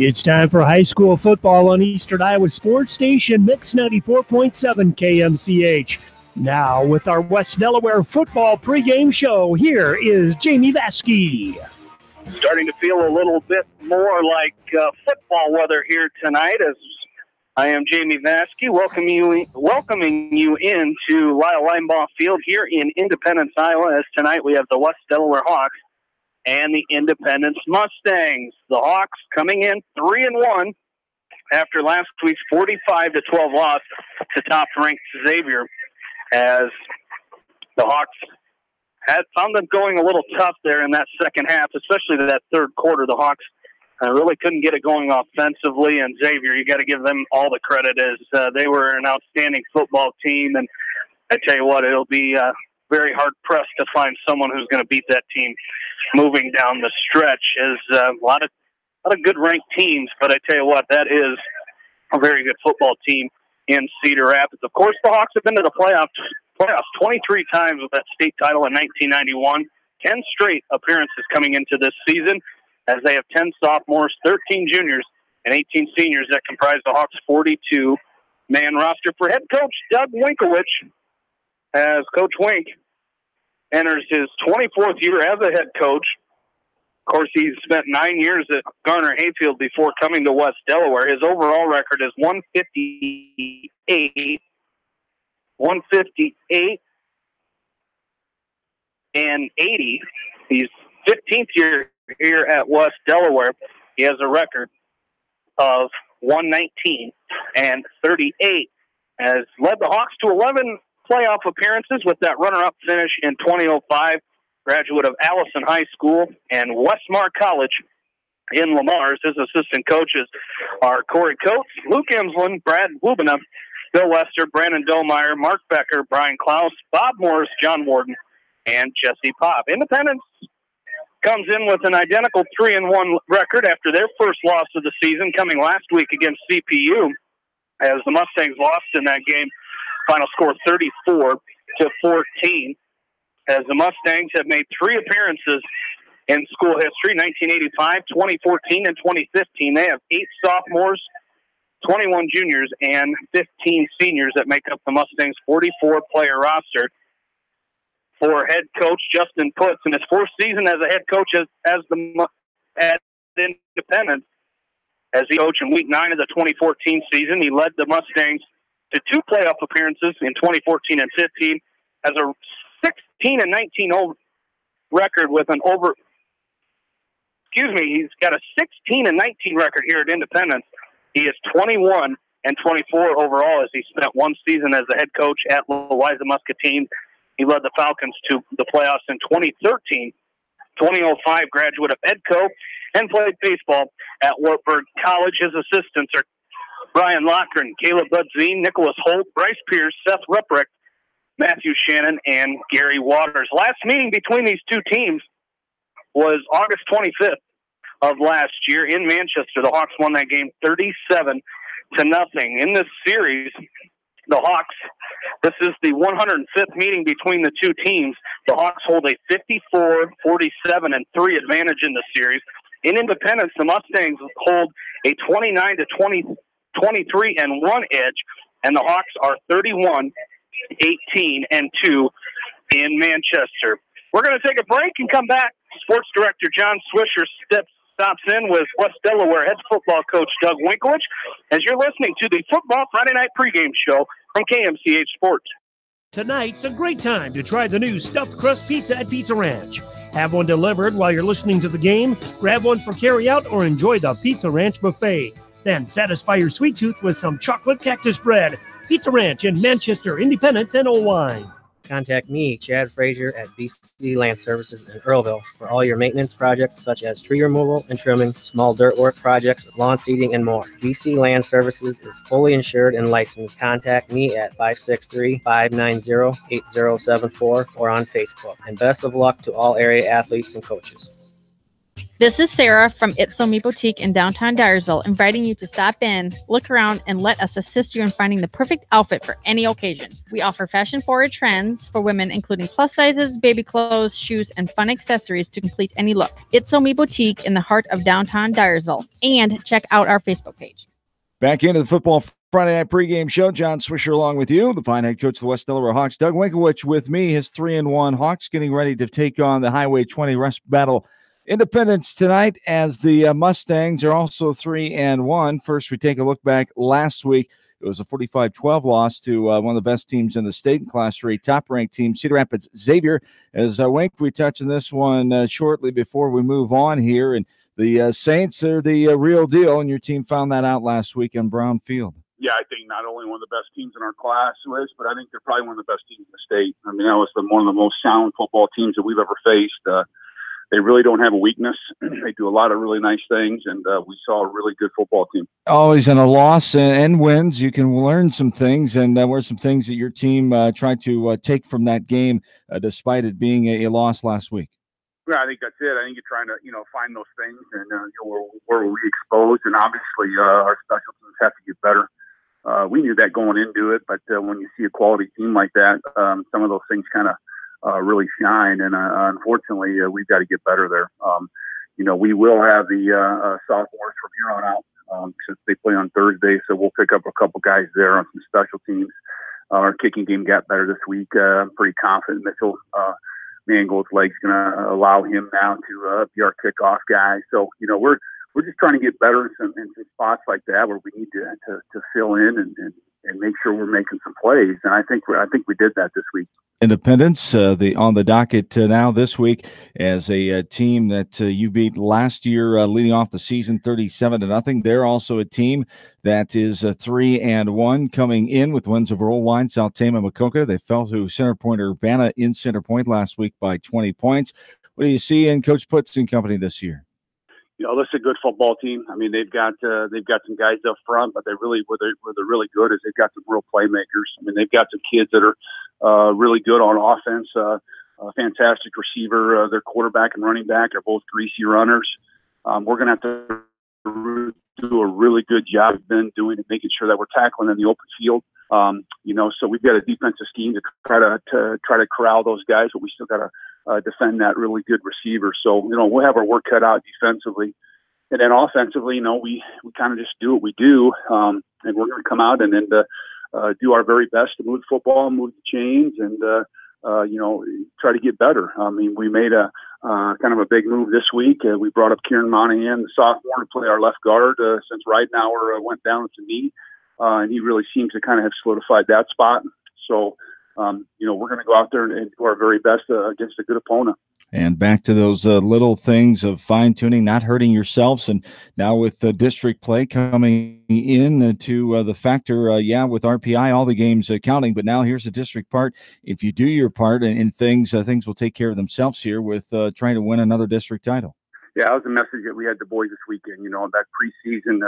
It's time for high school football on Eastern Iowa Sports Station, Mix 94.7 KMCH. Now, with our West Delaware football pregame show, here is Jamie Vasky. Starting to feel a little bit more like football weather here tonight, as I am Jamie Vasky, welcoming you into Lyle Linebaugh Field here in Independence, Iowa, as tonight we have the West Delaware Hawks and the Independence Mustangs. The Hawks coming in 3-1 after last week's 45-12 loss to top-ranked Xavier, as the Hawks had found them going a little tough there in that second half, especially that third quarter. The Hawks really couldn't get it going offensively, and Xavier, you got to give them all the credit, as they were an outstanding football team, and I tell you what, it'll be very hard-pressed to find someone who's going to beat that team moving down the stretch. Is a lot of good ranked teams, but I tell you what, that is a very good football team in Cedar Rapids. Of course, the Hawks have been to the playoffs 23 times with that state title in 1991, 10 straight appearances coming into this season, as they have 10 sophomores, 13 juniors, and 18 seniors that comprise the Hawks' 42-man roster. For head coach Doug Winkowich, as Coach Wink enters his 24th year as a head coach. Of course, he's spent 9 years at Garner Hayfield before coming to West Delaware. His overall record is 158 and 80. He's 15th year here at West Delaware. He has a record of 119 and 38, has led the Hawks to 11 playoff appearances with that runner-up finish in 2005, graduate of Allison High School and Westmar College in Lamars. His assistant coaches are Corey Coates, Luke Emslin, Brad Wubina, Bill Lester, Brandon Domeyer, Mark Becker, Brian Klaus, Bob Morris, John Warden, and Jesse Pop. Independence comes in with an identical 3-1 record after their first loss of the season, coming last week against CPU, as the Mustangs lost in that game. Final score 34-14, as the Mustangs have made 3 appearances in school history, 1985, 2014, and 2015. They have 8 sophomores, 21 juniors, and 15 seniors that make up the Mustangs' 44-player roster. For head coach Justin Putz, in his 4th season as a head coach at Independence, as he coached in Week 9 of the 2014 season, he led the Mustangs to 2 playoff appearances in 2014 and 15, has a 16-19 record with an over. He's got a 16-19 record here at Independence. He is 21-24 overall, as he spent 1 season as the head coach at Louisa Muscatine. He led the Falcons to the playoffs in 2013. 2005 graduate of EDCO and played baseball at Wartburg College. His assistants are Brian Lochran, Caleb Budzine, Nicholas Holt, Bryce Pierce, Seth Ruprecht, Matthew Shannon, and Gary Waters. Last meeting between these two teams was August 25th of last year in Manchester. The Hawks won that game 37-0. In this series, the Hawks, this is the 105th meeting between the two teams. The Hawks hold a 54-47-3 advantage in the series. In Independence, the Mustangs hold a 29-23-1 edge, and the Hawks are 31-18-2 in Manchester. We're going to take a break and come back. Sports Director John Swisher stops in with West Delaware head football coach Doug Winkowich, as you're listening to the Football Friday Night Pregame Show from KMCH Sports. Tonight's a great time to try the new stuffed crust pizza at Pizza Ranch. Have one delivered while you're listening to the game, grab one for carryout, or enjoy the Pizza Ranch buffet. Then satisfy your sweet tooth with some chocolate cactus bread. Pizza Ranch in Manchester, Independence, and Owine. Contact me, Chad Frazier, at BC Land Services in Earlville for all your maintenance projects such as tree removal and trimming, small dirt work projects, lawn seeding, and more. BC Land Services is fully insured and licensed. Contact me at 563-590-8074 or on Facebook. And best of luck to all area athletes and coaches. This is Sarah from It's So Me Boutique in downtown Dyersville, inviting you to stop in, look around, and let us assist you in finding the perfect outfit for any occasion. We offer fashion-forward trends for women, including plus sizes, baby clothes, shoes, and fun accessories to complete any look. It's So Me Boutique in the heart of downtown Dyersville. And check out our Facebook page. Back into the football Friday night pregame show. John Swisher along with you, the fine head coach of the West Delaware Hawks. Doug Winkowicz with me, his 3-1 Hawks getting ready to take on the Highway 20 Rust Battle Independence tonight, as the Mustangs are also 3-1. First, we take a look back last week. It was a 45-12 loss to one of the best teams in the state in Class 3, top-ranked team, Cedar Rapids Xavier. As Wink, we touch on this one shortly before we move on here. And the Saints are the real deal, and your team found that out last week in Brown Field. Yeah, I think not only one of the best teams in our class, Liz, but I think they're probably one of the best teams in the state. I mean, that was one of the most sound football teams that we've ever faced. They really don't have a weakness. They do a lot of really nice things, and we saw a really good football team. Always in a loss and wins, you can learn some things, and what are some things that your team tried to take from that game, despite it being a loss last week? Yeah, I think that's it. I think you're trying to, find those things, and where were we exposed, and obviously our special teams have to get better. We knew that going into it, but when you see a quality team like that, some of those things kind of really shine, and unfortunately, we've got to get better there. We will have the sophomores from here on out since they play on Thursday, so we'll pick up a couple guys there on some special teams. Our kicking game got better this week. I'm pretty confident Mitchell Mangold's leg's going to allow him now to be our kickoff guy. So we're just trying to get better in some spots like that where we need to fill in and make sure we're making some plays. And I think we did that this week. Independence on the docket now this week as a team that you beat last year, leading off the season 37-0. They're also a team that is 3-1, coming in with wins over Old Wine, South Tama, Macoka. They fell to Center Point Urbana in Center Point last week by 20 points. What do you see in Coach Putz and company this year? This is a good football team. I mean, they've got some guys up front, but where they're really good is they've got some real playmakers. I mean, they've got some kids that are really good on offense. A fantastic receiver. Their quarterback and running back are both greasy runners. We're going to have to do a really good job of doing and making sure that we're tackling in the open field. So we've got a defensive scheme to try to corral those guys, but we still got to defend that really good receiver. So, we'll have our work cut out defensively. And then offensively, we kind of just do what we do. And we're going to come out and then do our very best to move the football, move the chains, and, try to get better. I mean, we made a kind of a big move this week. We brought up Kieran Monahan, the sophomore, to play our left guard since Ridenauer went down with the knee. And he really seems to kind of have solidified that spot. So, we're going to go out there and do our very best against a good opponent. And back to those little things of fine-tuning, not hurting yourselves. And now with the district play coming in to the factor, with RPI, all the games counting. But now here's the district part. If you do your part and things will take care of themselves here with trying to win another district title. Yeah, that was a message that we had the boys this weekend. That preseason,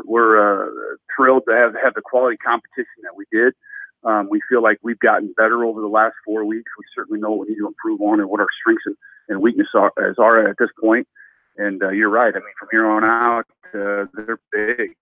we're thrilled to have the quality competition that we did. We feel like we've gotten better over the last 4 weeks. We certainly know what we need to improve on and what our strengths and weaknesses are at this point. And you're right. I mean, from here on out, they're big.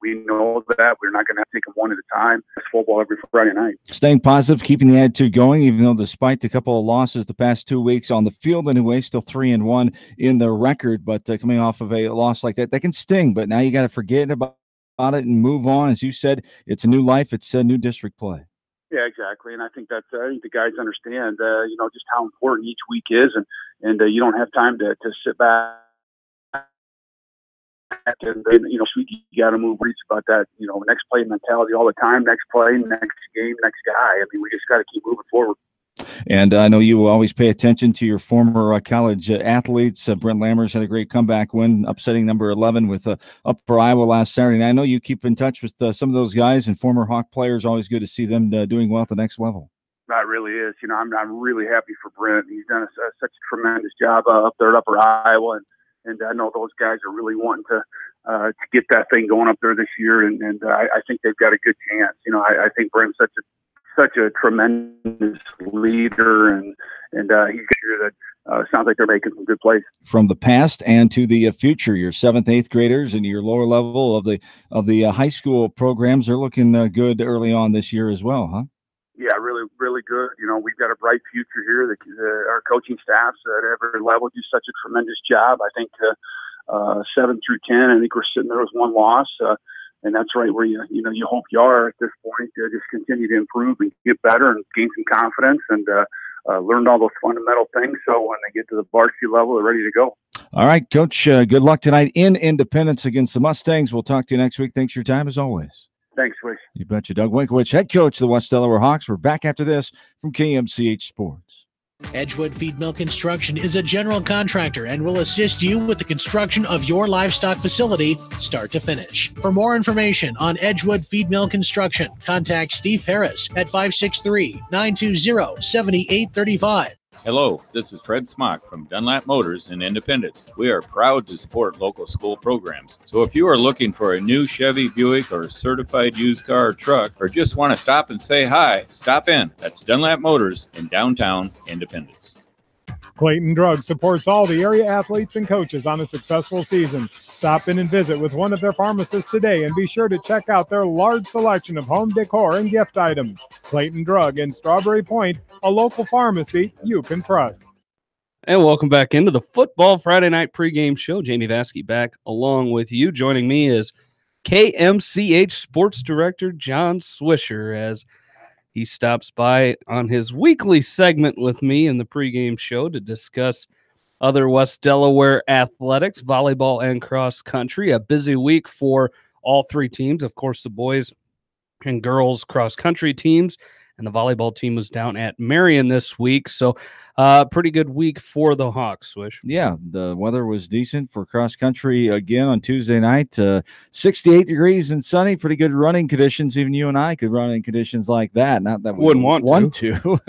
We know that we're not going to have to take them one at a time. It's football every Friday night. Staying positive, keeping the attitude going, even though despite a couple of losses the past 2 weeks on the field anyway, still 3-1 in the record. But coming off of a loss like that can sting. But now you got to forget about it and move on. As you said, it's a new life. It's a new district play. Yeah, exactly. And I think I think the guys understand, just how important each week is, and you don't have time to sit back. And you got to move reach about that, next play mentality all the time, next play, next game, next guy. I mean, we just got to keep moving forward. And I know you will always pay attention to your former college athletes. Brent Lammers had a great comeback win, upsetting number 11 with Upper Iowa last Saturday. And I know you keep in touch with some of those guys and former Hawk players. Always good to see them doing well at the next level. That really is. I'm really happy for Brent. He's done such a tremendous job up there at Upper Iowa, and I know those guys are really wanting to get that thing going up there this year, and I think they've got a good chance. I think Brent's such such a tremendous leader, and he's sure that sounds like they're making some good plays. From the past and to the future, your 7th, 8th graders and your lower level of the high school programs are looking good early on this year as well, huh? Yeah, really, really good. We've got a bright future here. Our coaching staffs at every level do such a tremendous job. I think 7 through 10, I think we're sitting there with one loss, and that's right where you hope you are at this point. Just continue to improve and get better and gain some confidence and learn all those fundamental things. So when they get to the varsity level, they're ready to go. All right, Coach. Good luck tonight in Independence against the Mustangs. We'll talk to you next week. Thanks for your time as always. Thanks, Wish. You betcha. Doug Winkowich, head coach of the West Delaware Hawks. We're back after this from KMCH Sports. Edgewood Feed Mill Construction is a general contractor and will assist you with the construction of your livestock facility, start to finish. For more information on Edgewood Feed Mill Construction, contact Steve Harris at 563-920-7835. Hello, this is Fred Smock from Dunlap Motors in Independence. We are proud to support local school programs. So if you are looking for a new Chevy, Buick, or certified used car or truck, or just want to stop and say hi, stop in. That's Dunlap Motors in downtown Independence. Clayton Drug supports all the area athletes and coaches on a successful season. Stop in and visit with one of their pharmacists today and be sure to check out their large selection of home decor and gift items. Clayton Drug in Strawberry Point, a local pharmacy you can trust. And welcome back into the Football Friday Night pregame show. Jamie Vaskey back along with you. Joining me is KMCH Sports Director John Swisher as he stops by on his weekly segment with me in the pregame show to discuss other West Delaware athletics, volleyball and cross country. A busy week for all three teams. Of course, the boys and girls cross country teams, and the volleyball team was down at Marion this week. So pretty good week for the Hawks, Swish. Yeah, the weather was decent for cross country again on Tuesday night. 68 degrees and sunny, pretty good running conditions. Even you and I could run in conditions like that. Not that we wouldn't want to.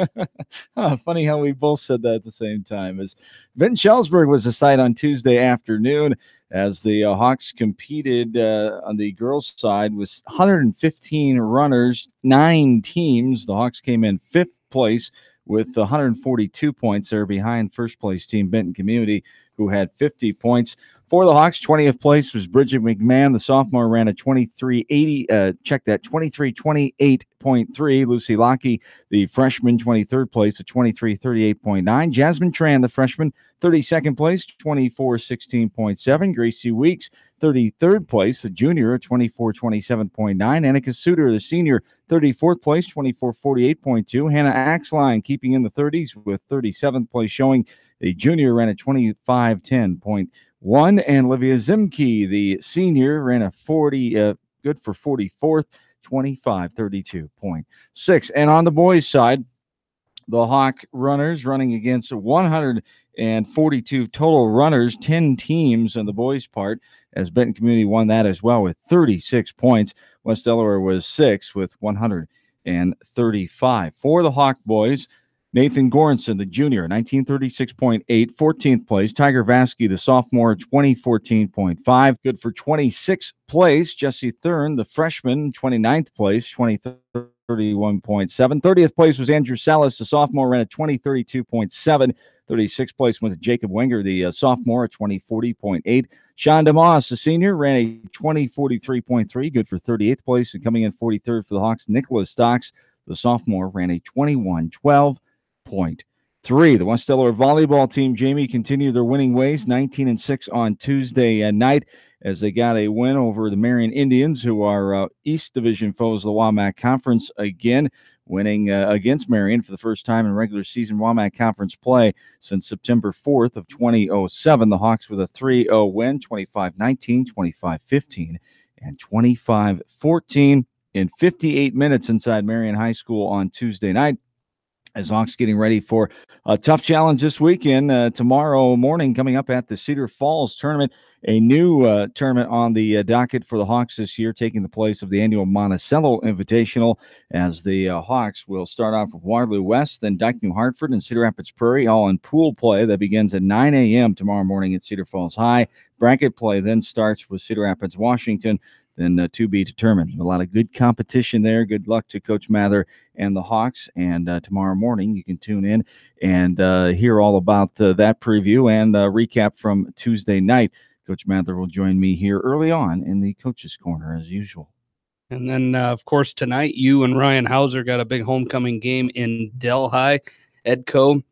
Funny how we both said that at the same time. As Vinton Schellsburg was a sight on Tuesday afternoon as the Hawks competed on the girls' side with 115 runners, 9 teams. The Hawks came in 5th place with 142 points. They're behind first-place team Benton Community, who had 50 points. For the Hawks, 20th place was Bridget McMahon. The sophomore ran a 23:28.3. Lucy Lockey, the freshman, 23rd place, a 23:38.9. Jasmine Tran, the freshman, 32nd place, 24:16.7. Gracie Weeks, 33rd place, the junior, a 24:27.9. Annika Suter, the senior, 34th place, 24:48.2. Hannah Axline keeping in the 30s with 37th place showing. The junior ran a 25:10.1. And Olivia Zimke, the senior, ran a 40, good for 44th, 25:32.6. And on the boys' side, the Hawk runners running against 142 total runners, 10 teams on the boys' part, as Benton Community won that as well with 36 points. West Delaware was 6th with 135. For the Hawk boys, Nathan Goranson, the junior, 1936.8, 14th place. Tiger Vaskey, the sophomore, 2014.5, good for 26th place. Jesse Thurn, the freshman, 29th place, 2031.7. 30th place was Andrew Salas, the sophomore, ran a 2032.7. 36th place went to Jacob Wenger, the sophomore, at 2040.8. Sean DeMoss, the senior, ran a 2043.3, good for 38th place. And coming in 43rd for the Hawks, Nicholas Stocks, the sophomore, ran a 21:12.3. The West Delaware volleyball team, Jamie, continued their winning ways, 19-6 on Tuesday night as they got a win over the Marion Indians, who are East Division foes of the WAMAC Conference again, winning against Marion for the first time in regular season WAMAC Conference play since September 4th of 2007. The Hawks with a 3-0 win, 25-19, 25-15, and 25-14 in 58 minutes inside Marion High School on Tuesday night. As Hawks getting ready for a tough challenge this weekend, tomorrow morning coming up at the Cedar Falls tournament, a new tournament on the docket for the Hawks this year, taking the place of the annual Monticello Invitational, as the Hawks will start off with Waterloo West, then Dyke New Hartford and Cedar Rapids Prairie, all in pool play that begins at 9 a.m. tomorrow morning at Cedar Falls High. Bracket play then starts with Cedar Rapids, Washington, then to be determined. A lot of good competition there. Good luck to Coach Mather and the Hawks. And tomorrow morning you can tune in and hear all about that preview and recap from Tuesday night. Coach Mather will join me here early on in the Coach's Corner as usual. And then, of course, tonight you and Ryan Hauser got a big homecoming game in Delhi. Edco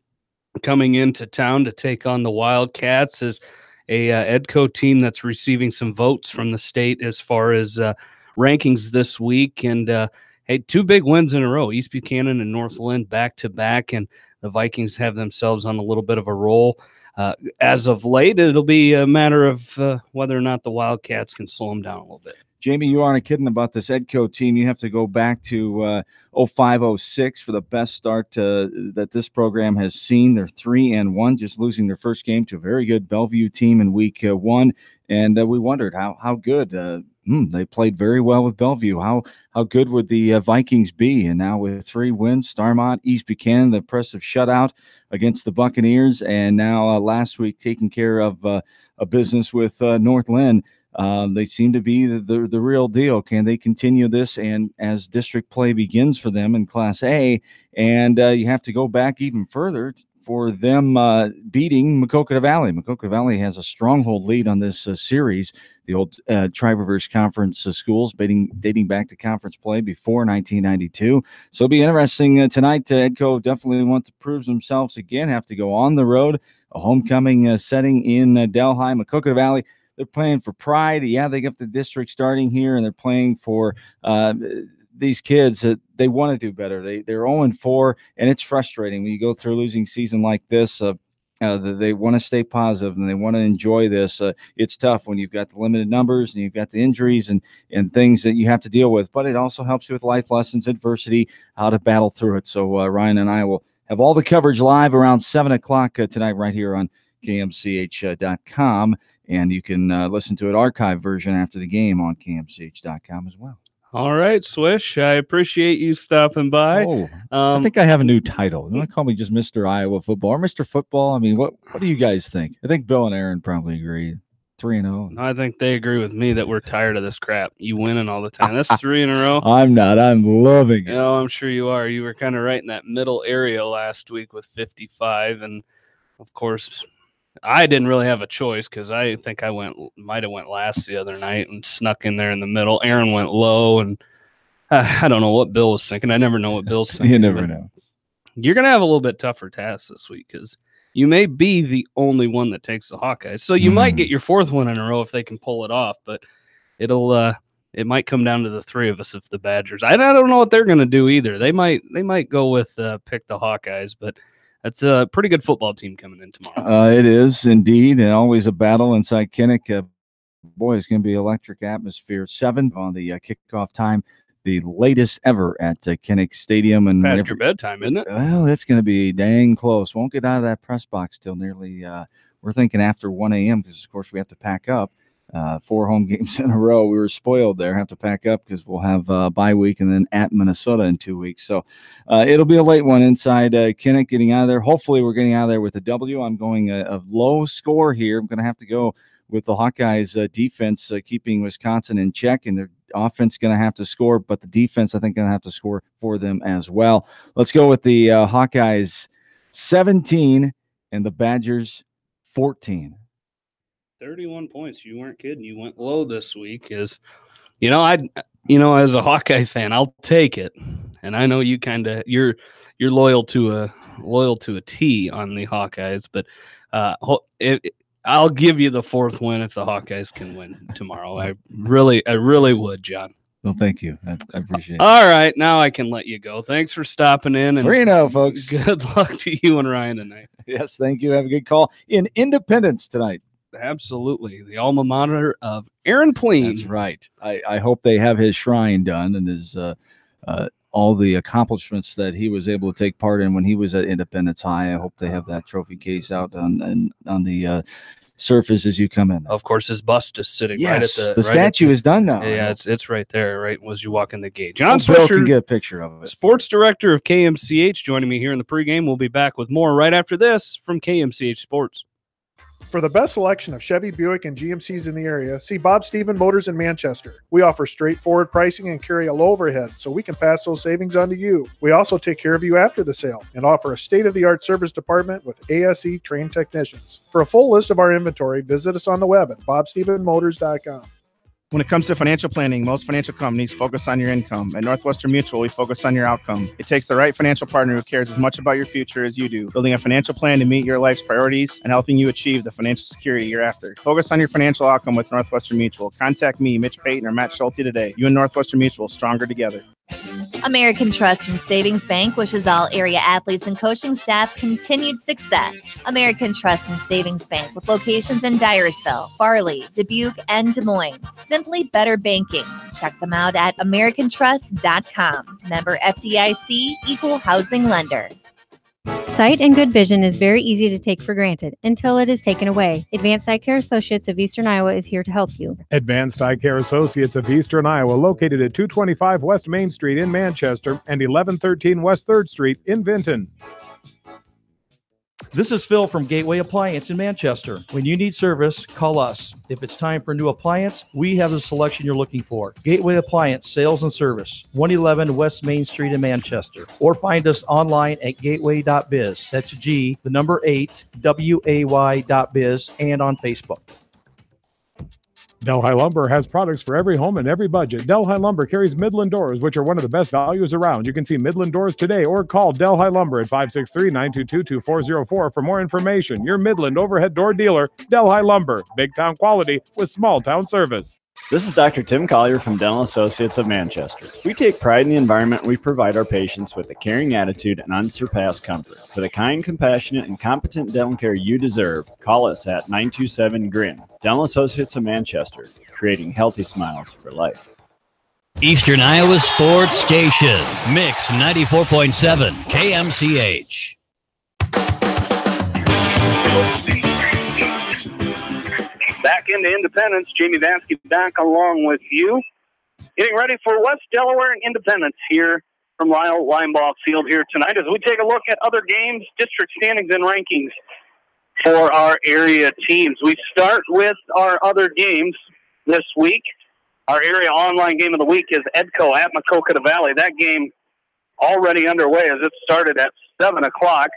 coming into town to take on the Wildcats as a Edco team that's receiving some votes from the state as far as rankings this week. And, hey, 2 big wins in a row, East Buchanan and Northland back-to-back, and the Vikings have themselves on a little bit of a roll. As of late, it'll be a matter of whether or not the Wildcats can slow them down a little bit. Jamie, you aren't kidding about this Edco team. You have to go back to 05-06 for the best start that this program has seen. They're 3-1, just losing their first game to a very good Bellevue team in week 1. And we wondered how good. They played very well with Bellevue. How good would the Vikings be? And now with 3 wins, Starmont, East Buchanan, the impressive shutout against the Buccaneers, and now last week taking care of a business with Northland. They seem to be the real deal. Can they continue this? And as district play begins for them in Class A, and you have to go back even further for them beating Maquoketa Valley. Maquoketa Valley has a stronghold lead on this series. The old Tri-Riverse Conference schools dating back to conference play before 1992. So it'll be interesting tonight. Edco definitely want to prove themselves again. Have to go on the road, a homecoming setting in Delhi. Maquoketa Valley, they're playing for pride. Yeah, they got the district starting here, and they're playing for these kids that they want to do better. They're 0-4, and it's frustrating when you go through a losing season like this. They want to stay positive and they want to enjoy this. It's tough when you've got the limited numbers and you've got the injuries and things that you have to deal with. But it also helps you with life lessons, adversity, how to battle through it. So Ryan and I will have all the coverage live around 7 o'clock tonight right here on KMCH.com. And you can listen to an archive version after the game on KMCH.com as well. All right, Swish, I appreciate you stopping by. I think I have a new title. You want to call me just Mr. Iowa Football or Mr. Football? I mean, what do you guys think? I think Bill and Aaron probably agree. 3-0. I think they agree with me that we're tired of this crap. You winning all the time. That's 3 in a row. I'm not. I'm loving it. I'm sure you are. You were kind of right in that middle area last week with 55, and of course, I didn't really have a choice because I think I might have went last the other night and snuck in there in the middle. Aaron went low, and I don't know what Bill was thinking. I never know what Bill's thinking. You never know. You're going to have a little bit tougher task this week because you may be the only one that takes the Hawkeyes. So you might get your 4th one in a row if they can pull it off, but it might come down to the 3 of us if the Badgers. I don't know what they're going to do either. They might go with pick the Hawkeyes, but that's a pretty good football team coming in tomorrow. It is indeed, and always a battle inside Kinnick. Boy, it's going to be electric atmosphere. 7 on the kickoff time, the latest ever at Kinnick Stadium. And past your bedtime, isn't it? Well, it's going to be dang close. Won't get out of that press box till nearly. We're thinking after 1 a.m. because, of course, we have to pack up. 4 home games in a row. We were spoiled there. Have to pack up because we'll have a bye week and then at Minnesota in 2 weeks. So it'll be a late one inside Kinnick getting out of there. Hopefully we're getting out of there with a W. I'm going a low score here. I'm going to have to go with the Hawkeyes defense keeping Wisconsin in check, and their offense going to have to score, but the defense I think going to have to score for them as well. Let's go with the Hawkeyes 17 and the Badgers 14. 31 points. You weren't kidding. You went low this week. As a Hawkeye fan, I'll take it. And I know you you're loyal to a T on the Hawkeyes, but I'll give you the 4th win if the Hawkeyes can win tomorrow. I really would, John. Well, thank you. I appreciate it. All right, now I can let you go. Thanks for stopping in. 3-0, folks. Good luck to you and Ryan tonight. Yes, thank you. Have a good call in Independence tonight. Absolutely. The alma mater of Aaron Pleen. That's right. I hope they have his shrine done and his all the accomplishments that he was able to take part in when he was at Independence High. I hope they have that trophy case out on the surface as you come in. Of course, his bust is sitting right at the statue is done now. Yeah, it's right there, right as you walk in the gate. John Bill Swisher can get a picture of it. Sports Director of KMCH, joining me here in the pregame. We'll be back with more right after this from KMCH Sports. For the best selection of Chevy, Buick, and GMCs in the area, see Bob Stephen Motors in Manchester. We offer straightforward pricing and carry a low overhead, so we can pass those savings on to you. We also take care of you after the sale and offer a state-of-the-art service department with ASE trained technicians. For a full list of our inventory, visit us on the web at bobstephenmotors.com. When it comes to financial planning, most financial companies focus on your income. At Northwestern Mutual, we focus on your outcome. It takes the right financial partner who cares as much about your future as you do, building a financial plan to meet your life's priorities and helping you achieve the financial security you're after. Focus on your financial outcome with Northwestern Mutual. Contact me, Mitch Payton, or Matt Schulte today. You and Northwestern Mutual, stronger together. American Trust and Savings Bank wishes all area athletes and coaching staff continued success. American Trust and Savings Bank with locations in Dyersville, Farley, Dubuque, and Des Moines. Simply better banking. Check them out at americantrust.com. Member FDIC, equal housing lender. Sight and good vision is very easy to take for granted until it is taken away. Advanced Eye Care Associates of Eastern Iowa is here to help you. Advanced Eye Care Associates of Eastern Iowa, located at 225 West Main Street in Manchester and 1113 West 3rd Street in Vinton. This is Phil from Gateway Appliance in Manchester. When you need service, call us. If it's time for a new appliance, we have the selection you're looking for. Gateway Appliance Sales and Service, 111 West Main Street in Manchester. Or find us online at gateway.biz. That's G, the number 8, WAY.biz, and on Facebook. Delhi Lumber has products for every home and every budget. Delhi Lumber carries Midland doors, which are one of the best values around. You can see Midland doors today or call Delhi Lumber at 563-922-2404 for more information. Your Midland overhead door dealer, Delhi Lumber. Big town quality with small town service. This is Dr. Tim Collier from Dental Associates of Manchester. We take pride in the environment we provide our patients with a caring attitude and unsurpassed comfort. For the kind, compassionate, and competent dental care you deserve, call us at 927-GRIN. Dental Associates of Manchester, creating healthy smiles for life. Eastern Iowa Sports Station, Mix 94.7, KMCH. Back into Independence, Jamie Vansky back along with you. Getting ready for West Delaware and Independence here from Lyle Linebaugh Field here tonight as we take a look at other games, district standings and rankings for our area teams. We start with our other games this week. Our area online game of the week is Edco at Maquoketa Valley. That game already underway as it started at 7 o'clock.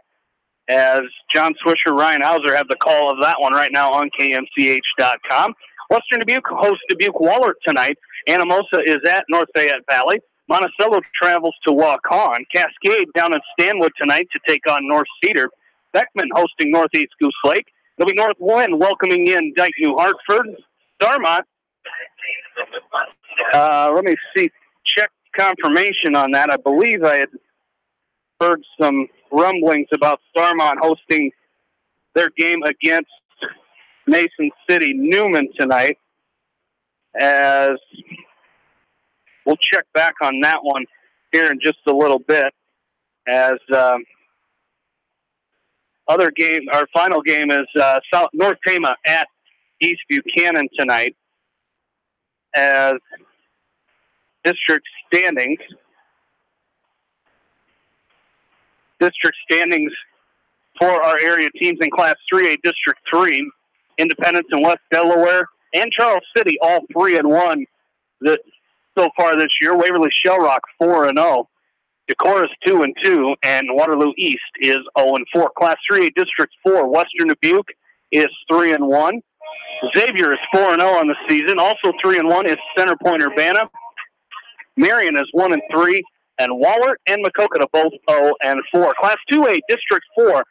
As John Swisher, Ryan Hauser have the call of that one right now on KMCH.com. Western Dubuque hosts Dubuque Wahlert tonight. Anamosa is at North Fayette Valley. Monticello travels to Waukon. Cascade down in Stanwood tonight to take on North Cedar. Beckman hosting Northeast Goose Lake. It'll be North Wind welcoming in Dike New Hartford. Starmont. Let me see. Check confirmation on that. I believe I had heard some rumblings about Starmont hosting their game against Mason City Newman tonight. As we'll check back on that one here in just a little bit. As other game, our final game is North Tama at East Buchanan tonight. As district standings for our area teams in Class 3A, District 3, Independence and West Delaware, and Charles City, all 3-1 so far this year. Waverly Shellrock 4-0. Decorah's 2-2, and Waterloo East is 0-4. Class 3A, District 4, Western Dubuque is 3-1. Xavier is 4-0 on the season. Also 3-1 is Center Point Urbana. Marion is 1-3. And Wahlert and Maquoketa both 0-4. Class 2A, District 4,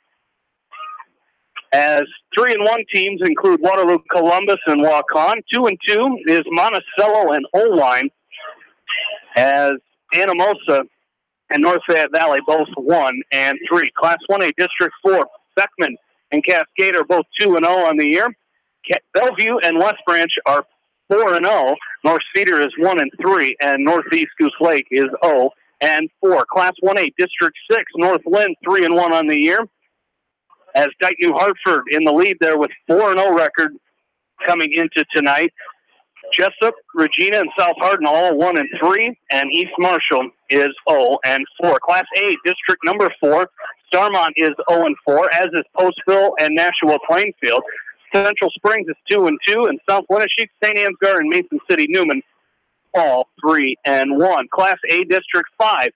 as 3-1 teams include Waterloo, Columbus, and Waukon. 2-2 is Monticello and Oline, as Anamosa and North Fayette Valley both 1-3. Class 1A, District 4, Beckman and Cascade are both 2-0 on the year. Bellevue and West Branch are 4-0. North Cedar is 1-3, and Northeast Goose Lake is 0-4. Class 1A, District 6, North Lynn 3-1 on the year. As Dike New Hartford in the lead there with 4-0 record coming into tonight. Jessup, Regina, and South Hardin all 1-3, and East Marshall is 0-4. Class A, District number 4, Starmont is 0-4, as is Postville and Nashua Plainfield. Central Springs is 2-2, and South Winneshiek, St. Ansgar, and Mason City Newman all 3-1. Class A District 5.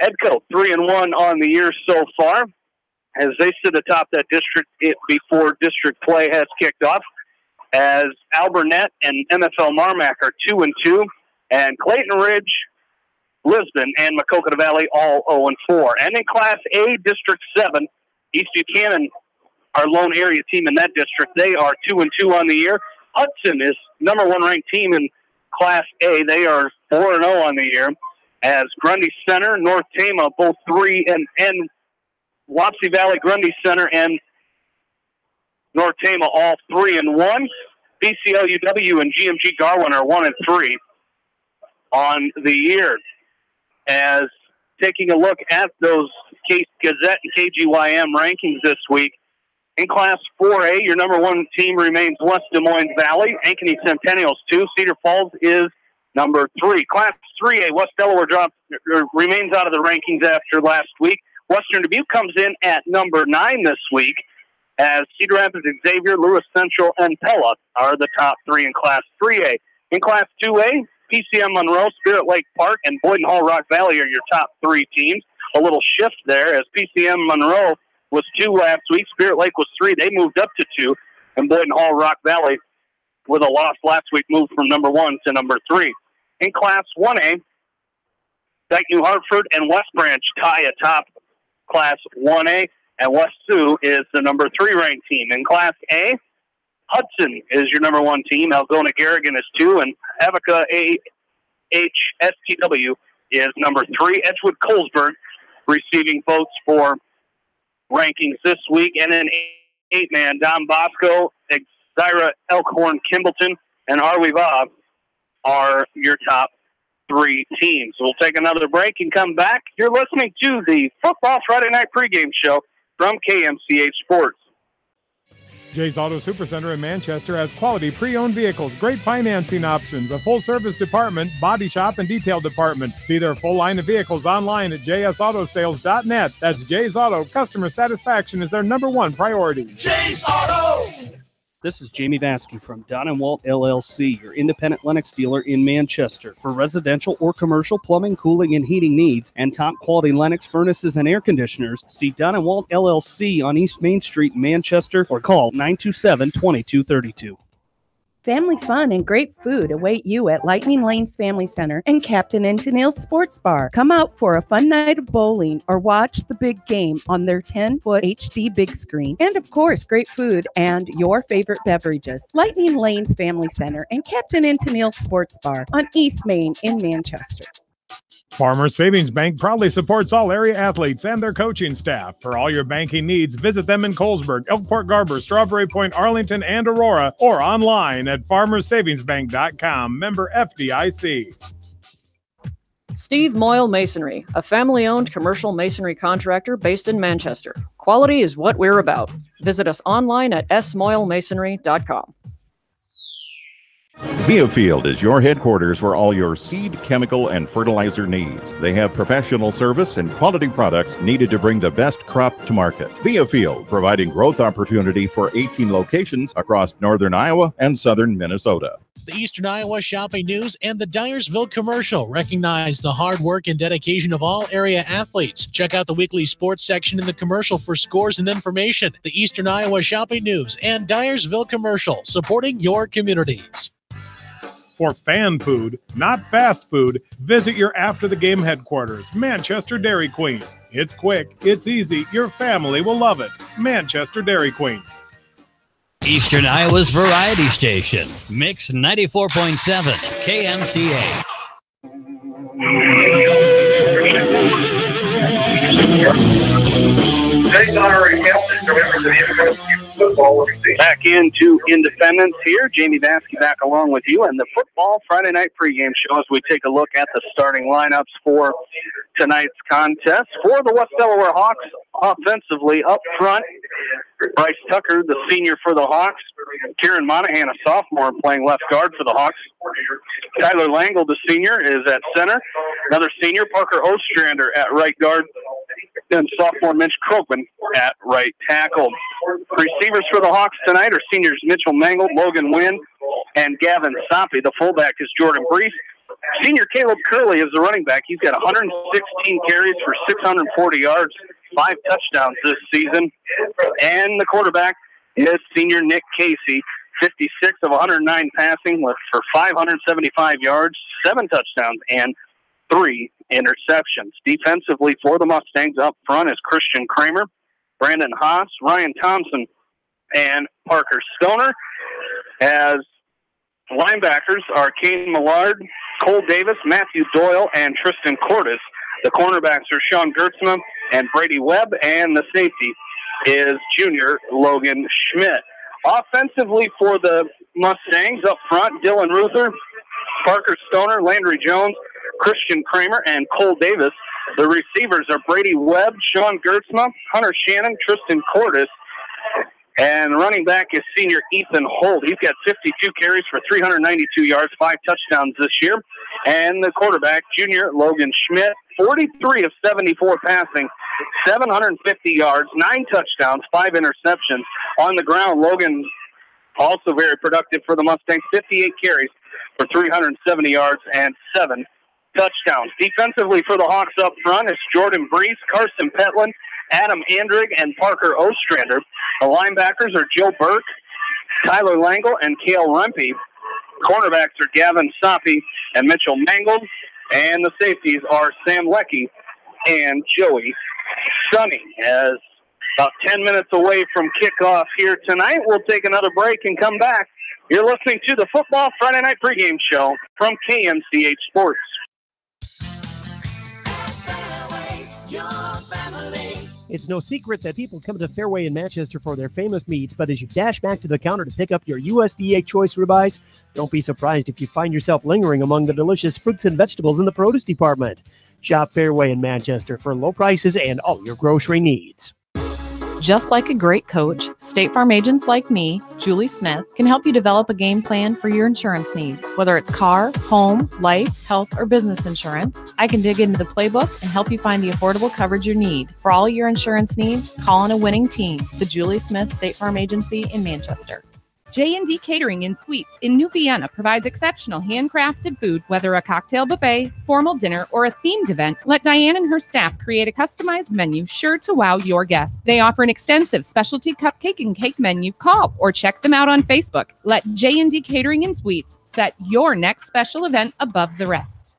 Edco 3-1 on the year so far, as they sit atop that district before district play has kicked off. As Alburnett and MFL Marmac are 2-2, and Clayton Ridge, Lisbon, and Maquoketa Valley all 0-4. And in Class A District 7, East Buchanan, our lone area team in that district, they are 2-2 on the year. Hudson is number 1 ranked team in Class A. They are 4-0 on the year. As Grundy Center, North Tama, both 3, and Wapsie Valley, Grundy Center, and North Tama all 3-1. BCLUW and GMG Garwin are 1-3 on the year. As taking a look at those Case Gazette and KGYM rankings this week, in Class 4A, your number 1 team remains West Des Moines Valley. Ankeny Centennials 2. Cedar Falls is number 3. Class 3A, West Delaware remains out of the rankings after last week. Western Dubuque comes in at number 9 this week, as Cedar Rapids, Xavier, Lewis Central, and Pella are the top 3 in Class 3A. In Class 2A, PCM Monroe, Spirit Lake Park, and Boyden Hall Rock Valley are your top 3 teams. A little shift there, as PCM Monroe was 2 last week, Spirit Lake was 3. They moved up to 2, and Boyden Hall Rock Valley, with a loss last week, moved from number 1 to number 3. In Class 1A, Dyke New Hartford and West Branch tie atop Class 1A, and West Sioux is the number 3 ranked team. In Class A, Hudson is your number 1 team. Algona Garrigan is 2, and Avica HSTW is number 3. Edgewood Colesburg receiving votes for rankings this week. And in 8-man, Don Bosco, Exira, Elkhorn, Kimballton, and Arwe Bob are your top 3 teams. We'll take another break and come back. You're listening to the Football Friday Night Pregame Show from KMCH Sports. Jay's Auto Supercenter in Manchester has quality pre-owned vehicles, great financing options, a full-service department, body shop, and detail department. See their full line of vehicles online at jsautosales.net. That's Jay's Auto. Customer satisfaction is their number 1 priority. Jay's Auto! This is Jamie Vaskey from Don & Walt LLC, your independent Lennox dealer in Manchester. For residential or commercial plumbing, cooling, and heating needs, and top-quality Lennox furnaces and air conditioners, see Don & Walt LLC on East Main Street, Manchester, or call 927-2232. Family fun and great food await you at Lightning Lanes Family Center and Captain and Tennille Sports Bar. Come out for a fun night of bowling or watch the big game on their 10-foot HD big screen. And of course, great food and your favorite beverages. Lightning Lanes Family Center and Captain and Tennille Sports Bar on East Main in Manchester. Farmers Savings Bank proudly supports all area athletes and their coaching staff. For all your banking needs, visit them in Colesburg, Elkport Garber, Strawberry Point, Arlington, and Aurora, or online at farmersavingsbank.com. Member FDIC. Steve Moyle Masonry, a family-owned commercial masonry contractor based in Manchester. Quality is what we're about. Visit us online at smoylemasonry.com. Viafield is your headquarters for all your seed, chemical, and fertilizer needs. They have professional service and quality products needed to bring the best crop to market. Viafield, providing growth opportunity for 18 locations across northern Iowa and southern Minnesota. The Eastern Iowa Shopping News and the Dyersville Commercial recognize the hard work and dedication of all area athletes. Check out the weekly sports section in the commercial for scores and information. The Eastern Iowa Shopping News and Dyersville Commercial, supporting your communities. For fan food, not fast food, visit your after-the-game headquarters, Manchester Dairy Queen. It's quick, it's easy, your family will love it. Manchester Dairy Queen. Eastern Iowa's variety station, Mix 94.7, KMCH. Back into Independence here. Jamie Vaskey back along with you and the Football Friday Night Pregame Show as we take a look at the starting lineups for tonight's contest. For the West Delaware Hawks, offensively up front, Bryce Tucker, the senior for the Hawks. Kieran Monahan, a sophomore, playing left guard for the Hawks. Tyler Langle, the senior, is at center. Another senior, Parker Ostrander, at right guard. and sophomore Mitch Krogman at right tackle. Receivers for the Hawks tonight are seniors Mitchell Mangold, Logan Wynn, and Gavin Soppe. The fullback is Jordan Brees. Senior Caleb Curley is the running back. He's got 116 carries for 640 yards, 5 touchdowns this season. And the quarterback is senior Nick Casey, 56 of 109 passing for 575 yards, 7 touchdowns, and 3 interceptions. Defensively for the Mustangs up front is Christian Kramer, Brandon Haas, Ryan Thompson, and Parker Stoner. As linebackers are Kane Millard, Cole Davis, Matthew Doyle, and Tristan Cordes. The cornerbacks are Sean Gertzman and Brady Webb, and the safety is junior Logan Schmidt. Offensively for the Mustangs up front, Dylan Ruther, Parker Stoner, Landry Jones, Christian Kramer, and Cole Davis. The receivers are Brady Webb, Sean Gertzma, Hunter Shannon, Tristan Cordes, and running back is senior Ethan Holt. He's got 52 carries for 392 yards, 5 touchdowns this year. And the quarterback, junior Logan Schmidt, 43 of 74 passing, 750 yards, 9 touchdowns, 5 interceptions. On the ground, Logan also very productive for the Mustangs, 58 carries for 370 yards and 7 touchdowns. Defensively for the Hawks up front is Jordan Brees, Carson Petlin, Adam Andrig, and Parker Ostrander. The linebackers are Joe Burke, Tyler Langle, and Cale Rempe. Cornerbacks are Gavin Soppe and Mitchell Mangold. And the safeties are Sam Leckie and Joey Sonny. As about 10 minutes away from kickoff here tonight, we'll take another break and come back. You're listening to the Football Friday Night Pregame Show from KMCH Sports. It's no secret that people come to Fairway in Manchester for their famous meats, but as you dash back to the counter to pick up your USDA choice ribeyes, don't be surprised if you find yourself lingering among the delicious fruits and vegetables in the produce department. Shop Fairway in Manchester for low prices and all your grocery needs. Just like a great coach, State Farm agents like me, Julie Smith, can help you develop a game plan for your insurance needs. Whether it's car, home, life, health, or business insurance, I can dig into the playbook and help you find the affordable coverage you need. For all your insurance needs, call on a winning team. The Julie Smith State Farm Agency in Manchester. J&D Catering and Suites in New Vienna provides exceptional handcrafted food, whether a cocktail buffet, formal dinner, or a themed event. Let Diane and her staff create a customized menu sure to wow your guests. They offer an extensive specialty cupcake and cake menu. Call or check them out on Facebook. Let J&D Catering and Suites set your next special event above the rest.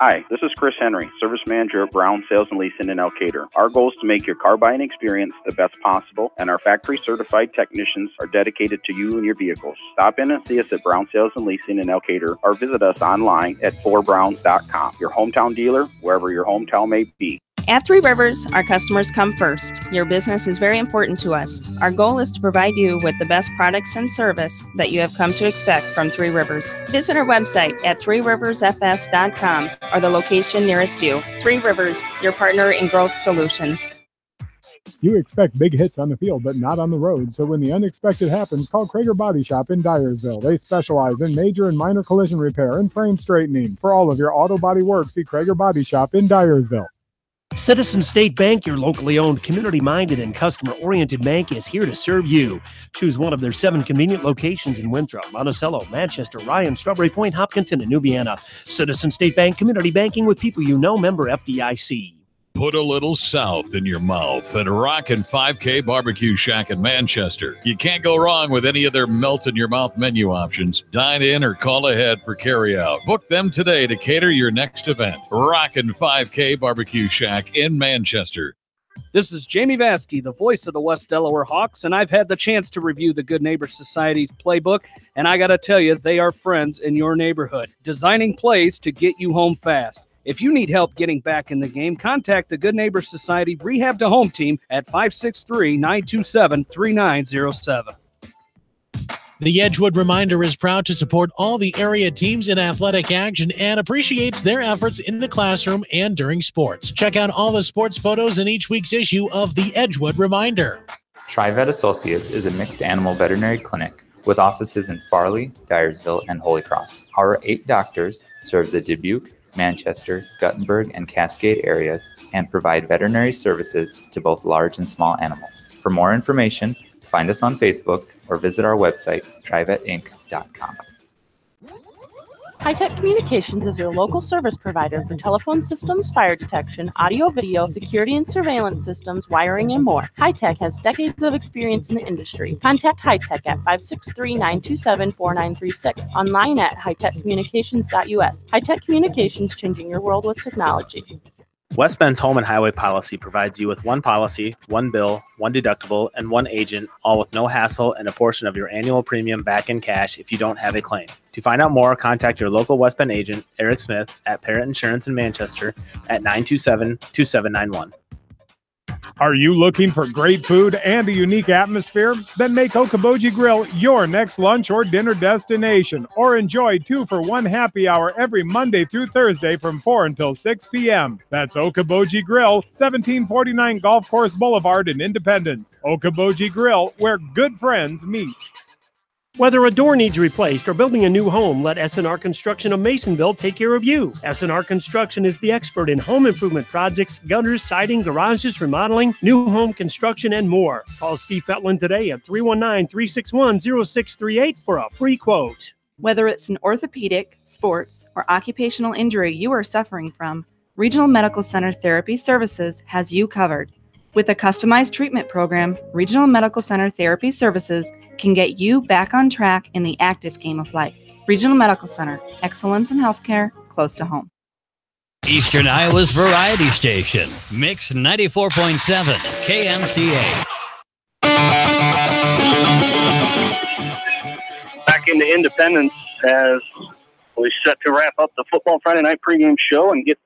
Hi, this is Chris Henry, Service Manager at Brown Sales and Leasing in Elkader. Our goal is to make your car buying experience the best possible, and our factory-certified technicians are dedicated to you and your vehicles. Stop in and see us at Brown Sales and Leasing in Elkader, or visit us online at 4browns.com. Your hometown dealer, wherever your hometown may be. At Three Rivers, our customers come first. Your business is very important to us. Our goal is to provide you with the best products and service that you have come to expect from Three Rivers. Visit our website at threeriversfs.com or the location nearest you. Three Rivers, your partner in growth solutions. You expect big hits on the field, but not on the road. So when the unexpected happens, call Krager Body Shop in Dyersville. They specialize in major and minor collision repair and frame straightening. For all of your auto body work, see Krager Body Shop in Dyersville. Citizen State Bank, your locally owned, community-minded, and customer-oriented bank, is here to serve you. Choose one of their 7 convenient locations in Winthrop, Monticello, Manchester, Ryan, Strawberry Point, Hopkinton, and New Vienna. Citizen State Bank, community banking with people you know, member FDIC. Put a little south in your mouth at Rockin' 5K Barbecue Shack in Manchester. You can't go wrong with any of their melt-in-your-mouth menu options. Dine in or call ahead for carry-out. Book them today to cater your next event. Rockin' 5K Barbecue Shack in Manchester. This is Jamie Vaskey, the voice of the West Delaware Hawks, and I've had the chance to review the Good Neighbor Society's playbook, and I got to tell you, they are friends in your neighborhood, designing plays to get you home fast. If you need help getting back in the game, contact the Good Neighbor Society Rehab to Home team at 563-927-3907. The Edgewood Reminder is proud to support all the area teams in athletic action and appreciates their efforts in the classroom and during sports. Check out all the sports photos in each week's issue of the Edgewood Reminder. TriVet Associates is a mixed animal veterinary clinic with offices in Farley, Dyersville, and Holy Cross. Our 8 doctors serve the Dubuque, Manchester, Guttenberg, and Cascade areas and provide veterinary services to both large and small animals. For more information, find us on Facebook or visit our website, trivetinc.com. High-Tech Communications is your local service provider for telephone systems, fire detection, audio-video, security and surveillance systems, wiring, and more. High-Tech has decades of experience in the industry. Contact High-Tech at 563-927-4936, online at hightechcommunications.us. High-Tech Communications, changing your world with technology. West Bend's home and highway policy provides you with one policy, one bill, one deductible, and one agent, all with no hassle and a portion of your annual premium back in cash if you don't have a claim. To find out more, contact your local West Bend agent, Eric Smith, at Parrott Insurance in Manchester at 927-2791. Are you looking for great food and a unique atmosphere? Then make Okoboji Grill your next lunch or dinner destination, or enjoy 2-for-1 happy hour every Monday through Thursday from 4 until 6 p.m. That's Okoboji Grill, 1749 Golf Course Boulevard in Independence. Okoboji Grill, where good friends meet. Whether a door needs replaced or building a new home, let S&R Construction of Masonville take care of you. S&R Construction is the expert in home improvement projects, gutters, siding, garages, remodeling, new home construction, and more. Call Steve Petland today at 319-361-0638 for a free quote. Whether it's an orthopedic, sports, or occupational injury you are suffering from, Regional Medical Center Therapy Services has you covered. With a customized treatment program, Regional Medical Center Therapy Services can get you back on track in the active game of life. Regional Medical Center, excellence in healthcare, close to home. Eastern Iowa's variety station, Mix 94.7 KMCH. Back into Independence as we set to wrap up the Football Friday Night pregame show and get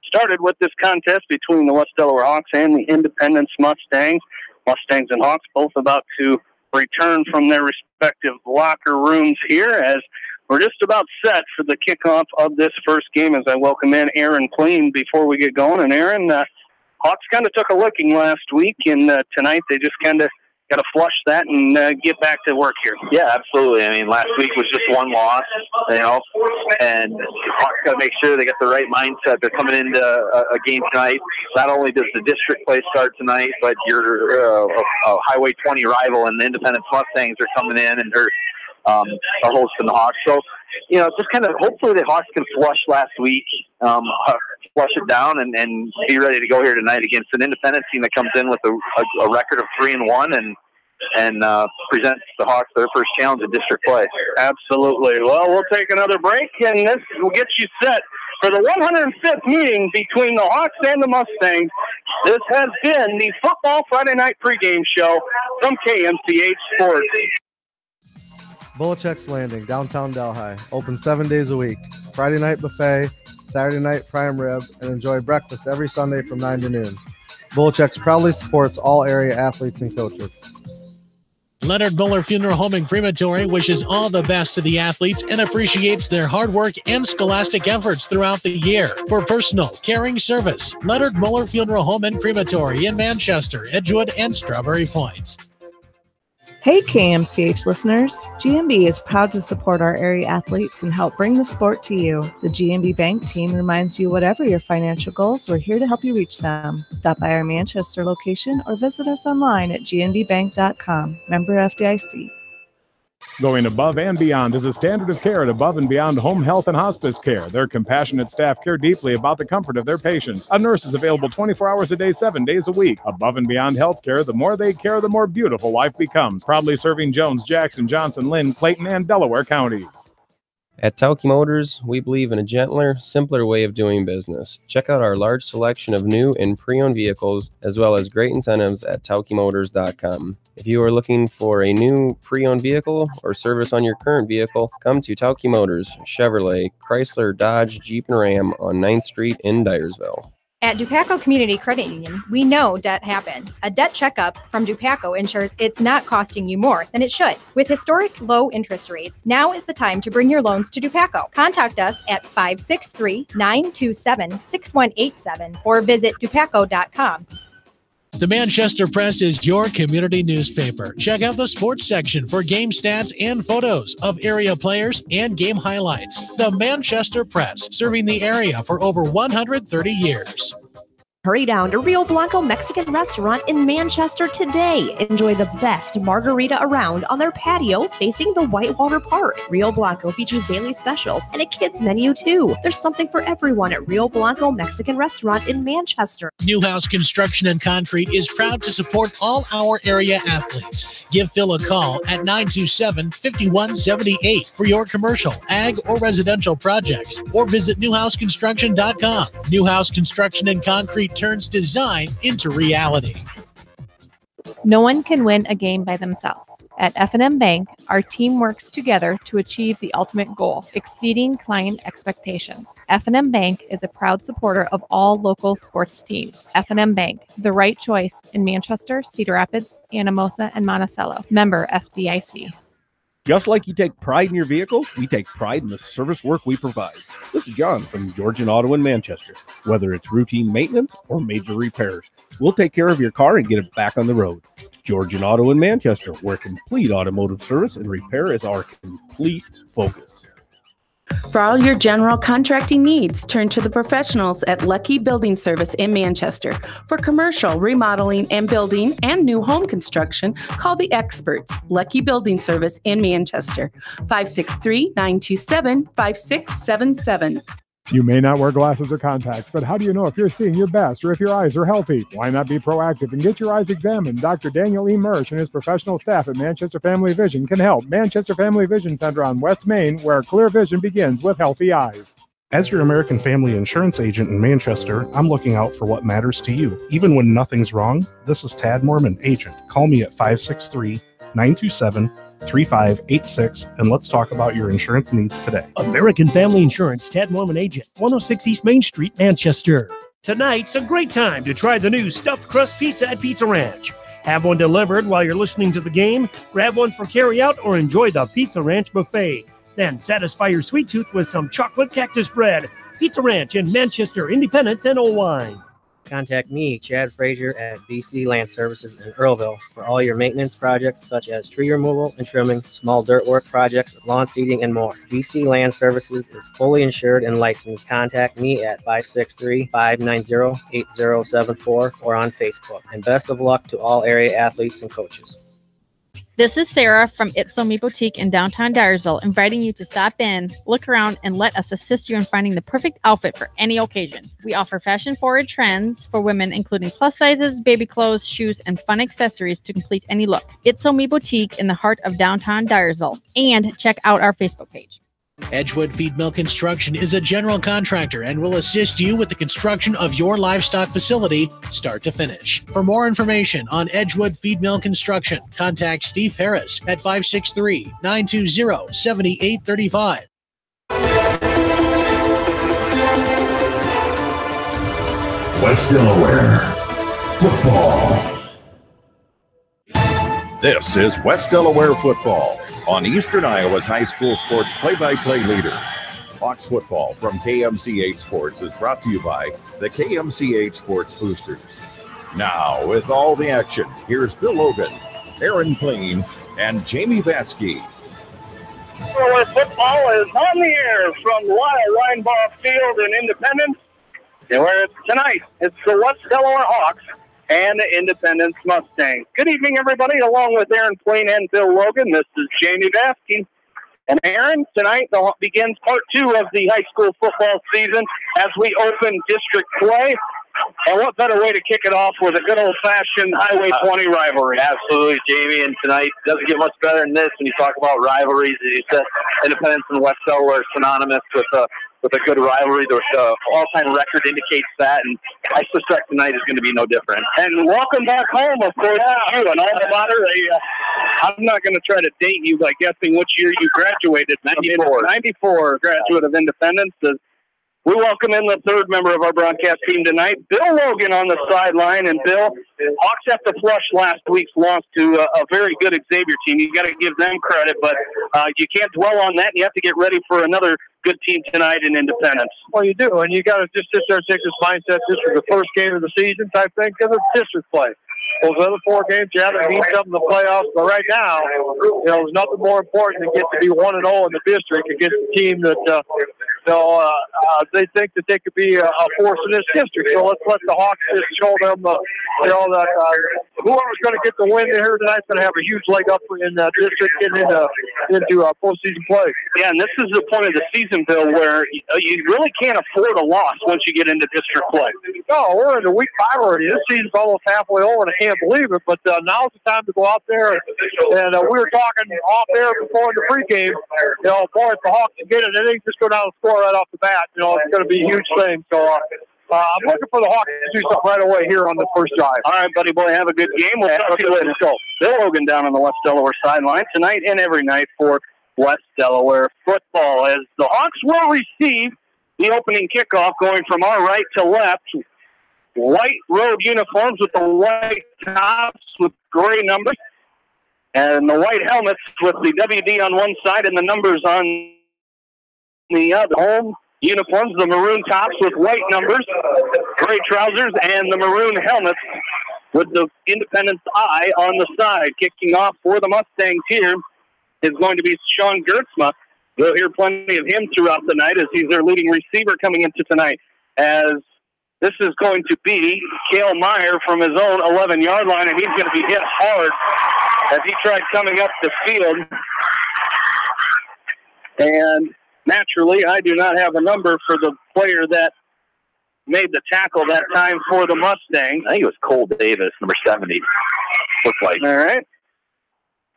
started with this contest between the West Delaware Hawks and the Independence Mustangs. Mustangs and Hawks both about to return from their respective locker rooms here as we're just about set for the kickoff of this first game as I welcome in Aaron Clean before we get going. And Aaron, Hawks kind of took a licking last week, and tonight they just kind of got to flush that and get back to work here. Yeah, absolutely. I mean, last week was just one loss, and Hawks got to make sure they got the right mindset. They're coming into a game tonight. Not only does the district play start tonight, but your Highway 20 rival and the Independence Mustangs are coming in and they're hosting the Hawks. So, just kind of hopefully the Hawks can flush last week, flush it down, and be ready to go here tonight against an Independence team that comes in with a record of 3-1 and presents the Hawks their first challenge in district play. Absolutely. Well, we'll take another break, and this will get you set for the 105th meeting between the Hawks and the Mustangs. This has been the Football Friday Night pregame show from KMCH Sports. Bolichek's Landing, downtown Delhi. Open 7 days a week. Friday night buffet, Saturday night prime rib, and enjoy breakfast every Sunday from 9 to noon. Bolichek's proudly supports all area athletes and coaches. Leonard Muller Funeral Home and Crematory wishes all the best to the athletes and appreciates their hard work and scholastic efforts throughout the year. For personal, caring service, Leonard Muller Funeral Home and Crematory in Manchester, Edgewood, and Strawberry Points. Hey KMCH listeners, GMB is proud to support our area athletes and help bring the sport to you. The GMB Bank team reminds you whatever your financial goals, we're here to help you reach them. Stop by our Manchester location or visit us online at gnbbank.com. Member FDIC. Going above and beyond is a standard of care at Above and Beyond Home Health and Hospice Care. Their compassionate staff care deeply about the comfort of their patients. A nurse is available 24 hours a day, 7 days a week. Above and Beyond Healthcare, the more they care, the more beautiful life becomes. Proudly serving Jones, Jackson, Johnson, Lynn, Clayton, and Delaware counties. At Tauke Motors, we believe in a gentler, simpler way of doing business. Check out our large selection of new and pre-owned vehicles, as well as great incentives at TaukeMotors.com. If you are looking for a new pre-owned vehicle or service on your current vehicle, come to Tauke Motors, Chevrolet, Chrysler, Dodge, Jeep, and Ram on 9th Street in Dyersville. At Dupaco Community Credit Union, we know debt happens. A debt checkup from Dupaco ensures it's not costing you more than it should. With historic low interest rates, now is the time to bring your loans to Dupaco. Contact us at 563-927-6187 or visit dupaco.com. The Manchester Press is your community newspaper. Check out the sports section for game stats and photos of area players and game highlights. The Manchester Press, serving the area for over 130 years. Hurry down to Rio Blanco Mexican Restaurant in Manchester today. Enjoy the best margarita around on their patio facing the Whitewater Park. Rio Blanco features daily specials and a kids menu too. There's something for everyone at Rio Blanco Mexican Restaurant in Manchester. Newhouse Construction and Concrete is proud to support all our area athletes. Give Phil a call at 927-5178 for your commercial, ag, or residential projects, or visit newhouseconstruction.com. Newhouse Construction and Concrete turns design into reality. No one can win a game by themselves. At F&M Bank, our team works together to achieve the ultimate goal, exceeding client expectations. F&M Bank is a proud supporter of all local sports teams. F&M Bank, the right choice in Manchester, Cedar Rapids, Anamosa, and Monticello. Member FDIC. Just like you take pride in your vehicle, we take pride in the service work we provide. This is John from Georgian Auto in Manchester. Whether it's routine maintenance or major repairs, we'll take care of your car and get it back on the road. Georgian Auto in Manchester, where complete automotive service and repair is our complete focus. For all your general contracting needs, turn to the professionals at Lucky Building Service in Manchester. For commercial, remodeling, and building and new home construction, call the experts, Lucky Building Service in Manchester, 563-927-5677. You may not wear glasses or contacts, but how do you know if you're seeing your best or if your eyes are healthy? Why not be proactive and get your eyes examined? Dr. Daniel E. Mersch and his professional staff at Manchester Family Vision can help. Manchester Family Vision Center on West Main, where clear vision begins with healthy eyes. As your American Family Insurance agent in Manchester, I'm looking out for what matters to you. Even when nothing's wrong, this is Tad Mormon, agent. Call me at 563-927-3586, and let's talk about your insurance needs today. American Family Insurance, Tad Mormon agent, 106 East Main Street, Manchester. Tonight's a great time to try the new stuffed crust pizza at Pizza Ranch. Have one delivered while you're listening to the game, grab one for carryout, or enjoy the Pizza Ranch buffet. Then satisfy your sweet tooth with some chocolate cactus bread. Pizza Ranch in Manchester, Independence, and Owine. Contact me, Chad Frazier, at BC Land Services in Earlville for all your maintenance projects such as tree removal and trimming, small dirt work projects, lawn seeding, and more. BC Land Services is fully insured and licensed. Contact me at 563-590-8074 or on Facebook. And best of luck to all area athletes and coaches. This is Sarah from It's So Me Boutique in downtown Dyersville, inviting you to stop in, look around, and let us assist you in finding the perfect outfit for any occasion. We offer fashion-forward trends for women, including plus sizes, baby clothes, shoes, and fun accessories to complete any look. It's So Me Boutique in the heart of downtown Dyersville. And check out our Facebook page. Edgewood Feed Mill Construction is a general contractor and will assist you with the construction of your livestock facility start to finish. For more information on Edgewood Feed Mill Construction, contact Steve Harris at 563-920-7835. West Delaware football. This is West Delaware football on Eastern Iowa's high school sports play-by-play leader. Hawks football from KMCH Sports is brought to you by the KMCH Sports Boosters. Now, with all the action, here's Bill Logan, Aaron Pleen, and Jamie Vasky. Delaware football is on the air from Lyle Linebaugh Field in Independence, where tonight it's the West Delaware Hawks and the Independence Mustangs. Good evening, everybody. Along with Aaron Pleen and Bill Logan, this is Jamie Vasky. And Aaron, tonight begins part 2 of the high school football season as we open district play. And what better way to kick it off with a good old-fashioned Highway 20 rivalry? Absolutely, Jamie. And tonight doesn't get much better than this when you talk about rivalries. As you said, Independence and West Delaware are synonymous with a good rivalry. The all-time record indicates that, and I suspect tonight is going to be no different. And welcome back home, of course, to you, an alma mater. I'm not going to try to date you by guessing which year you graduated. 94 graduate of Independence. We welcome in the third member of our broadcast team tonight, Bill Logan on the sideline. And Bill, Hawks have to flush last week's loss to a very good Xavier team. You got to give them credit, but you can't dwell on that. You have to get ready for another good team tonight in Independence. Well, you do, and you got to just sit there and take this mindset. This is the first game of the season type thing because it's district play. those other 4 games, you haven't beat them in the playoffs. But right now, there's nothing more important than get to be 1-0 in the district against a team that they think that they could be a force in this district. So let's let the Hawks just show them, that whoever's going to get the win here tonight is going to have a huge leg up in the district and into postseason play. Yeah, and this is the point of the season, Bill, where you really can't afford a loss once you get into district play. No, we're into week 5 already. This season's almost halfway over, and I can't believe it. But now's the time to go out there. And we were talking off air before in the pregame. Boy, if the Hawks can get it, they can just go down and score right off the bat. It's going to be a huge thing. So I'm looking for the Hawks to do something right away here on the first drive. All right, buddy boy, have a good game. We'll talk to you later. So, Bill Hogan down on the West Delaware sideline tonight and every night for West Delaware football, as the Hawks will receive the opening kickoff going from our right to left. White road uniforms with the white tops with gray numbers, and the white helmets with the WD on one side and the numbers on the other. Home uniforms, the maroon tops with white numbers, gray trousers, and the maroon helmets with the Independence I on the side. Kicking off for the Mustangs here is going to be Sean Gertzma. We'll hear plenty of him throughout the night as he's their leading receiver coming into tonight. As this is going to be Cale Meyer from his own 11-yard line, and he's going to be hit hard as he tried coming up the field. And naturally, I do not have a number for the player that made the tackle that time for the Mustangs. I think it was Cole Davis, number 70. Looked like. All right.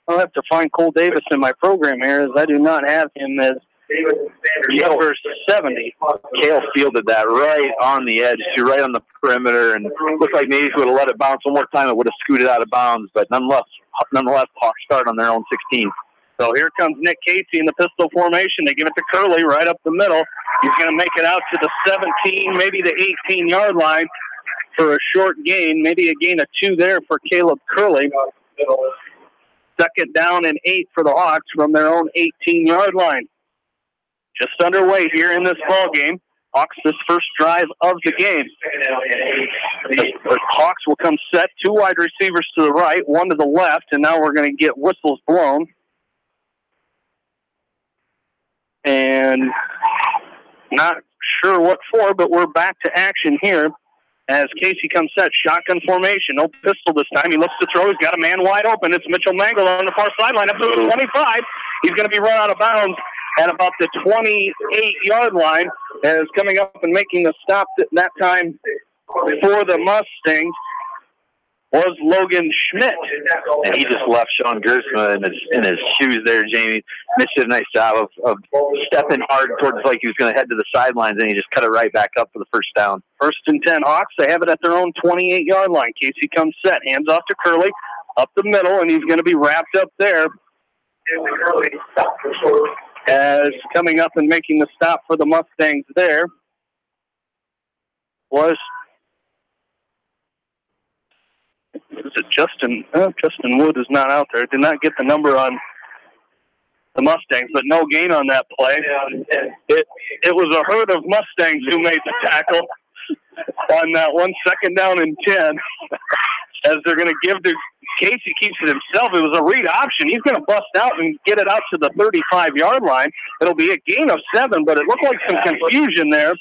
I'll have to find Cole Davis in my program here, as I do not have him as number 70. Cale fielded that right on the edge, right on the perimeter, and looked like maybe if we would have let it bounce one more time, it would have scooted out of bounds. But nonetheless, Hawks start on their own 16. So here comes Nick Casey in the pistol formation. They give it to Curley right up the middle. He's going to make it out to the 17, maybe the 18-yard line for a short gain, maybe a gain of 2 there for Caleb Curley. Second down and 8 for the Hawks from their own 18-yard line. Just underway here in this ball game. Hawks, this first drive of the game. The Hawks will come set. 2 wide receivers to the right, 1 to the left, and now we're going to get whistles blown. And not sure what for, but we're back to action here as Casey comes set. Shotgun formation. No pistol this time. He looks to throw. He's got a man wide open. It's Mitchell Mangle on the far sideline up to the 25. He's going to be run out of bounds at about the 28-yard line, as coming up and making the stop that time for the Mustangs was Logan Schmidt. And he just left Sean Gertzma in his shoes there, Jamie. Mitch did a nice job of stepping hard towards like he was going to head to the sidelines, and he just cut it right back up for the first down. 1st and 10 Hawks. They have it at their own 28-yard line. Casey comes set. Hands off to Curley. Up the middle, and he's going to be wrapped up there. As coming up and making the stop for the Mustangs there was it Justin? Justin Wood is not out there. Did not get the number on the Mustangs, but no gain on that play. It was a herd of Mustangs who made the tackle on that one. 2nd down and 10, as they're going to give to Casey. Keeps it himself. It was a read option. He's going to bust out and get it out to the 35-yard line. It'll be a gain of 7, but it looked like some confusion there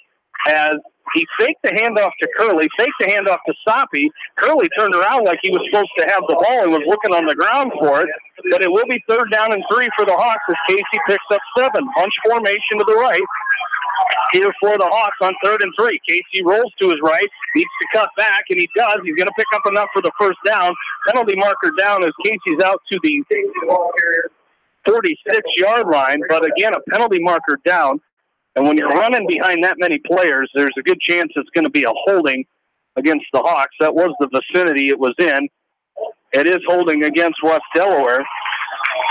as he faked the handoff to Curley, faked the handoff to Soppy. Curley turned around like he was supposed to have the ball and was looking on the ground for it. But it will be 3rd down and 3 for the Hawks as Casey picks up 7. Bunch formation to the right here for the Hawks on 3rd and 3. Casey rolls to his right, needs to cut back, and he does. He's going to pick up enough for the first down. Penalty marker down as Casey's out to the 46-yard line. But again, a penalty marker down. And when you're running behind that many players, there's a good chance it's going to be a holding against the Hawks. That was the vicinity it was in. It is holding against West Delaware.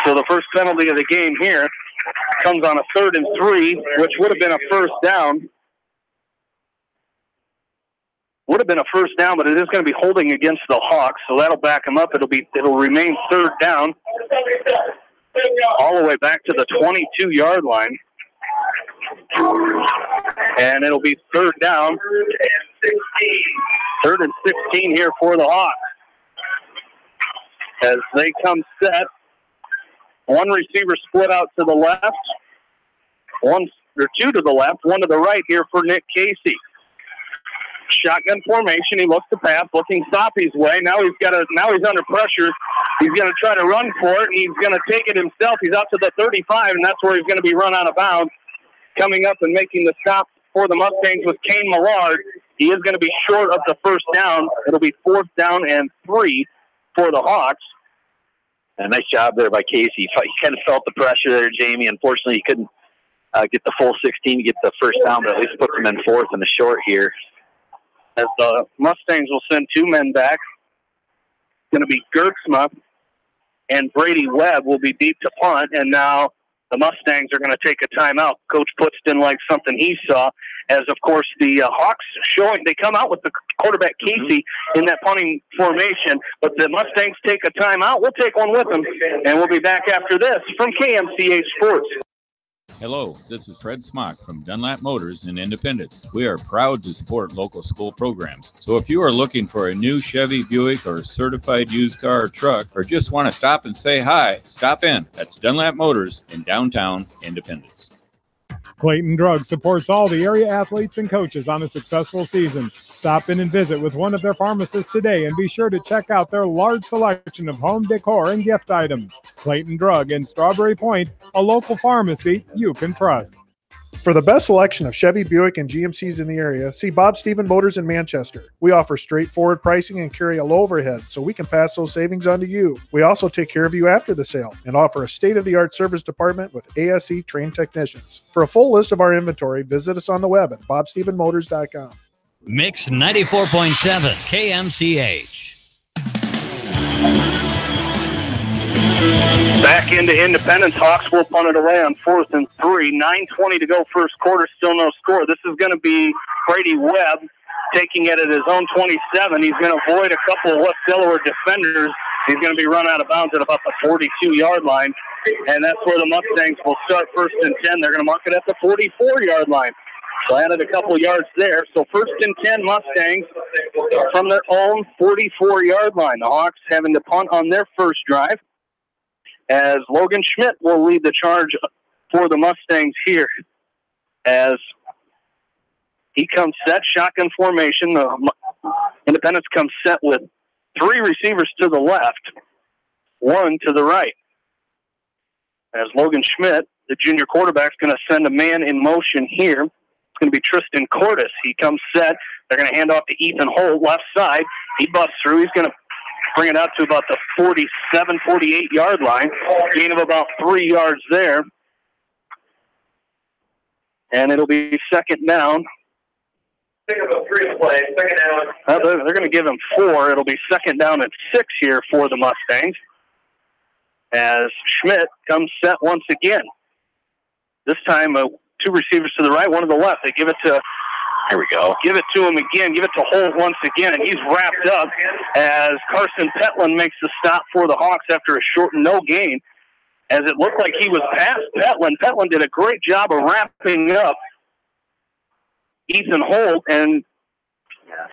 So the first penalty of the game here comes on a 3rd and 3, which would have been a first down. Would have been a first down, but it is going to be holding against the Hawks, so that'll back them up. It'll remain 3rd down all the way back to the 22-yard line. And it'll be 3rd down. 3rd and 16 here for the Hawks. as they come set. One receiver split out to the left, two to the left, one to the right here for Nick Casey. Shotgun formation. He looks to pass, looking Soppy's way. Now he's under pressure. He's going to try to run for it. He's going to take it himself. He's out to the 35, and that's where he's going to be run out of bounds. Coming up and making the stop for the Mustangs was Kane Millard. He is going to be short of the first down. It'll be 4th down and 3 for the Hawks. A nice job there by Casey. He kind of felt the pressure there, Jamie. Unfortunately, he couldn't get the full 16 to get the first down, but at least puts him in 4th in the short here. As the Mustangs will send 2 men back. It's going to be Gertzma and Brady Webb will be deep to punt, and now the Mustangs are going to take a timeout. Coach Putz didn't like something he saw, as of course the Hawks they come out with the quarterback Casey in that punting formation, but the Mustangs take a timeout. We'll take one with them, and we'll be back after this from KMCA Sports. Hello, this is Fred Smock from Dunlap Motors in Independence. We are proud to support local school programs. So if you are looking for a new Chevy, Buick, or certified used car or truck, or just want to stop and say hi, stop in. That's Dunlap Motors in downtown Independence. Clayton Drug supports all the area athletes and coaches on a successful season. Stop in and visit with one of their pharmacists today and be sure to check out their large selection of home decor and gift items. Clayton Drug in Strawberry Point, a local pharmacy you can trust. For the best selection of Chevy, Buick, and GMCs in the area, see Bob Stephen Motors in Manchester. We offer straightforward pricing and carry a low overhead, so we can pass those savings on to you. We also take care of you after the sale and offer a state-of-the-art service department with ASE trained technicians. For a full list of our inventory, visit us on the web at bobstephenmotors.com. Mix 94.7 KMCH. Back into Independence. Hawks will punt it away on 4th and 3. 9:20 to go first quarter. Still no score. This is going to be Brady Webb taking it at his own 27. He's going to avoid a couple of West Delaware defenders. He's going to be run out of bounds at about the 42-yard line. And that's where the Mustangs will start 1st and 10. They're going to mark it at the 44-yard line. So added a couple yards there. So 1st and 10 Mustangs from their own 44-yard line. The Hawks having to punt on their first drive, as Logan Schmidt will lead the charge for the Mustangs here. As he comes set, shotgun formation. The Independence comes set with 3 receivers to the left, 1 to the right. As Logan Schmidt, the junior quarterback, is going to send a man in motion here. It's going to be Tristan Cordes. He comes set. They're going to hand off to Ethan Holt, left side. He busts through. He's going to bring it out to about the 47, 48-yard line. Gain of about 3 yards there. And it'll be 2nd down. They're going to give him 4. It'll be 2nd down and 6 here for the Mustangs, as Schmidt comes set once again. This time, 2 receivers to the right, 1 to the left. They give it to, here we go, give it to him again, give it to Holt once again, and he's wrapped up as Carson Petlin makes the stop for the Hawks after a short no gain, as it looked like he was past Petlin. Petlin did a great job of wrapping up Ethan Holt and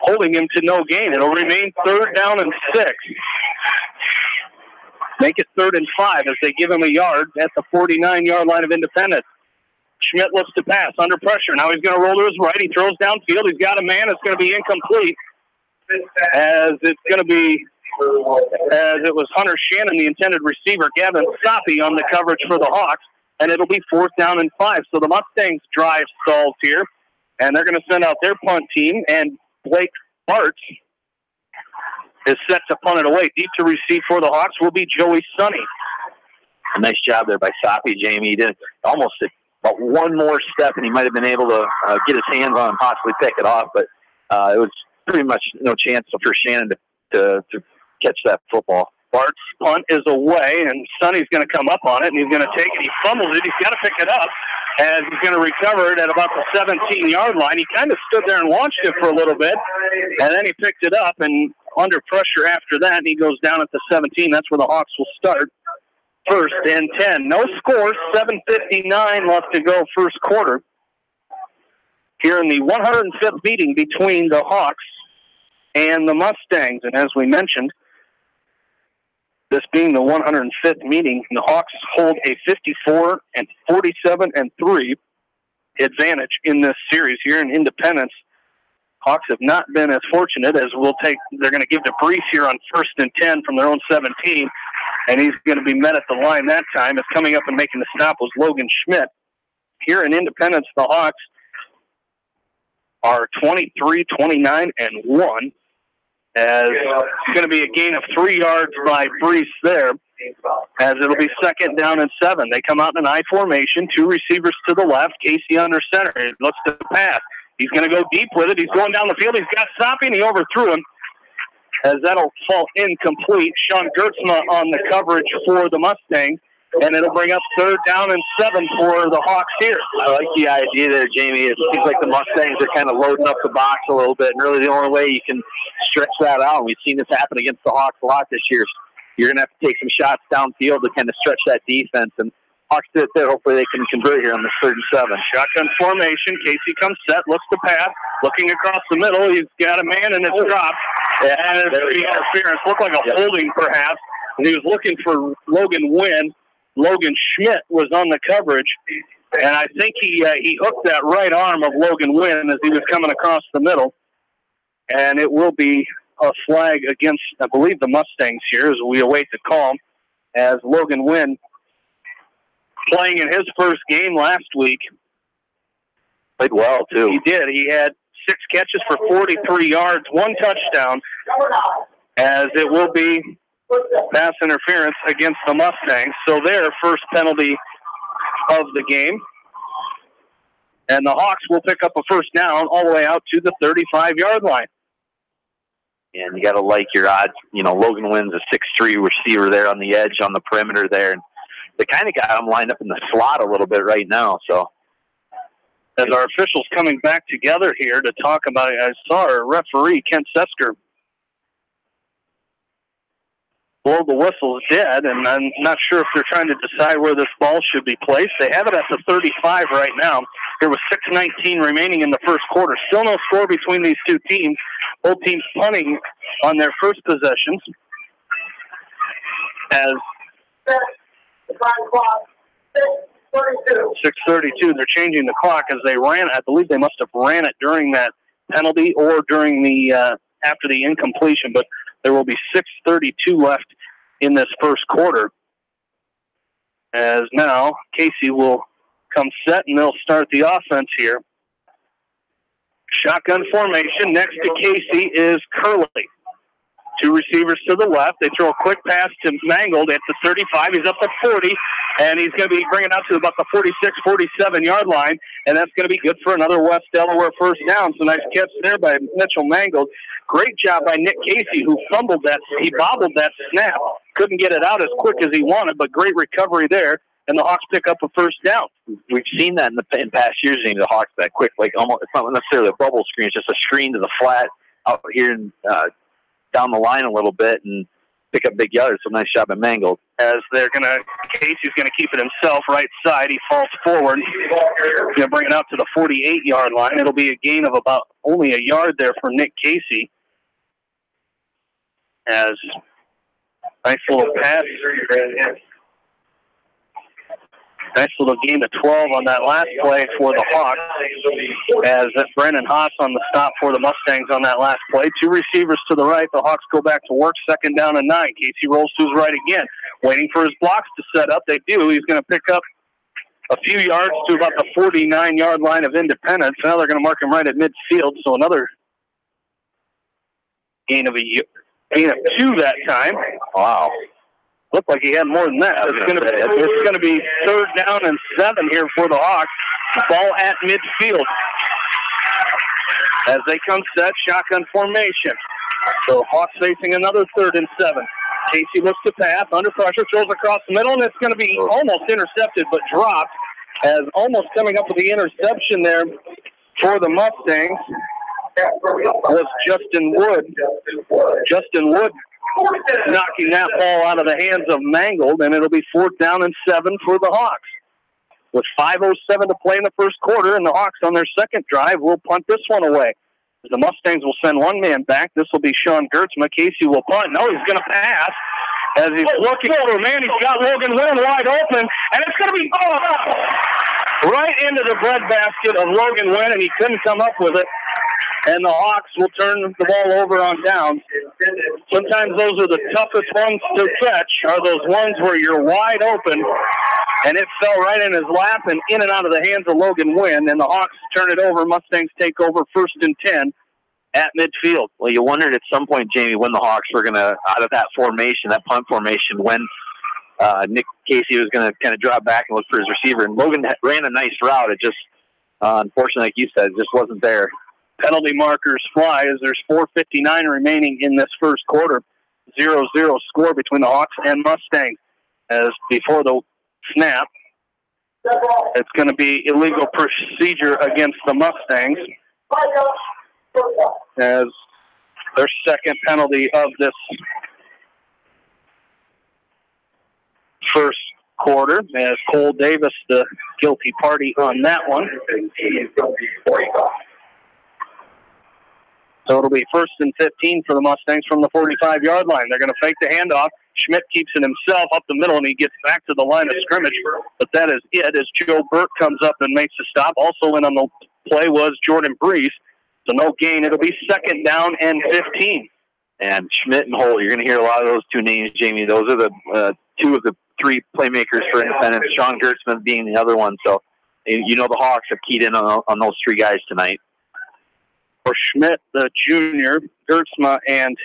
holding him to no gain. It'll remain 3rd down and 6. Make it 3rd and 5 as they give him a yard at the 49-yard line of Independence. Schmidt looks to pass under pressure. Now he's going to roll to his right. He throws downfield. He's got a man. It's going to be incomplete, as it's going to be, as it was Hunter Shannon, the intended receiver, Gavin Soppy on the coverage for the Hawks, and it'll be 4th down and 5. So the Mustangs drive stalls here, and they're going to send out their punt team, and Blake Bartz is set to punt it away. Deep to receive for the Hawks will be Joey Sonny. A nice job there by Soppy, Jamie. He did almost about 1 more step, and he might have been able to get his hands on and possibly pick it off, but it was pretty much no chance for Shannon to catch that football. Bart's punt is away, and Sonny's going to come up on it, and he's going to take it. He fumbles it. He's got to pick it up, as he's going to recover it at about the 17-yard line. He kind of stood there and launched it for a little bit, and then he picked it up, and under pressure after that, and he goes down at the 17. That's where the Hawks will start. 1st and 10. No score, 7:59 left to go first quarter. Here in the 105th meeting between the Hawks and the Mustangs. And as we mentioned, This being the 105th meeting, the Hawks hold a 54-47-3 advantage in this series here in Independence. Hawks have not been as fortunate as they're going to give to Brees here on 1st and 10 from their own 17, and he's going to be met at the line that time. As coming up and making the stop was Logan Schmidt. Here in Independence, the Hawks are 23-29-1. As it's going to be a gain of 3 yards by Brees there, as it'll be 2nd down and 7. They come out in an I formation, 2 receivers to the left, Casey under center. He looks to pass. He's going to go deep with it. He's going down the field. He's got Soppy, and he overthrew him, as that'll fall incomplete. Sean Gertzma on the coverage for the Mustangs, and it'll bring up 3rd down and 7 for the Hawks here. I like the idea there, Jamie. It seems like the Mustangs are kind of loading up the box a little bit, and really the only way you can stretch that out, we've seen this happen against the Hawks a lot this year, you're going to have to take some shots downfield to kind of stretch that defense, and Hawks did it there. Hopefully they can convert here on this 3rd and 7. Shotgun formation. Casey comes set, looks to pass, looking across the middle. He's got a man, and it's dropped. And it's interference. Looked like a holding, perhaps. And he was looking for Logan Wynn. Logan Schmidt was on the coverage, and I think he hooked that right arm of Logan Wynn as he was coming across the middle. And it will be a flag against, I believe, the Mustangs here as we await the call, as Logan Wynn, playing in his first game last week, played well, too. He did. He had 6 catches for 43 yards, 1 touchdown, as it will be pass interference against the Mustangs. So their first penalty of the game. And the Hawks will pick up a 1st down all the way out to the 35-yard line. And you got to like your odds. You know, Logan Wynn's a 6'3" receiver there on the edge, on the perimeter there. And they kind of got him lined up in the slot a little bit right now. So as our officials coming back together here to talk about it, I saw our referee, Kent Sesker, blow the whistle's dead, and I'm not sure if they're trying to decide where this ball should be placed. They have it at the 35 right now. There was 6:19 remaining in the first quarter. Still no score between these two teams. Both teams punting on their first possessions. As 6:32, they're changing the clock as they ran. I believe they must have ran it during that penalty or during the after the incompletion, but there will be 6:32 left in this first quarter. As now Casey will come set, and they'll start the offense here. Shotgun formation. Next to Casey is Curley. 2 receivers to the left. They throw a quick pass to Mangold at the 35. He's up to 40, and he's going to be bringing out to about the 46, 47-yard line, and that's going to be good for another West Delaware 1st down. So nice catch there by Mitchell Mangold. Great job by Nick Casey, who fumbled that. He bobbled that snap. Couldn't get it out as quick as he wanted, but great recovery there, and the Hawks pick up a 1st down. We've seen that in past years, the Hawks that quick, like almost, it's not necessarily a bubble screen, it's just a screen to the flat out here and down the line a little bit and pick up big yards. So nice job at Mangold. As Casey's going to keep it himself, right side. He falls forward. He's going to bring it out to the 48-yard line. It'll be a gain of about only a yard there for Nick Casey. As nice little pass. Nice little gain of 12 on that last play for the Hawks. As Brennan Haas on the stop for the Mustangs on that last play. 2 receivers to the right. The Hawks go back to work. 2nd down and 9. Casey rolls to his right again. Waiting for his blocks to set up. They do. He's going to pick up a few yards to about the 49-yard line of Independence. Now they're going to mark him right at midfield. So another gain of 2 that time. Wow. Looked like he had more than that. It's going to be 3rd down and 7 here for the Hawks. Ball at midfield. As they come set, shotgun formation. So Hawks facing another 3rd and 7. Casey looks to pass, under pressure, throws across the middle, and it's going to be almost intercepted but dropped. As almost coming up with the interception there for the Mustangs was Justin Wood. Justin Wood knocking that ball out of the hands of Mangold, and it'll be 4th down and 7 for the Hawks. With 5:07 to play in the first quarter, and the Hawks on their second drive will punt this one away. The Mustangs will send one man back. This will be Sean Gertzma. Casey will punt. No, he's going to pass. As he's looking over, man, he's got Logan Wynn wide open, and it's going to be right into the breadbasket of Logan Wynn, and he couldn't come up with it. And the Hawks will turn the ball over on downs. Sometimes those are the toughest ones to catch, are those ones where you're wide open, and it fell right in his lap and in and out of the hands of Logan Wynn, and the Hawks turn it over. Mustangs take over 1st and 10 at midfield. Well, you wondered at some point, Jamie, when the Hawks were going to, out of that formation, that punt formation, when Nick Casey was going to kind of drop back and look for his receiver. And Logan ran a nice route. It just, unfortunately, like you said, it just wasn't there. Penalty markers fly as there's 4:59 remaining in this first quarter. 0-0 score between the Hawks and Mustangs. As before the snap, it's going to be illegal procedure against the Mustangs as their second penalty of this first quarter, as Cole Davis, the guilty party on that one. So it'll be 1st and 15 for the Mustangs from the 45-yard line. They're going to fake the handoff. Schmidt keeps it himself up the middle, and he gets back to the line of scrimmage. But that is it as Joe Burke comes up and makes a stop. Also in on the play was Jordan Brees. So no gain. It'll be 2nd down and 15. And Schmidt and Holt, you're going to hear a lot of those two names, Jamie. Those are the two of the three playmakers for Independence, Sean Gertzman being the other one. So you know the Hawks have keyed in on those three guys tonight. For Schmidt, the junior, Gertzma, and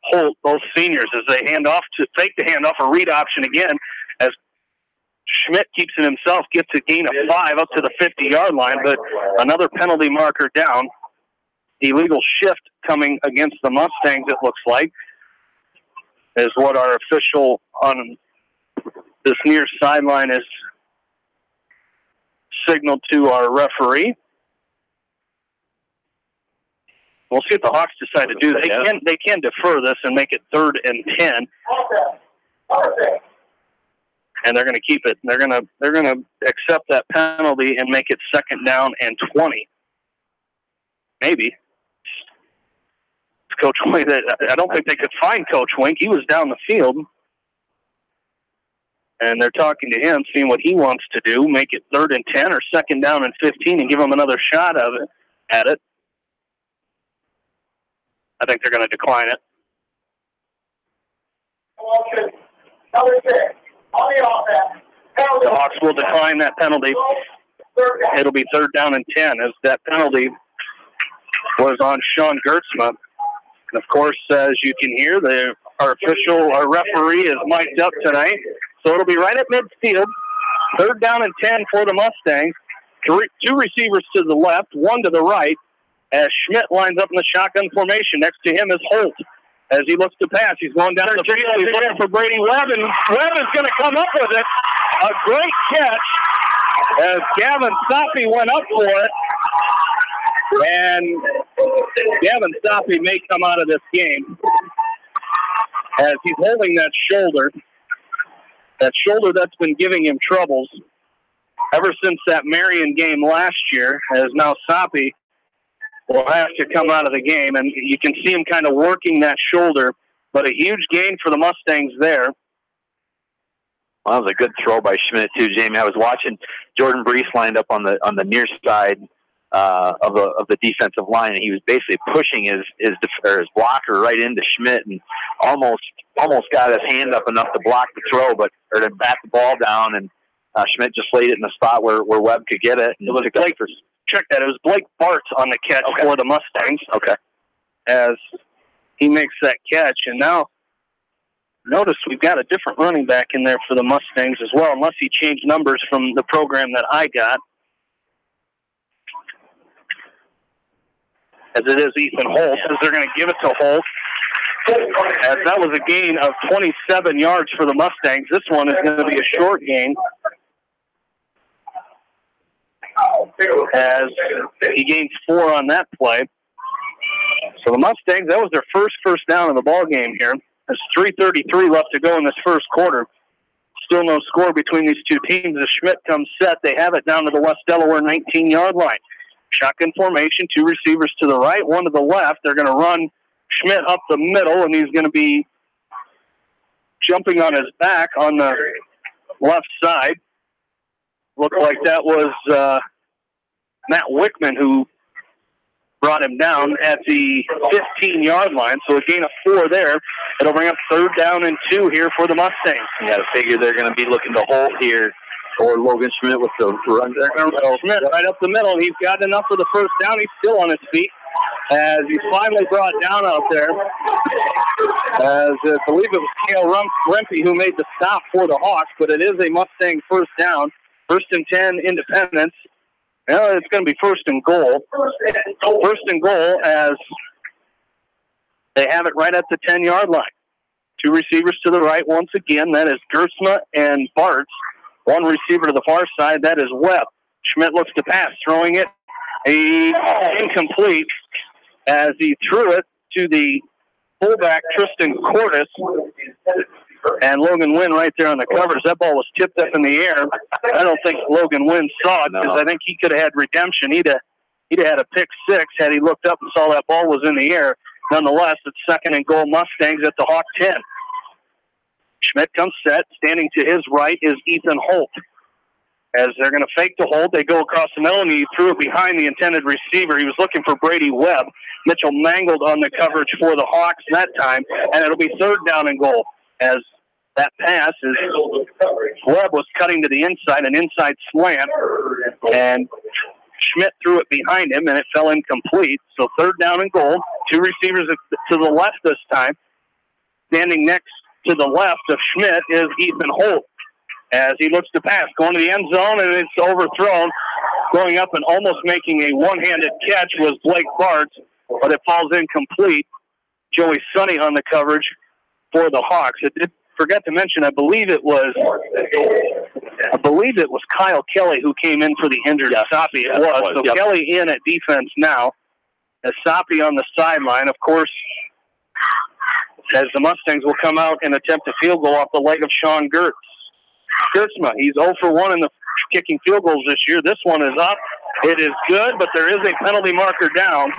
Holt, both seniors, as they hand off to fake the handoff, a read option again, as Schmidt keeps it himself, gets a gain of 5 up to the 50-yard line, but another penalty marker down. Illegal shift coming against the Mustangs, it looks like, is what our official on this near sideline is signaled to our referee. We'll see what the Hawks decide to do. They can defer this and make it 3rd and 10. And they're going to keep it. They're going to accept that penalty and make it 2nd down and 20. Maybe. Coach Wink, I don't think they could find Coach Wink. He was down the field. And they're talking to him, seeing what he wants to do, make it 3rd and 10 or 2nd down and 15 and give him another shot at it. I think they're going to decline it. The Hawks will decline that penalty. It'll be 3rd down and 10 as that penalty was on Sean Gertzma. And of course, as you can hear, our referee is mic'd up tonight. So it'll be right at midfield. 3rd down and 10 for the Mustangs. Two receivers to the left, one to the right. As Schmidt lines up in the shotgun formation. Next to him is Holt. As he looks to pass, he's going down the field. He's looking for Brady Webb, and Webb is going to come up with it. A great catch as Gavin Soppy went up for it. And Gavin Soppy may come out of this game as he's holding that shoulder. That shoulder that's been giving him troubles ever since that Marion game last year, as now Soppy will have to come out of the game, and you can see him kind of working that shoulder, but a huge gain for the Mustangs there. Well, that was a good throw by Schmidt too, Jamie. I was watching Jordan Brees lined up on the near side of the defensive line, and he was basically pushing his blocker right into Schmidt, and almost got his hand up enough to block the throw, or to bat the ball down, and Schmidt just laid it in the spot where Webb could get it. It was check that. It was Blake Bart on the catch for the Mustangs. Okay. As he makes that catch. And now, notice we've got a different running back in there for the Mustangs as well, unless he changed numbers from the program that I got. As it is Ethan Holt, as they're going to give it to Holt. As that was a gain of 27 yards for the Mustangs. This one is going to be a short gain. As he gains 4 on that play. So the Mustangs, that was their first down in the ball game here. There's 3:33 left to go in this first quarter. Still no score between these two teams. As Schmidt comes set, they have it down to the West Delaware 19-yard line. Shotgun formation, 2 receivers to the right, 1 to the left. They're going to run Schmidt up the middle, and he's going to be jumping on his back on the left side. Looked like that was Matt Wickman who brought him down at the 15-yard line. So a gain of 4 there. It'll bring up 3rd down and 2 here for the Mustangs. You got to figure they're going to be looking to hold here, or Logan Schmidt with the run there. Schmidt right up the middle. He's got enough for the first down. He's still on his feet as he's finally brought down out there. As I believe it was Cale Rempe who made the stop for the Hawks, but it is a Mustang first down. 1st and 10, Independence. Now it's going to be 1st and goal. 1st and goal as they have it right at the 10-yard line. 2 receivers to the right once again. That is Gersma and Bartz. 1 receiver to the far side. That is Webb. Schmidt looks to pass, throwing it. Incomplete as he threw it to the fullback, Tristan Cordes. And Logan Wynn right there on the covers. That ball was tipped up in the air. I don't think Logan Wynn saw it because I think he could have had redemption. He'd have had a pick 6 had he looked up and saw that ball was in the air. Nonetheless, it's 2nd and goal Mustangs at the Hawk 10. Schmidt comes set. Standing to his right is Ethan Holt. As they're going to fake the hold, they go across the middle, and he threw it behind the intended receiver. He was looking for Brady Webb. Mitchell mangled on the coverage for the Hawks that time, and it'll be 3rd down and goal. As that pass is, Webb was cutting to the inside, an inside slant, and Schmidt threw it behind him, and it fell incomplete. So 3rd down and goal. 2 receivers to the left this time. Standing next to the left of Schmidt is Ethan Holt. As he looks to pass, going to the end zone, and it's overthrown. Going up and almost making a one-handed catch was Blake Bartz, but it falls incomplete. Joey Sonny on the coverage for the Hawks. I did forget to mention, I believe it was Kyle Kelly who came in for the injured Soppy. It was. So Kelly in at defense now. As Soppy on the sideline, of course, as the Mustangs will come out and attempt a field goal off the leg of Sean Gertz. Gertzma, he's 0 for 1 in the kicking field goals this year. This one is up. It is good, but there is a penalty marker down.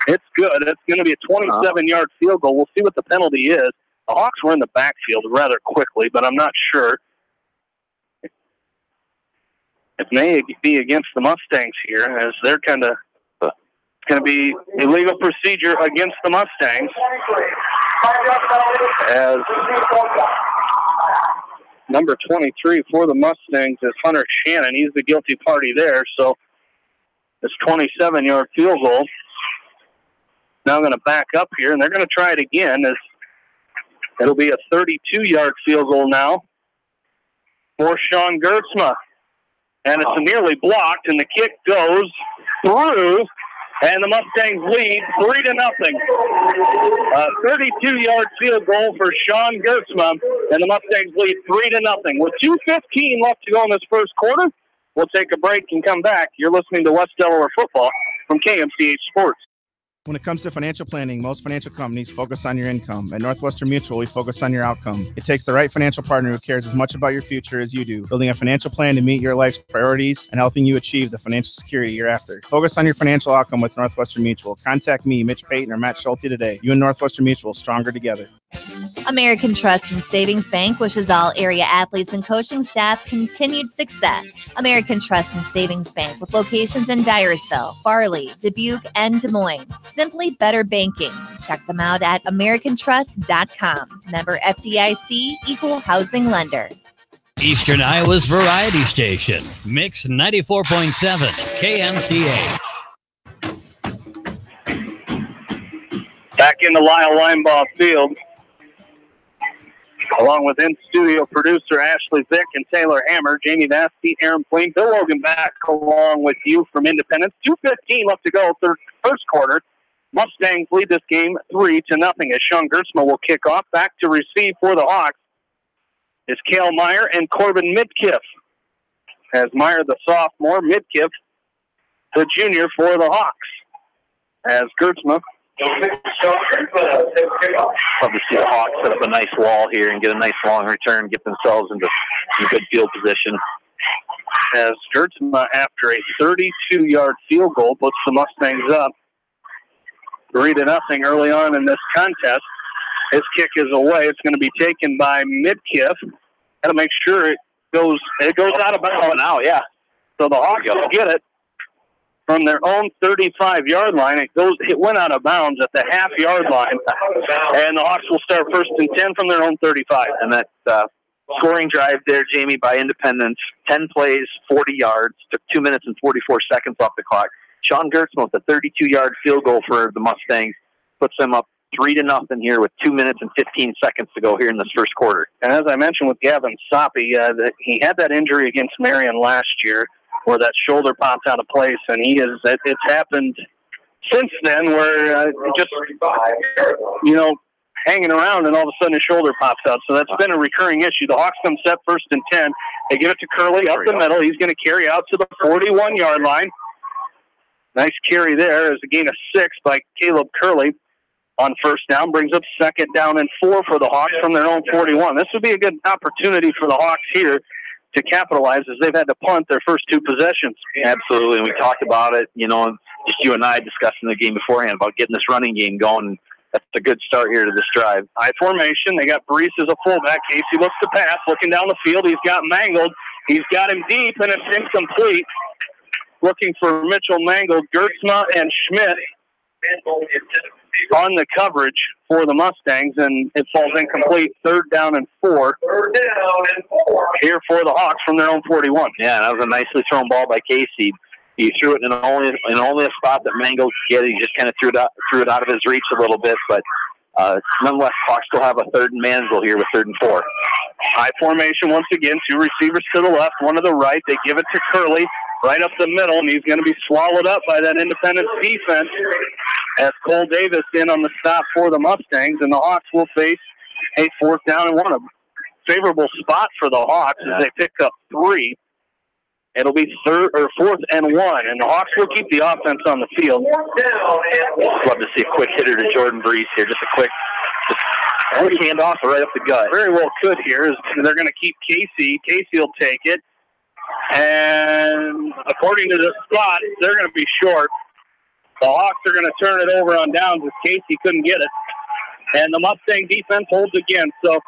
It's good. It's going to be a 27-yard field goal. We'll see what the penalty is. The Hawks were in the backfield rather quickly, but I'm not sure. It may be against the Mustangs here, as they're kind of going to be illegal procedure against the Mustangs. As number 23 for the Mustangs is Hunter Shannon. He's the guilty party there. So this 27-yard field goal now going to back up here, and they're going to try it again. As it'll be a 32-yard field goal now for Sean Gertzma. And it's nearly blocked, and the kick goes through. And the Mustangs lead 3-0. A 32-yard field goal for Sean Gertzma, and the Mustangs lead 3-0. With 2:15 left to go in this first quarter, we'll take a break and come back. You're listening to West Delaware Football from KMCH Sports. When it comes to financial planning, most financial companies focus on your income. At Northwestern Mutual, we focus on your outcome. It takes the right financial partner who cares as much about your future as you do, building a financial plan to meet your life's priorities and helping you achieve the financial security you're after. Focus on your financial outcome with Northwestern Mutual. Contact me, Mitch Payton, or Matt Schulte today. You and Northwestern Mutual, stronger together. American Trust and Savings Bank wishes all area athletes and coaching staff continued success. American Trust and Savings Bank, with locations in Dyersville, Farley, Dubuque, and Des Moines. Simply better banking. Check them out at americantrust.com. Member FDIC, equal housing lender. Eastern Iowa's variety station, Mix 94.7, KMCH. Back in the Lyle Linebaugh Field, along with in-studio producer Ashley Vick and Taylor Hammer, Jamie Vaskey, Aaron Plain, Bill Logan back along with you from Independence. 2:15 left to go, first quarter. Mustangs lead this game 3-0 as Sean Gertzma will kick off. Back to receive for the Hawks is Cale Meyer and Corbin Midkiff. As Meyer, the sophomore, Midkiff, the junior for the Hawks. As Gertzma. Love to see the Hawks set up a nice wall here and get a nice long return, get themselves into good field position. As Gertzma, after a 32-yard field goal, puts the Mustangs up 3-0 early on in this contest. His kick is away. It's going to be taken by Midkiff. Got to make sure it goes out of bounds now. Yeah. So the Hawks will get it from their own 35-yard line. It went out of bounds at the half-yard line, and the Hawks will start 1st and 10 from their own 35. And that scoring drive there, Jamie, by Independence, 10 plays, 40 yards, took 2 minutes and 44 seconds off the clock. Sean Gertzman with a 32-yard field goal for the Mustangs puts them up 3-0 here with 2 minutes and 15 seconds to go here in this first quarter. And as I mentioned with Gavin Soppy, he had that injury against Marion last year where that shoulder popped out of place, and it's happened since then where just, hanging around and all of a sudden his shoulder pops out. So that's been a recurring issue. The Hawks come set 1st and 10. They give it to Curley up the middle. He's going to carry out to the 41-yard line. Nice carry there as a gain of 6 by Caleb Curley on 1st down. Brings up 2nd down and 4 for the Hawks from their own 41. This would be a good opportunity for the Hawks here to capitalize as they've had to punt their first 2 possessions. Absolutely, and we talked about it, just you and I discussing the game beforehand about getting this running game going. That's a good start here to this drive. High formation. They got Brees as a fullback. Casey looks to pass, looking down the field. He's got Mangold. He's got him deep, and it's incomplete. Looking for Mitchell Mangold, Gertzma, and Schmidt on the coverage for the Mustangs, and it falls incomplete. 3rd down and 4. Here for the Hawks from their own 41. Yeah, that was a nicely thrown ball by Casey. He threw it in only a spot that Mangold could get. He just kind of threw it out of his reach a little bit, but nonetheless, Hawks still have a 3rd and manageable here with 3rd and 4. High formation once again. 2 receivers to the left, 1 to the right. They give it to Curley right up the middle, and he's going to be swallowed up by that Independence defense as Cole Davis in on the stop for the Mustangs, and the Hawks will face a 4th down and 1. A favorable spot for the Hawks as they pick up 3. It'll be 4th and 1, and the Hawks will keep the offense on the field. Love to see a quick hitter to Jordan Brees here. Just a quick handoff right up the gut. Very well could here. They're going to keep Casey. Casey will take it. And according to the spot, they're going to be short. The Hawks are going to turn it over on downs as Casey couldn't get it. And the Mustang defense holds again. So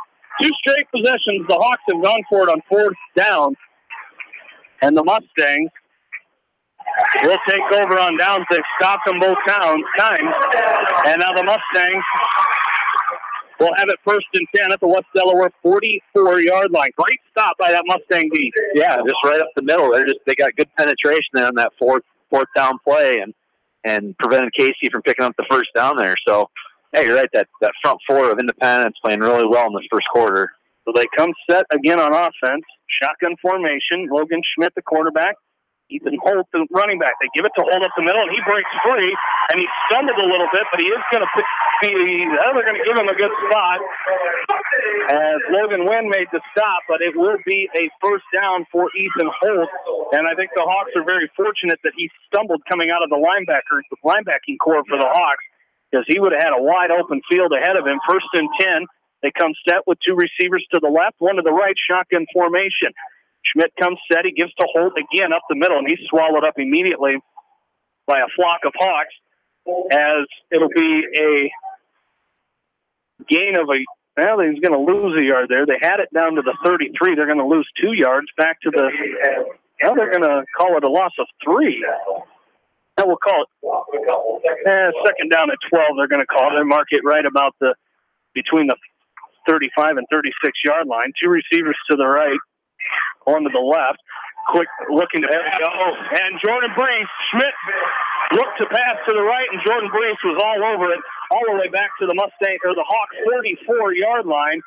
2 straight possessions, the Hawks have gone for it on 4th down. And the Mustangs will take over on downs. They've stopped them both times. And now the Mustangs will have it 1st and 10 at the West Delaware 44-yard line. Great stop by that Mustang D. Yeah, just right up the middle. They got good penetration there on that fourth down play and prevented Casey from picking up the 1st down there. So, hey, you're right. That front 4 of Independence playing really well in this first quarter. So they come set again on offense. Shotgun formation. Logan Schmidt, the quarterback. Ethan Holt, the running back. They give it to Holt up the middle, and he breaks free, and he stumbled a little bit, but he is going to they're going to give him a good spot as Logan Wynn made the stop, but it will be a 1st down for Ethan Holt, and I think the Hawks are very fortunate that he stumbled coming out of the linebacking core for the Hawks, because he would have had a wide open field ahead of him. 1st and 10. They come set with 2 receivers to the left, 1 to the right, shotgun formation. Schmidt comes set. He gives to Holt again up the middle, and he's swallowed up immediately by a flock of Hawks as it'll be a gain of well, he's going to lose a yard there. They had it down to the 33. They're going to lose 2 yards back to the, now they're going to call it a loss of 3. Now we'll call it 2nd down at 12. They're going to call it. They mark it right about between the 35 and 36-yard line. 2 receivers to the right. 1 to the left. Quick looking to pass. And Jordan Brees, Schmidt looked to pass to the right, and Jordan Brees was all over it, all the way back to the Hawks 44-yard line.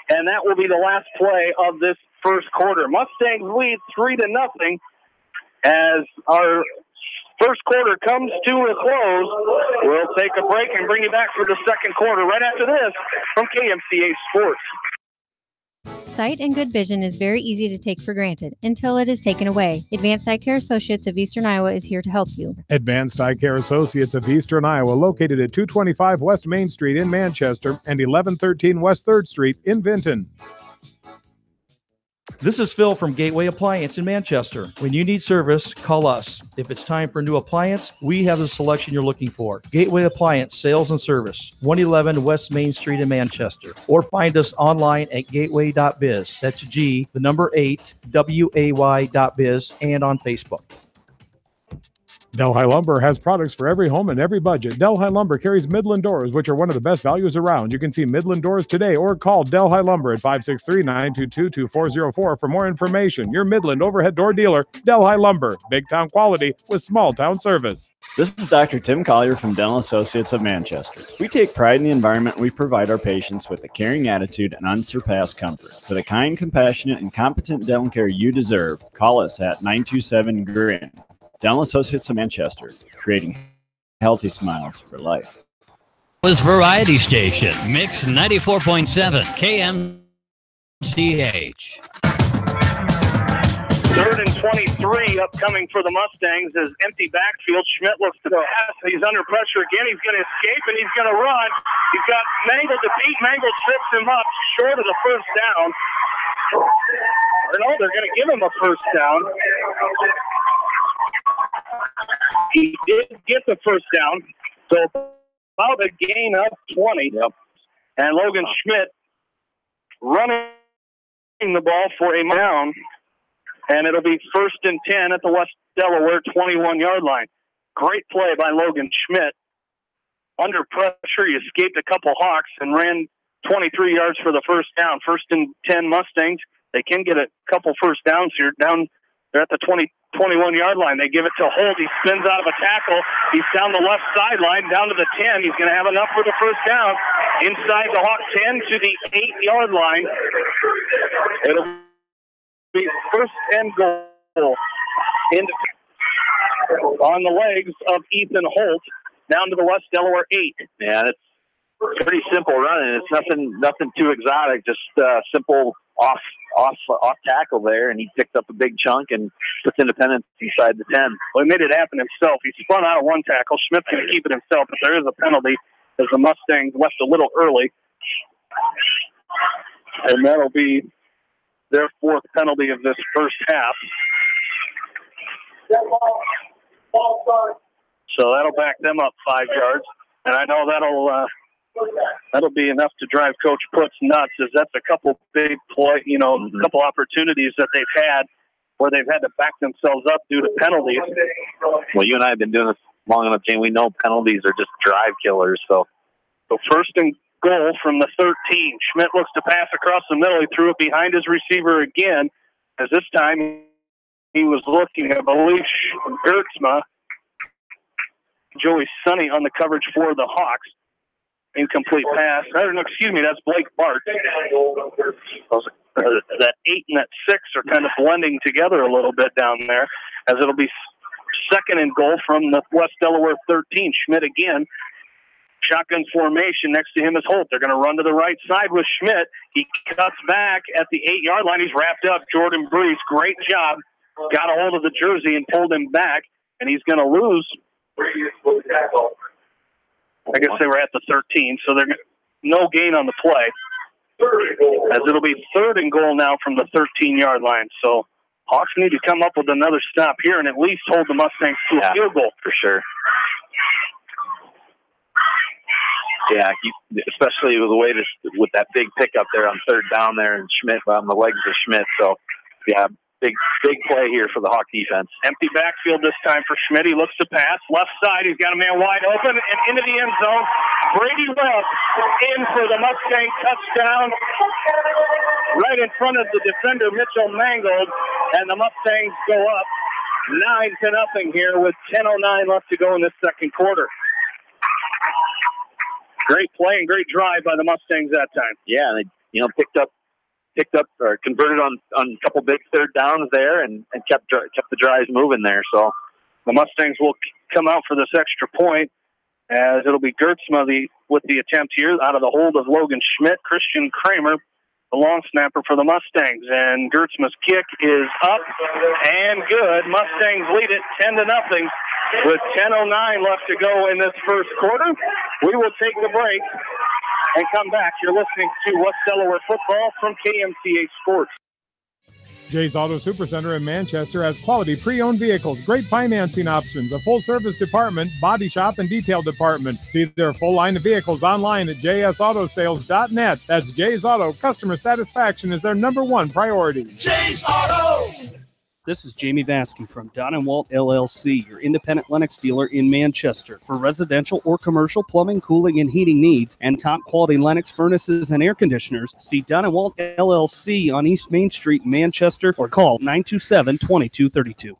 And that will be the last play of this first quarter. Mustangs lead 3-0 as our first quarter comes to a close. We'll take a break and bring you back for the second quarter right after this from KMCA Sports. Sight and good vision is very easy to take for granted until it is taken away. Advanced Eye Care Associates of Eastern Iowa is here to help you. Advanced Eye Care Associates of Eastern Iowa, located at 225 West Main Street in Manchester and 1113 West 3rd Street in Vinton. This is Phil from Gateway Appliance in Manchester. When you need service, call us. If it's time for a new appliance, we have the selection you're looking for. Gateway Appliance Sales and Service, 111 West Main Street in Manchester. Or find us online at gateway.biz. That's G, the number 8, WAY.biz, and on Facebook. Delhi Lumber has products for every home and every budget. Delhi Lumber carries Midland doors, which are one of the best values around. You can see Midland doors today or call Delhi Lumber at 563-922-2404 for more information. Your Midland overhead door dealer, Delhi Lumber. Big town quality with small town service. This is Dr. Tim Collier from Dental Associates of Manchester. We take pride in the environment we provide our patients with a caring attitude and unsurpassed comfort. For the kind, compassionate, and competent dental care you deserve, call us at 927-GRIN. Dental Associates of Manchester, creating healthy smiles for life. Was Variety Station, Mix 94.7, KMCH. 3rd and 23 upcoming for the Mustangs is empty backfield. Schmidt looks to pass. He's under pressure again. He's going to escape, and he's going to run. He's got Mangold to beat. Mangold trips him up short of the first down. Or no, they're going to give him a first down. He did get the first down, so about a gain of 20. Yep. And Logan Schmidt running the ball for a down, and it'll be 1st and 10 at the West Delaware 21-yard line. Great play by Logan Schmidt. Under pressure, he escaped a couple Hawks and ran 23 yards for the first down. 1st and 10 Mustangs. They can get a couple first downs here. They're at the 21-yard line. They give it to Holt. He spins out of a tackle. He's down the left sideline, down to the 10. He's going to have enough for the first down. Inside the Hawk 10 to the 8-yard line. It'll be 1st and goal. On the legs of Ethan Holt, down to the West Delaware 8. Yeah, it's pretty simple running. It's nothing too exotic. Just simple off tackle there, and he picked up a big chunk and puts Independence inside the 10. Well, he made it happen himself. He spun out of one tackle. Schmidt's going to keep it himself, but there is a penalty as the Mustangs left a little early. And that'll be their 4th penalty of this first half. So that'll back them up 5 yards. And I know that'll be enough to drive Coach Putz nuts, as that's a couple big play, a couple opportunities that they've had where they've had to back themselves up due to penalties. Well, you and I have been doing this long enough, Jane. We know penalties are just drive killers. So 1st and goal from the 13. Schmidt looks to pass across the middle. He threw it behind his receiver again, as this time he was looking, I believe, Gertzma. Joey Sonny on the coverage for the Hawks. Incomplete pass. Excuse me, that's Blake Bart. That 8 and that 6 are kind of blending together a little bit down there, as it'll be 2nd and goal from the West Delaware 13. Schmidt again. Shotgun formation. Next to him is Holt. They're going to run to the right side with Schmidt. He cuts back at the 8-yard line. He's wrapped up. Jordan Breeze, great job. Got a hold of the jersey and pulled him back, and he's going to lose. I guess they were at the 13, so they're no gain on the play. As it'll be 3rd and goal now from the 13-yard line. So Hawks need to come up with another stop here and at least hold the Mustangs to a field goal. For sure. Yeah, especially with the way with that big pickup there on 3rd down there and Schmidt on the legs of Schmidt. So, yeah, big play here for the Hawk defense. Empty backfield this time for Schmidt. He looks to pass. Left side, he's got a man wide open and into the end zone. Brady Webb in for the Mustang touchdown right in front of the defender, Mitchell Mangold. And the Mustangs go up 9-0 here with 10:09 left to go in this second quarter. Great play and great drive by the Mustangs that time. Yeah, they picked up or converted on a couple big 3rd downs there and kept the drives moving there. So the Mustangs will come out for this extra point, as it'll be Gertzma with the attempt here out of the hold of Logan Schmidt. Christian Kramer, the long snapper for the Mustangs, and Gertzma's kick is up and good. Mustangs lead it 10-0 with 10:09 left to go in this first quarter. We will take the break and come back. You're listening to West Delaware football from KMCH Sports. Jay's Auto Supercenter in Manchester has quality pre-owned vehicles, great financing options, a full-service department, body shop, and detail department. See their full line of vehicles online at jsautosales.net. That's Jay's Auto. Customer satisfaction is their #1 priority. Jay's Auto! This is Jamie Vasky from Don & Walt LLC, your independent Lennox dealer in Manchester. For residential or commercial plumbing, cooling, and heating needs, and top-quality Lennox furnaces and air conditioners, see Don & Walt LLC on East Main Street, Manchester, or call 927-2232.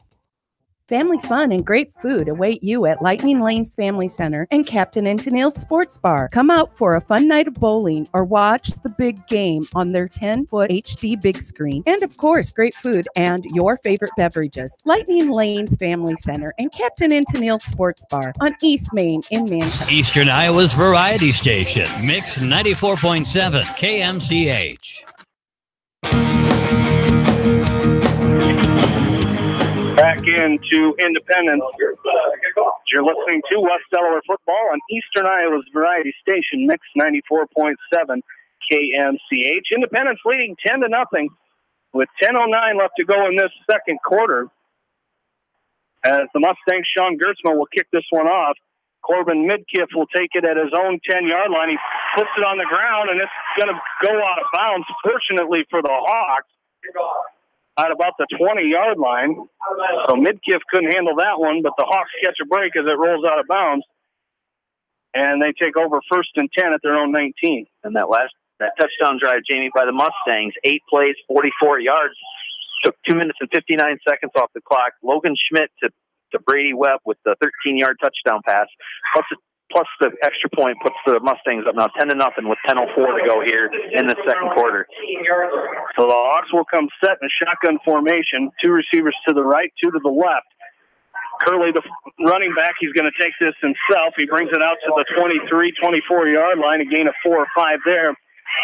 Family fun and great food await you at Lightning Lanes Family Center and Captain and Tennille's Sports Bar. Come out for a fun night of bowling or watch the big game on their 10-foot HD big screen. And of course, great food and your favorite beverages. Lightning Lanes Family Center and Captain and Tennille's Sports Bar on East Main in Manchester. Eastern Iowa's variety station, Mix 94.7 KMCH. Back into Independence. You're listening to West Delaware football on Eastern Iowa's variety station, Mix 94.7 KMCH. Independence leading 10-0 with 10:09 left to go in this second quarter. As the Mustangs, Sean Gertzman will kick this one off. Corbin Midkiff will take it at his own 10-yard line. He puts it on the ground, and it's going to go out of bounds, fortunately for the Hawks, at about the 20-yard line. So Midkiff couldn't handle that one, but the Hawks catch a break as it rolls out of bounds. And they take over 1st and 10 at their own 19. And that touchdown drive, Jamie, by the Mustangs, 8 plays, 44 yards. Took 2 minutes and 59 seconds off the clock. Logan Schmidt to Brady Webb with the 13-yard touchdown pass. Plus the extra point puts the Mustangs up now 10-0 with 10:04 to go here in the second quarter. So the Hawks will come set in a shotgun formation. 2 receivers to the right, 2 to the left. Curley, the running back, he's going to take this himself. He brings it out to the 23, 24-yard line, a gain of 4 or 5 there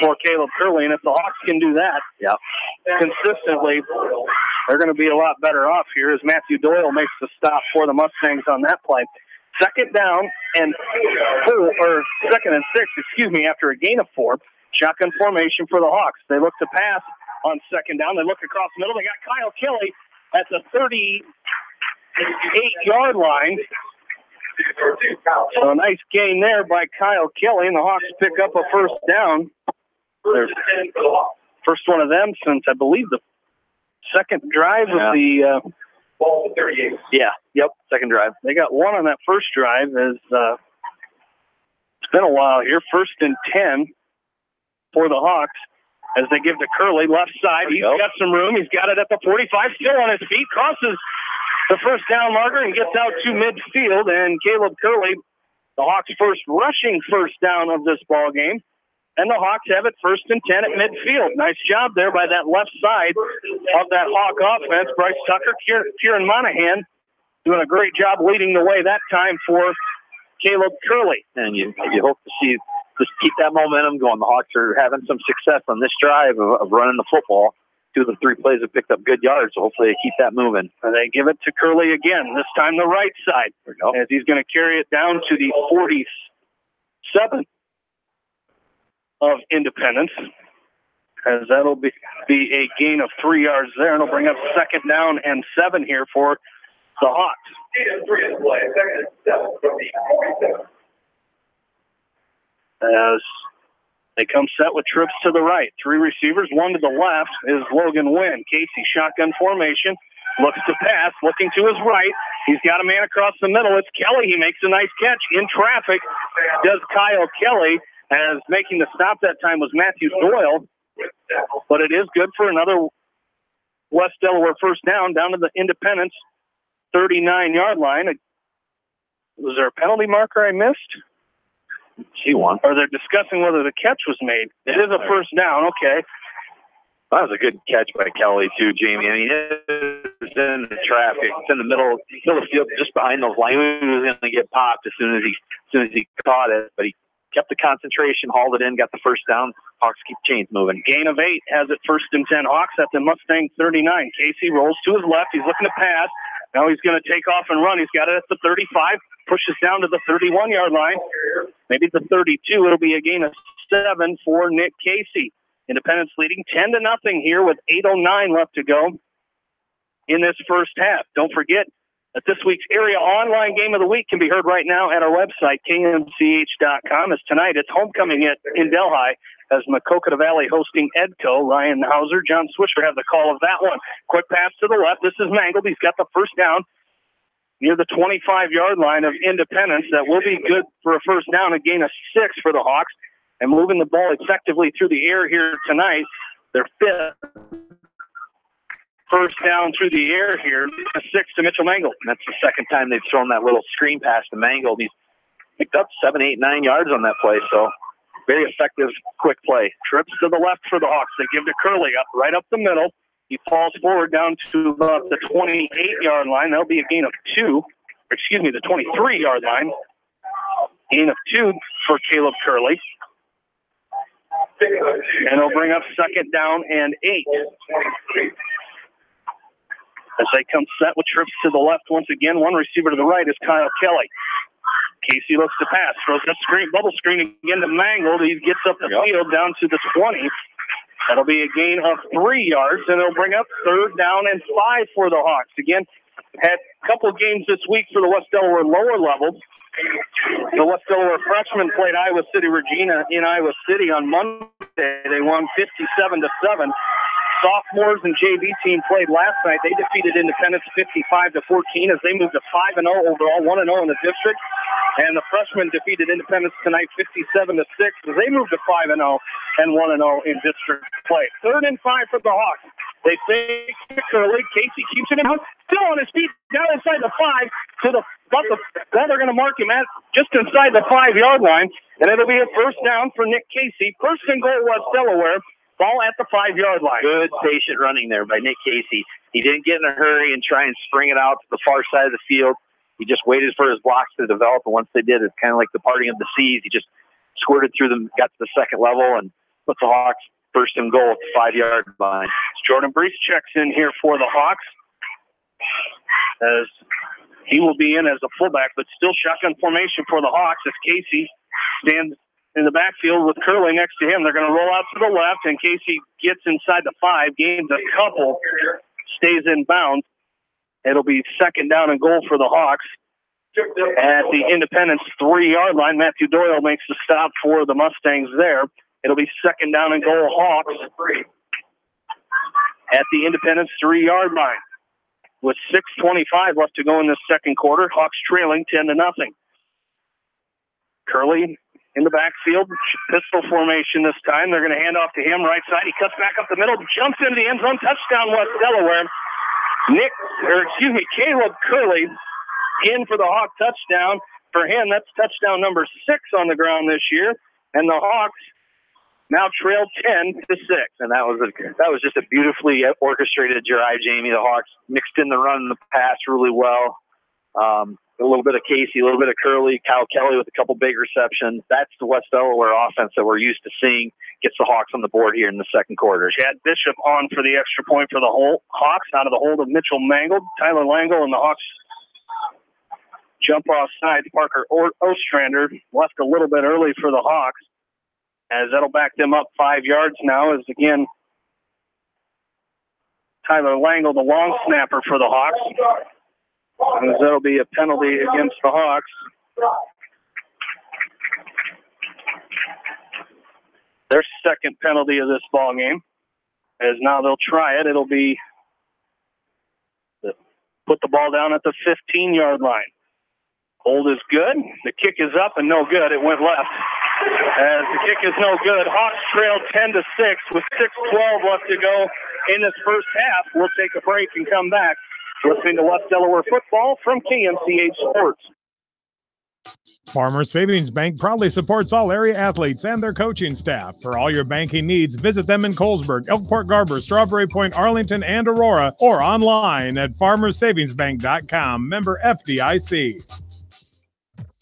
for Caleb Curley. And if the Hawks can do that consistently, they're going to be a lot better off here as Matthew Doyle makes the stop for the Mustangs on that play. Second down and 2nd and 6, after a gain of 4. Shotgun formation for the Hawks. They look to pass on second down. They look across the middle. They got Kyle Kelly at the 38-yard line. So a nice gain there by Kyle Kelly, and the Hawks pick up a first down. Their first one of them since, I believe, the second drive of the... second drive. They got one on that first drive. It's been a while here. 1st and 10 for the Hawks as they give to Curley, left side. He's got some room. He's got it at the 45, still on his feet, crosses the first down marker and gets out to midfield. And Caleb Curley, the Hawks' first rushing first down of this ball game. And the Hawks have it 1st and 10 at midfield. Nice job there by that left side of that Hawk offense. Bryce Tucker, Kieran Monahan doing a great job leading the way that time for Caleb Curley. And you hope to see just keep that momentum going. The Hawks are having some success on this drive of running the football. 2 of the 3 plays have picked up good yards, so hopefully they keep that moving. And they give it to Curley again, this time the right side, as he's going to carry it down to the 47 of Independence, as that'll be a gain of 3 yards there, and it'll bring up 2nd down and 7 here for the Hawks. As they come set with trips to the right. 3 receivers, 1 to the left is Logan Wynn. Casey, shotgun formation, looks to pass, looking to his right. He's got a man across the middle. It's Kelly. He makes a nice catch in traffic. Does Kyle Kelly, as making the stop that time was Matthew Doyle. But it is good for another West Delaware first down to the Independence 39-yard line. Was there a penalty marker I missed? She won. Or they're discussing whether the catch was made. It is a first down, okay. That was a good catch by Kelly, too, Jamie. I mean, it's in the traffic. It's in the middle of the field, just behind those lines. He was going to get popped as soon as he caught it, but he kept the concentration, hauled it in, got the first down. Hawks keep chains moving. Gain of 8 has it 1st and 10. Hawks at the Mustang 39. Casey rolls to his left. He's looking to pass. Now he's going to take off and run. He's got it at the 35. Pushes down to the 31-yard line. Maybe the 32. It'll be a gain of 7 for Nick Casey. Independence leading 10-0 here with 8:09 left to go in this first half. Don't forget that this week's area online game of the week can be heard right now at our website, kmch.com. As tonight, it's homecoming in Delhi as Makokata Valley hosting Edco. Ryan Hauser, John Swisher have the call of that one. Quick pass to the left. This is Mangold. He's got the first down near the 25-yard line of Independence. That will be good for a first down, a gain of 6 for the Hawks. And moving the ball effectively through the air here tonight. Their 5th first down through the air here, a 6 to Mitchell Mangold. And that's the second time they've thrown that little screen pass to Mangold. He's picked up 7, 8, 9 yards on that play, so very effective, quick play. Trips to the left for the Hawks. They give to Curley right up the middle. He falls forward down to about the 28-yard line. That'll be a gain of 2. The 23-yard line. Gain of 2 for Caleb Curley. And it'll bring up second down and 8. As they come set with trips to the left once again, one receiver to the right is Kyle Kelly. Casey looks to pass, throws that screen, bubble screen again to Mangold. He gets up the field down to the 20. That'll be a gain of 3 yards, and it'll bring up third down and 5 for the Hawks. Again, had a couple games this week for the West Delaware lower levels. The West Delaware freshmen played Iowa City Regina in Iowa City on Monday. They won 57-7. Sophomores and JV team played last night. They defeated Independence 55-14 as they moved to 5-0 overall, 1-0 in the district. And the freshmen defeated Independence tonight 57-6 as they moved to 5-0 and 1-0 in district play. 3rd and 5 for the Hawks. They fake early. Casey keeps it in house, still on his feet, down inside the 5 to the. Now they're going to mark him at just inside the 5-yard line, and it'll be a first down for Nick Casey. First and goal, West Delaware. Ball at the 5-yard line. Good patient running there by Nick Casey. He didn't get in a hurry and try and spring it out to the far side of the field. He just waited for his blocks to develop, and once they did, it's kind of like the parting of the seas. He just squirted through them, got to the second level, and put the Hawks first and goal at the 5-yard line. Jordan Brees checks in here for the Hawks, as he will be in as a fullback, but still shotgun formation for the Hawks as Casey stands in the backfield with Curley next to him. They're going to roll out to the left, and Casey gets inside the 5, gains a couple, stays in bounds. It'll be second down and goal for the Hawks at the Independence 3-yard line. Matthew Doyle makes the stop for the Mustangs there. It'll be second down and goal Hawks at the Independence 3-yard line. With 6:25 left to go in this second quarter, Hawks trailing 10-0. Curley in the backfield, pistol formation this time. They're going to hand off to him, right side. He cuts back up the middle, jumps into the end zone, touchdown West Delaware. Caleb Curley in for the Hawk touchdown. For him, that's touchdown number 6 on the ground this year. And the Hawks now trail 10-6. And that was just a beautifully orchestrated drive, Jamie. The Hawks mixed in the run and the pass really well. A little bit of Casey, a little bit of Curley, Kyle Kelly with a couple big receptions. That's the West Delaware offense that we're used to seeing. Gets the Hawks on the board here in the second quarter. Chad Bishop on for the extra point for the Hawks out of the hold of Mitchell Mangold. Tyler Langle and the Hawks jump off sides. Parker Ostrander left a little bit early for the Hawks, as that'll back them up 5 yards now, as again Tyler Langle, the long snapper for the Hawks. As that'll be a penalty against the Hawks. Their second penalty of this ball game, as now they'll try it. It'll be put the ball down at the 15-yard line. Hold is good. The kick is up and no good. It went left. As the kick is no good, Hawks trail 10-6 with 6:12 left to go in this first half. We'll take a break and come back. Listening to West Delaware football from KMCH Sports. Farmers Savings Bank proudly supports all area athletes and their coaching staff. For all your banking needs, visit them in Colesburg, Elkport Garber, Strawberry Point, Arlington, and Aurora, or online at farmersavingsbank.com. Member FDIC.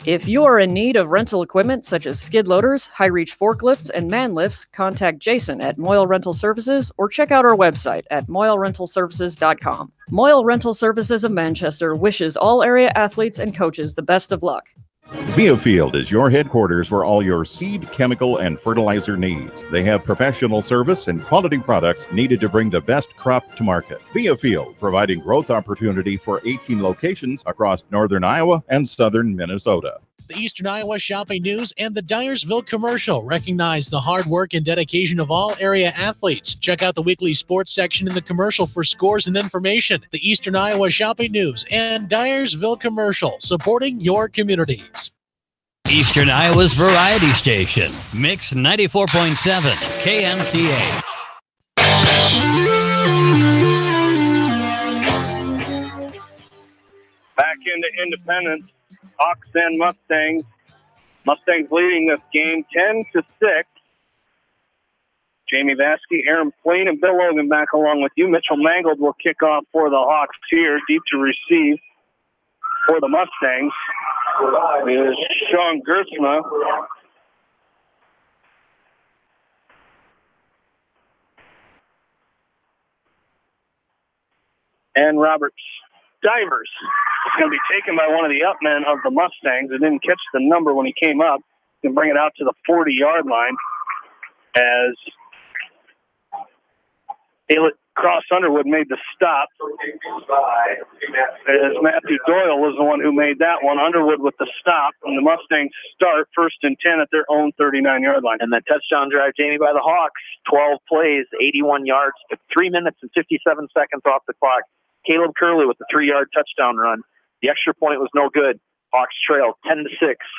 If you are in need of rental equipment such as skid loaders, high-reach forklifts, and man lifts, contact Jason at Moyle Rental Services or check out our website at moylerentalservices.com. Moyle Rental Services of Manchester wishes all area athletes and coaches the best of luck. Viafield is your headquarters for all your seed, chemical, and fertilizer needs. They have professional service and quality products needed to bring the best crop to market. Viafield, providing growth opportunity for 18 locations across northern Iowa and southern Minnesota. The Eastern Iowa Shopping News and the Dyersville Commercial recognize the hard work and dedication of all area athletes. Check out the weekly sports section in the commercial for scores and information. The Eastern Iowa Shopping News and Dyersville Commercial, supporting your communities. Eastern Iowa's variety station, Mix 94.7 KMCA. Back into Independence, Hawks and Mustangs. Mustangs leading this game 10-6. Jamie Vaskey, Aaron Plain, and Bill Logan back along with you. Mitchell Mangold will kick off for the Hawks here, deep to receive for the Mustangs is Sean Gersma. And Robert Stivers is going to be taken by one of the up men of the Mustangs. It didn't catch the number when he came up. He can bring it out to the 40-yard line as Cross Underwood made the stop. As Matthew Doyle was the one who made that one. Underwood with the stop, and the Mustangs start 1st and 10 at their own 39-yard line. And that touchdown drive, Jamie, by the Hawks, 12 plays, 81 yards, took 3 minutes and 57 seconds off the clock. Caleb Curley with the 3-yard touchdown run. The extra point was no good. Hawks trail 10-6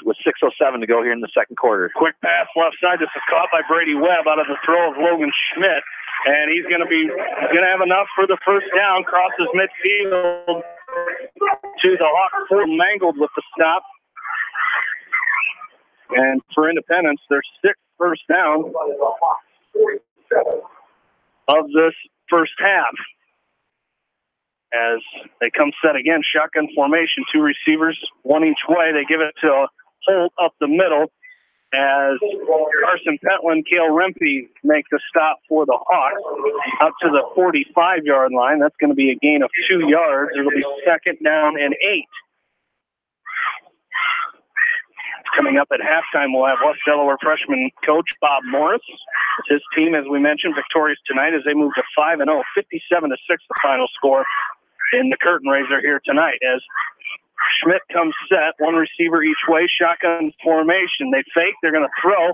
with 6:07 to go here in the second quarter. Quick pass left side. This is caught by Brady Webb out of the throw of Logan Schmidt. And he's going to have enough for the first down. Crosses midfield to the Hawks. For Mangold with the stop. And for Independence, their 6th first down of this first half. As they come set again, shotgun formation, 2 receivers, 1 each way. They give it to Holt up the middle. As Carson Pentland, Cale Rempe make the stop for the Hawks up to the 45-yard line. That's going to be a gain of 2 yards. It'll be 2nd down and 8. Coming up at halftime, we'll have West Delaware freshman coach Bob Morris. His team, as we mentioned, victorious tonight as they move to 5-0, 57-6 the final score in the curtain raiser here tonight. As Schmidt comes set, 1 receiver each way, shotgun formation. They fake, they're going to throw.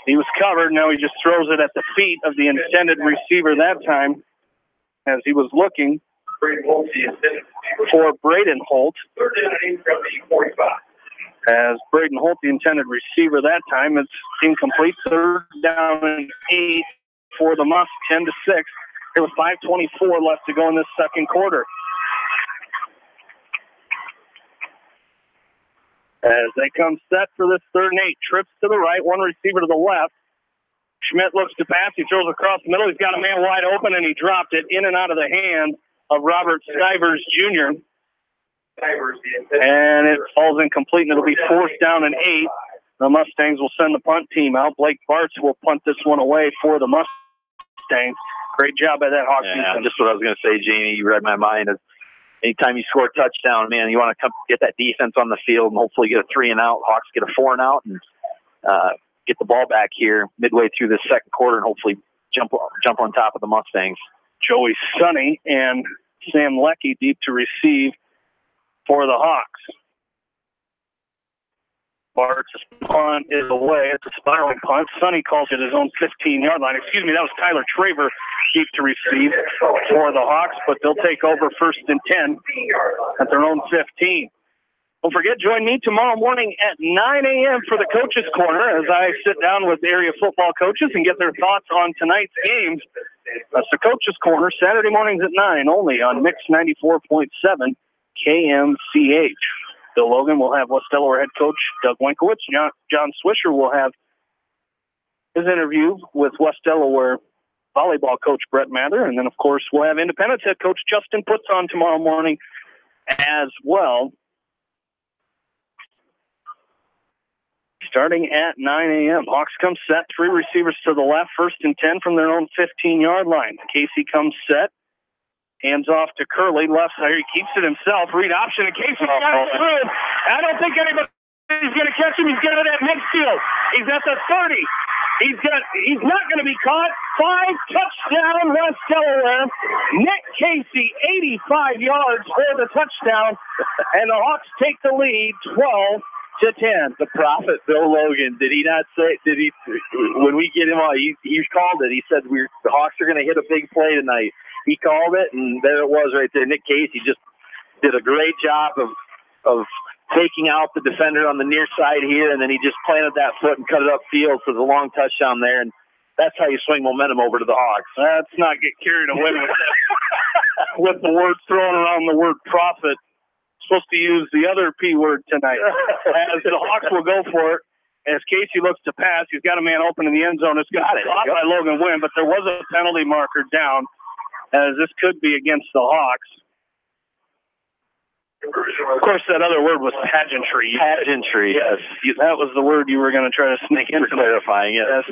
He was covered, now he just throws it at the feet of the intended receiver that time as he was looking for Braden Holt. As Braden Holt, the intended receiver that time, it's incomplete. 3rd down and 8 for the Musk, 10-6. There was 5:24 left to go in this second quarter. As they come set for this 3rd and 8, trips to the right, 1 receiver to the left. Schmidt looks to pass. He throws across the middle. He's got a man wide open, and he dropped it in and out of the hand of Robert Stivers Jr. And it falls incomplete, and it'll be 4th down and 8. The Mustangs will send the punt team out. Blake Bartz will punt this one away for the Mustangs. Great job by that Hawks defense. Just what I was going to say, Jamie. You read my mind. Anytime you score a touchdown, man, you want to come get that defense on the field and hopefully get a 3 and out. Hawks get a 4 and out and get the ball back here midway through the second quarter and hopefully jump on top of the Mustangs. Joey Sonny and Sam Leckie deep to receive for the Hawks. Bart's punt is away. It's a spiraling punt. Sonny calls it his own 15-yard line. Excuse me, that was Tyler Traver deep to receive for the Hawks, but they'll take over 1st and 10 at their own 15. Don't forget, join me tomorrow morning at 9 a.m. for the Coaches Corner as I sit down with area football coaches and get their thoughts on tonight's games. That's the Coaches Corner, Saturday mornings at 9, only on Mix 94.7 KMCH. Bill Logan will have West Delaware head coach Doug Winkowitz. John Swisher will have his interview with West Delaware volleyball coach Brett Mather. And then, of course, we'll have Independence head coach Justin Putz on tomorrow morning as well. Starting at 9 a.m. Hawks come set. 3 receivers to the left. 1st and 10 from their own 15-yard line. Casey comes set. Hands off to Curley. Left side. He keeps it himself. Read option. And Casey got it through. I don't think anybody He's going to catch him. He's got it at midfield. He's at the 30. He's not going to be caught. 5 touchdown West Delaware. Nick Casey, 85 yards for the touchdown, and the Hawks take the lead, 12-10. The prophet, Bill Logan, did he not say? Did he? When we get him on, he called it. He said the Hawks are going to hit a big play tonight. He called it, and there it was right there. Nick Casey just did a great job of taking out the defender on the near side here, and then he just planted that foot and cut it upfield for the long touchdown there. And that's how you swing momentum over to the Hawks. Let's not get carried away with that. With the word thrown around, the word prophet. Supposed to use the other P word tonight. As the Hawks will go for it. As Casey looks to pass, he's got a man open in the end zone. It's got it caught by Logan Wynn, but there was a penalty marker down, as this could be against the Hawks. Of course, that other word was pageantry. Pageantry, yes. That was the word you were going to try to sneak in. Clarifying, yes.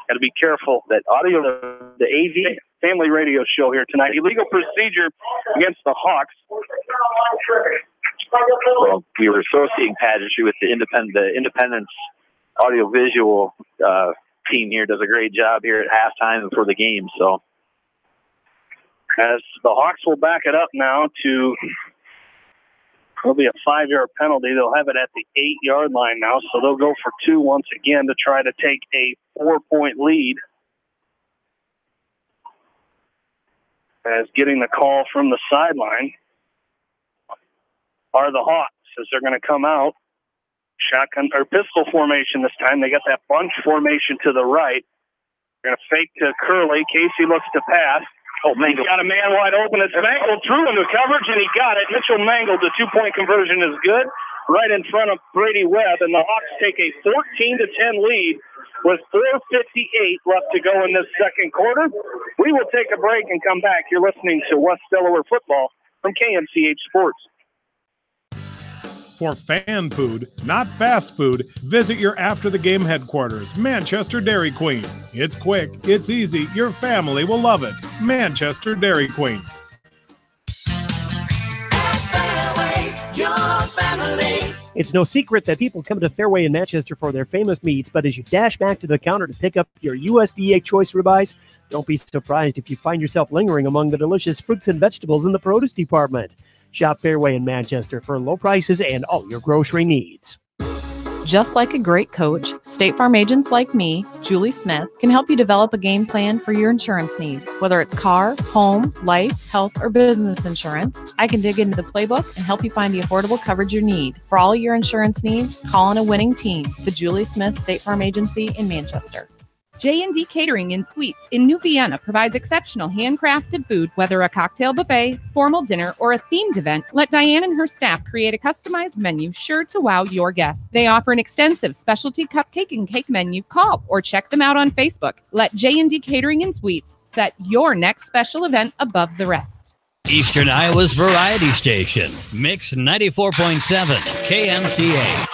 Got to be careful. That audio, the AV family radio show here tonight. Illegal procedure against the Hawks. Well, we were associating pageantry with the Independence audiovisual team here. Does a great job here at halftime and for the game. So, as the Hawks will back it up now to. There'll be a 5-yard penalty. They'll have it at the 8-yard line now, so they'll go for 2 once again to try to take a 4-point lead. As getting the call from the sideline are the Hawks, as they're going to come out. Shotgun or pistol formation this time. They got that bunch formation to the right. They're going to fake to Curley. Casey looks to pass. Oh, Mangle. He's got a man wide open. It's Mangle through into coverage, and he got it. Mitchell Mangle, the 2-point conversion is good. Right in front of Brady Webb, and the Hawks take a 14-10 lead with 4:58 left to go in this second quarter. We will take a break and come back. You're listening to West Delaware football from KMCH Sports. For fan food, not fast food, visit your after-the-game headquarters, Manchester Dairy Queen. It's quick, it's easy, your family will love it. Manchester Dairy Queen. It's no secret that people come to Fairway in Manchester for their famous meats, but as you dash back to the counter to pick up your USDA choice ribeyes, don't be surprised if you find yourself lingering among the delicious fruits and vegetables in the produce department. Shop Fairway in Manchester for low prices and all your grocery needs. Just like a great coach, State Farm agents like me, Julie Smith, can help you develop a game plan for your insurance needs. Whether it's car, home, life, health, or business insurance, I can dig into the playbook and help you find the affordable coverage you need. For all your insurance needs, call on a winning team. The Julie Smith State Farm Agency in Manchester. J&D Catering and Suites in New Vienna provides exceptional handcrafted food, whether a cocktail buffet, formal dinner, or a themed event. Let Diane and her staff create a customized menu sure to wow your guests. They offer an extensive specialty cupcake and cake menu. Call or check them out on Facebook. Let J&D Catering and Suites set your next special event above the rest. Eastern Iowa's variety station, Mix 94.7 KMCH.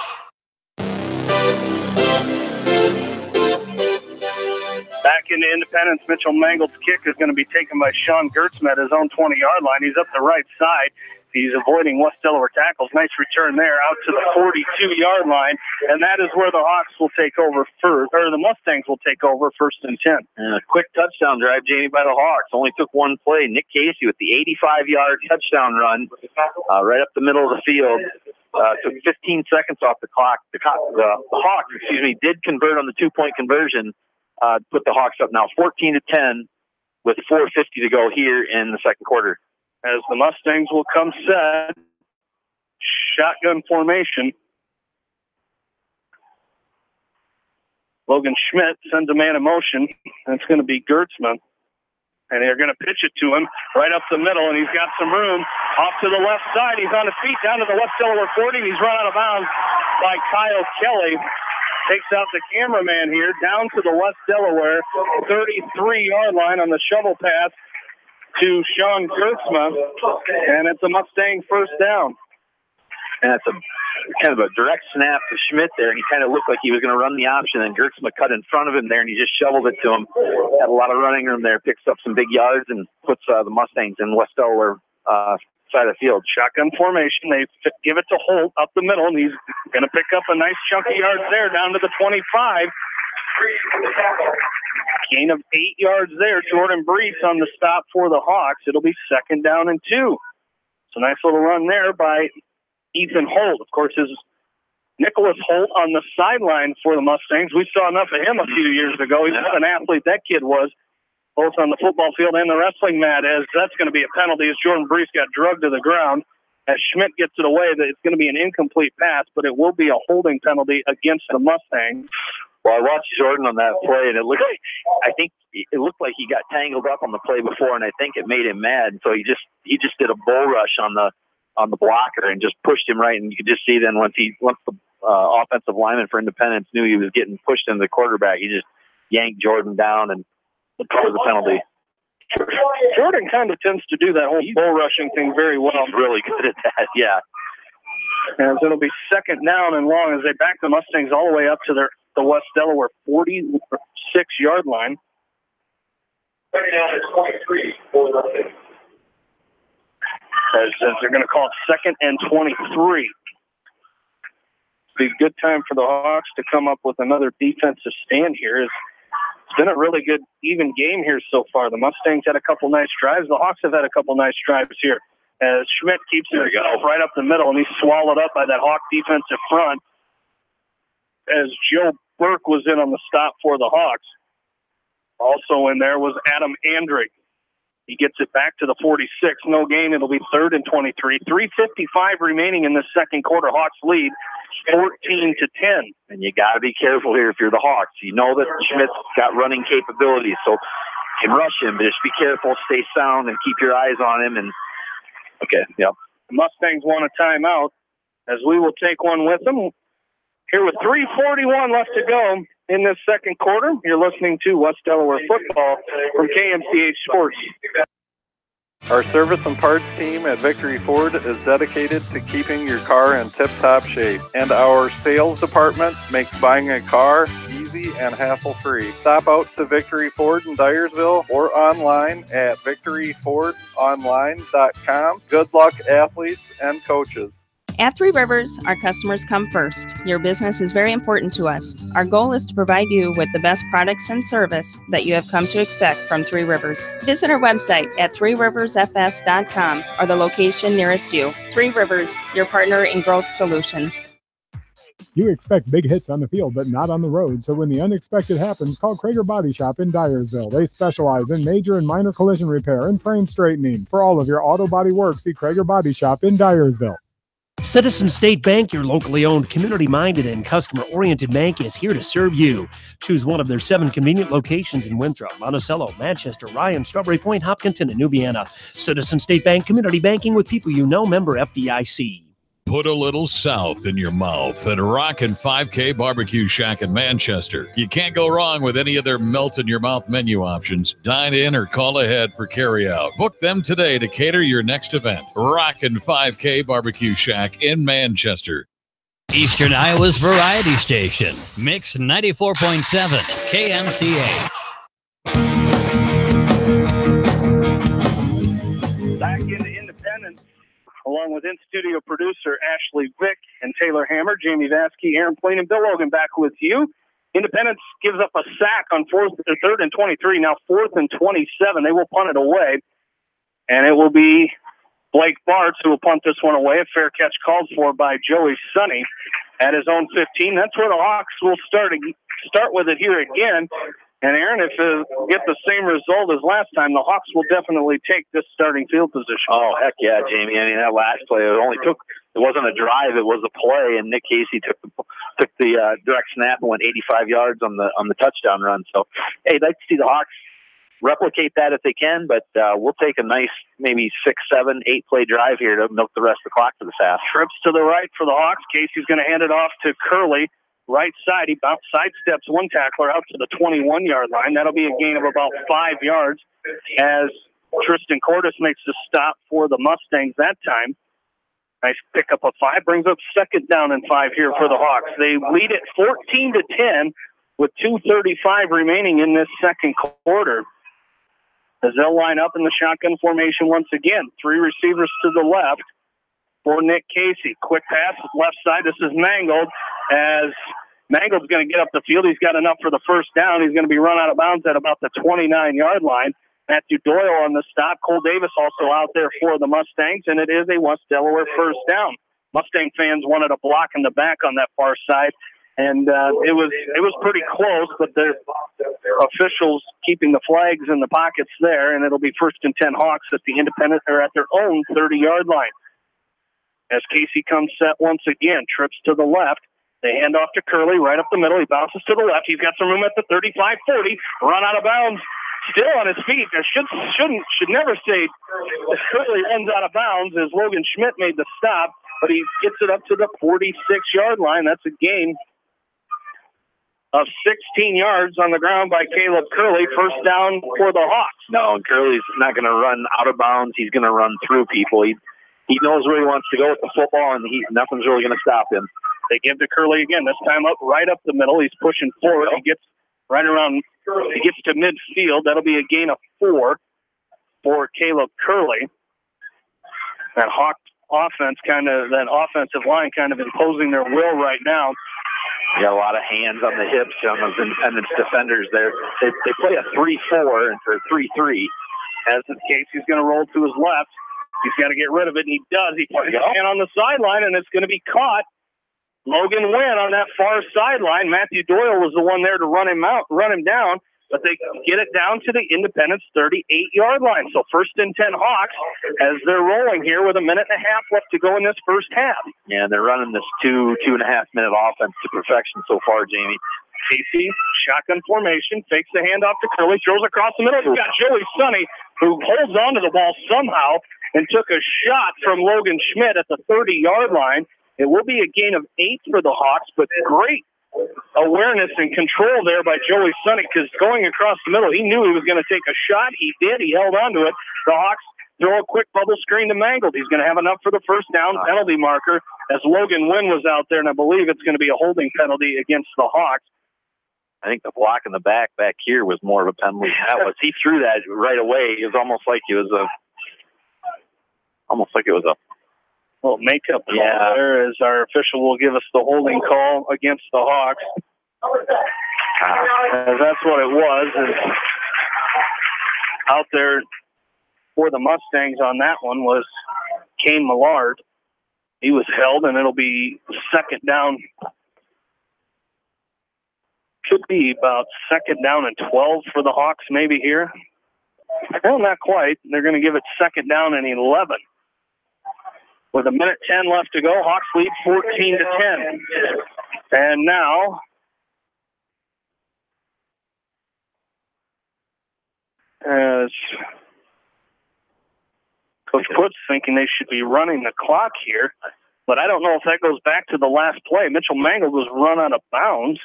Back into Independence, Mitchell Mangle's kick is going to be taken by Sean Gertzman at his own 20-yard line. He's up the right side. He's avoiding West Delaware tackles. Nice return there out to the 42-yard line, and that is where the Hawks will take over first, or the Mustangs will take over 1st and 10. And a quick touchdown drive, Jamie, by the Hawks. Only took one play. Nick Casey with the 85-yard touchdown run right up the middle of the field. Took 15 seconds off the clock. The Hawks, did convert on the 2-point conversion. Put the Hawks up now 14-10 with 4:50 to go here in the second quarter. As the Mustangs will come set, shotgun formation. Logan Schmidt sends a man in motion, and it's going to be Gertzman. And they're going to pitch it to him right up the middle, and he's got some room. Off to the left side, he's on his feet down to the West Delaware 40, and he's run out of bounds by Kyle Kelly. Takes out the cameraman here down to the West Delaware 33-yard line on the shovel pass to Sean Gertzman, and it's a Mustang first down. And it's a kind of a direct snap to Schmidt there, and he kind of looked like he was going to run the option, and Gertzman cut in front of him there, and he just shoveled it to him. Had a lot of running room there, picks up some big yards, and puts the Mustangs in West Delaware side of the field. Shotgun formation. They give it to Holt up the middle, and he's going to pick up a nice chunk of yards there down to the 25. Gain of 8 yards there. Jordan Brees on the stop for the Hawks. It'll be 2nd down and 2. So nice little run there by Ethan Holt. Of course, is Nicholas Holt on the sideline for the Mustangs. We saw enough of him a few years ago. He's an athlete, that kid was, both on the football field and the wrestling mat, as that's going to be a penalty as Jordan Brees got drugged to the ground. As Schmidt gets it away, that it's going to be an incomplete pass, but it will be a holding penalty against the Mustangs. Well, I watched Jordan on that play, and it looked like he got tangled up on the play before, and I think it made him mad. And so he just did a bull rush on the blocker and just pushed him right. And you could just see then once the offensive lineman for Independence knew he was getting pushed into the quarterback, he just yanked Jordan down and caused the penalty. Jordan kind of tends to do that whole bull rushing thing very well. He's really good at that, yeah. And it'll be 2nd down and long as they back the Mustangs all the way up to the West Delaware 46-yard line. 2nd down and 23 for the as they're going to call it 2nd and 23. Be a good time for the Hawks to come up with another defensive stand here. It's been a really good, even game here so far. The Mustangs had a couple nice drives. The Hawks have had a couple nice drives here. As Schmidt keeps it right up the middle, and he's swallowed up by that Hawk defensive front. As Joe Burke was in on the stop for the Hawks. Also in there was Adam Andrick. He gets it back to the 46. No gain. It'll be 3rd and 23. 3:55 remaining in the second quarter. Hawks lead 14-10. And you got to be careful here if you're the Hawks. You know that Schmidt's got running capabilities, so you can rush him, but just be careful, stay sound, and keep your eyes on him. And okay, yep. The Mustangs want a timeout, as we will take one with them. Here with 3:41 left to go in this second quarter, you're listening to West Delaware football from KMCH Sports. Our service and parts team at Victory Ford is dedicated to keeping your car in tip-top shape, and our sales department makes buying a car easy and hassle-free. Stop out to Victory Ford in Dyersville or online at victoryfordonline.com. Good luck, athletes and coaches. At Three Rivers, our customers come first. Your business is very important to us. Our goal is to provide you with the best products and service that you have come to expect from Three Rivers. Visit our website at threeriversfs.com or the location nearest you. Three Rivers, your partner in growth solutions. You expect big hits on the field, but not on the road. So when the unexpected happens, call Krager Body Shop in Dyersville. They specialize in major and minor collision repair and frame straightening. For all of your auto body work, see Krager Body Shop in Dyersville. Citizen State Bank, your locally owned, community-minded, and customer-oriented bank, is here to serve you. Choose one of their 7 convenient locations in Winthrop, Monticello, Manchester, Ryan, Strawberry Point, Hopkinton, and Nubiana. Citizen State Bank, community banking with people you know, member FDIC. Put a little south in your mouth at Rockin' 5K Barbecue Shack in Manchester. You can't go wrong with any of their melt-in-your-mouth menu options. Dine in or call ahead for carry-out. Book them today to cater your next event. Rockin' 5K Barbecue Shack in Manchester. Eastern Iowa's variety station, Mix 94.7, KMCH. Back into Independence, along with in-studio producer Ashley Vick and Taylor Hammer, Jamie Vasky, Aaron Plain, and Bill Logan back with you. Independence gives up a sack on 3rd and 23, now 4th and 27. They will punt it away, and it will be Blake Bartz who will punt this one away. A fair catch called for by Joey Sonny at his own 15. That's where the Hawks will start with it here again. And, Aaron, if they get the same result as last time, the Hawks will definitely take this starting field position. Oh, heck yeah, Jamie. I mean, that last play, it wasn't a drive, it was a play, and Nick Casey took the direct snap and went 85 yards on the touchdown run. So, hey, I'd like to see the Hawks replicate that if they can, but we'll take a nice maybe 6, 7, 8-play drive here to milk the rest of the clock to the half. Trips to the right for the Hawks. Casey's going to hand it off to Curley. Right side, he sidesteps one tackler out to the 21-yard line. That'll be a gain of about 5 yards as Tristan Cordes makes the stop for the Mustangs that time. Nice pickup of 5, brings up 2nd down and 5 here for the Hawks. They lead it 14-10 with 2:35 remaining in this second quarter. as they'll line up in the shotgun formation once again. 3 receivers to the left for Nick Casey. Quick pass, left side. This is Mangold, as Mangold's going to get up the field. He's got enough for the first down. He's going to be run out of bounds at about the 29-yard line. Matthew Doyle on the stop. Cole Davis also out there for the Mustangs, and it is a West Delaware first down. Mustang fans wanted a block in the back on that far side, and it was pretty close, but the officials keeping the flags in the pockets there, and it'll be 1st and 10 Hawks at the independent or at their own 30-yard line. As Casey comes set once again, trips to the left. They hand off to Curley right up the middle. He bounces to the left. He's got some room at the 35-40. Run out of bounds. Still on his feet. I should never say Curley runs out of bounds, as Logan Schmidt made the stop, but he gets it up to the 46-yard line. That's a gain of 16 yards on the ground by Caleb Curley. First down for the Hawks. No, Curley's not going to run out of bounds. He's going to run through people. He knows where he wants to go with the football, and nothing's really going to stop him. They give to Curley again, this time right up the middle. He's pushing forward. He gets right around, he gets to midfield. That'll be a gain of 4 for Caleb Curley. That Hawk that offensive line kind of imposing their will right now. You got a lot of hands on the hips on those independence defenders there. They play a 3-4 or 3-3. As Casey's going to roll to his left. He's got to get rid of it, and he does. He puts his hand on the sideline, and it's going to be caught. Logan Wynn on that far sideline. Matthew Doyle was the one there to run him down, but they get it down to the Independence 38-yard line. So 1st and 10 Hawks as they're rolling here with a minute and a half left to go in this first half. Yeah, they're running this 2.5 minute offense to perfection so far, Jamie. Casey, shotgun formation, fakes the handoff to Curley, throws across the middle. He's got Joey Sonny, who holds onto the ball somehow and took a shot from Logan Schmidt at the 30-yard line. It will be a gain of 8 for the Hawks, but great awareness and control there by Joey Sonny, because going across the middle, he knew he was going to take a shot. He did. He held onto it. The Hawks throw a quick bubble screen to Mangold. He's going to have enough for the first down penalty marker, as Logan Wynn was out there, and I believe it's going to be a holding penalty against the Hawks. I think the block in the back here was more of a penalty. He threw that right away. It was almost like it was a little makeup call there, as our official will give us the holding call against the Hawks. That's what it was. And out there for the Mustangs on that one was Kane Millard. He was held, and it'll be 2nd down. Could be about 2nd down and 12 for the Hawks maybe here. Well, not quite. They're going to give it 2nd down and 11. With a minute 10 left to go, Hawks lead 14-10. And now as Coach Putt's thinking they should be running the clock here, but I don't know if that goes back to the last play. Mitchell Mangold was run out of bounds.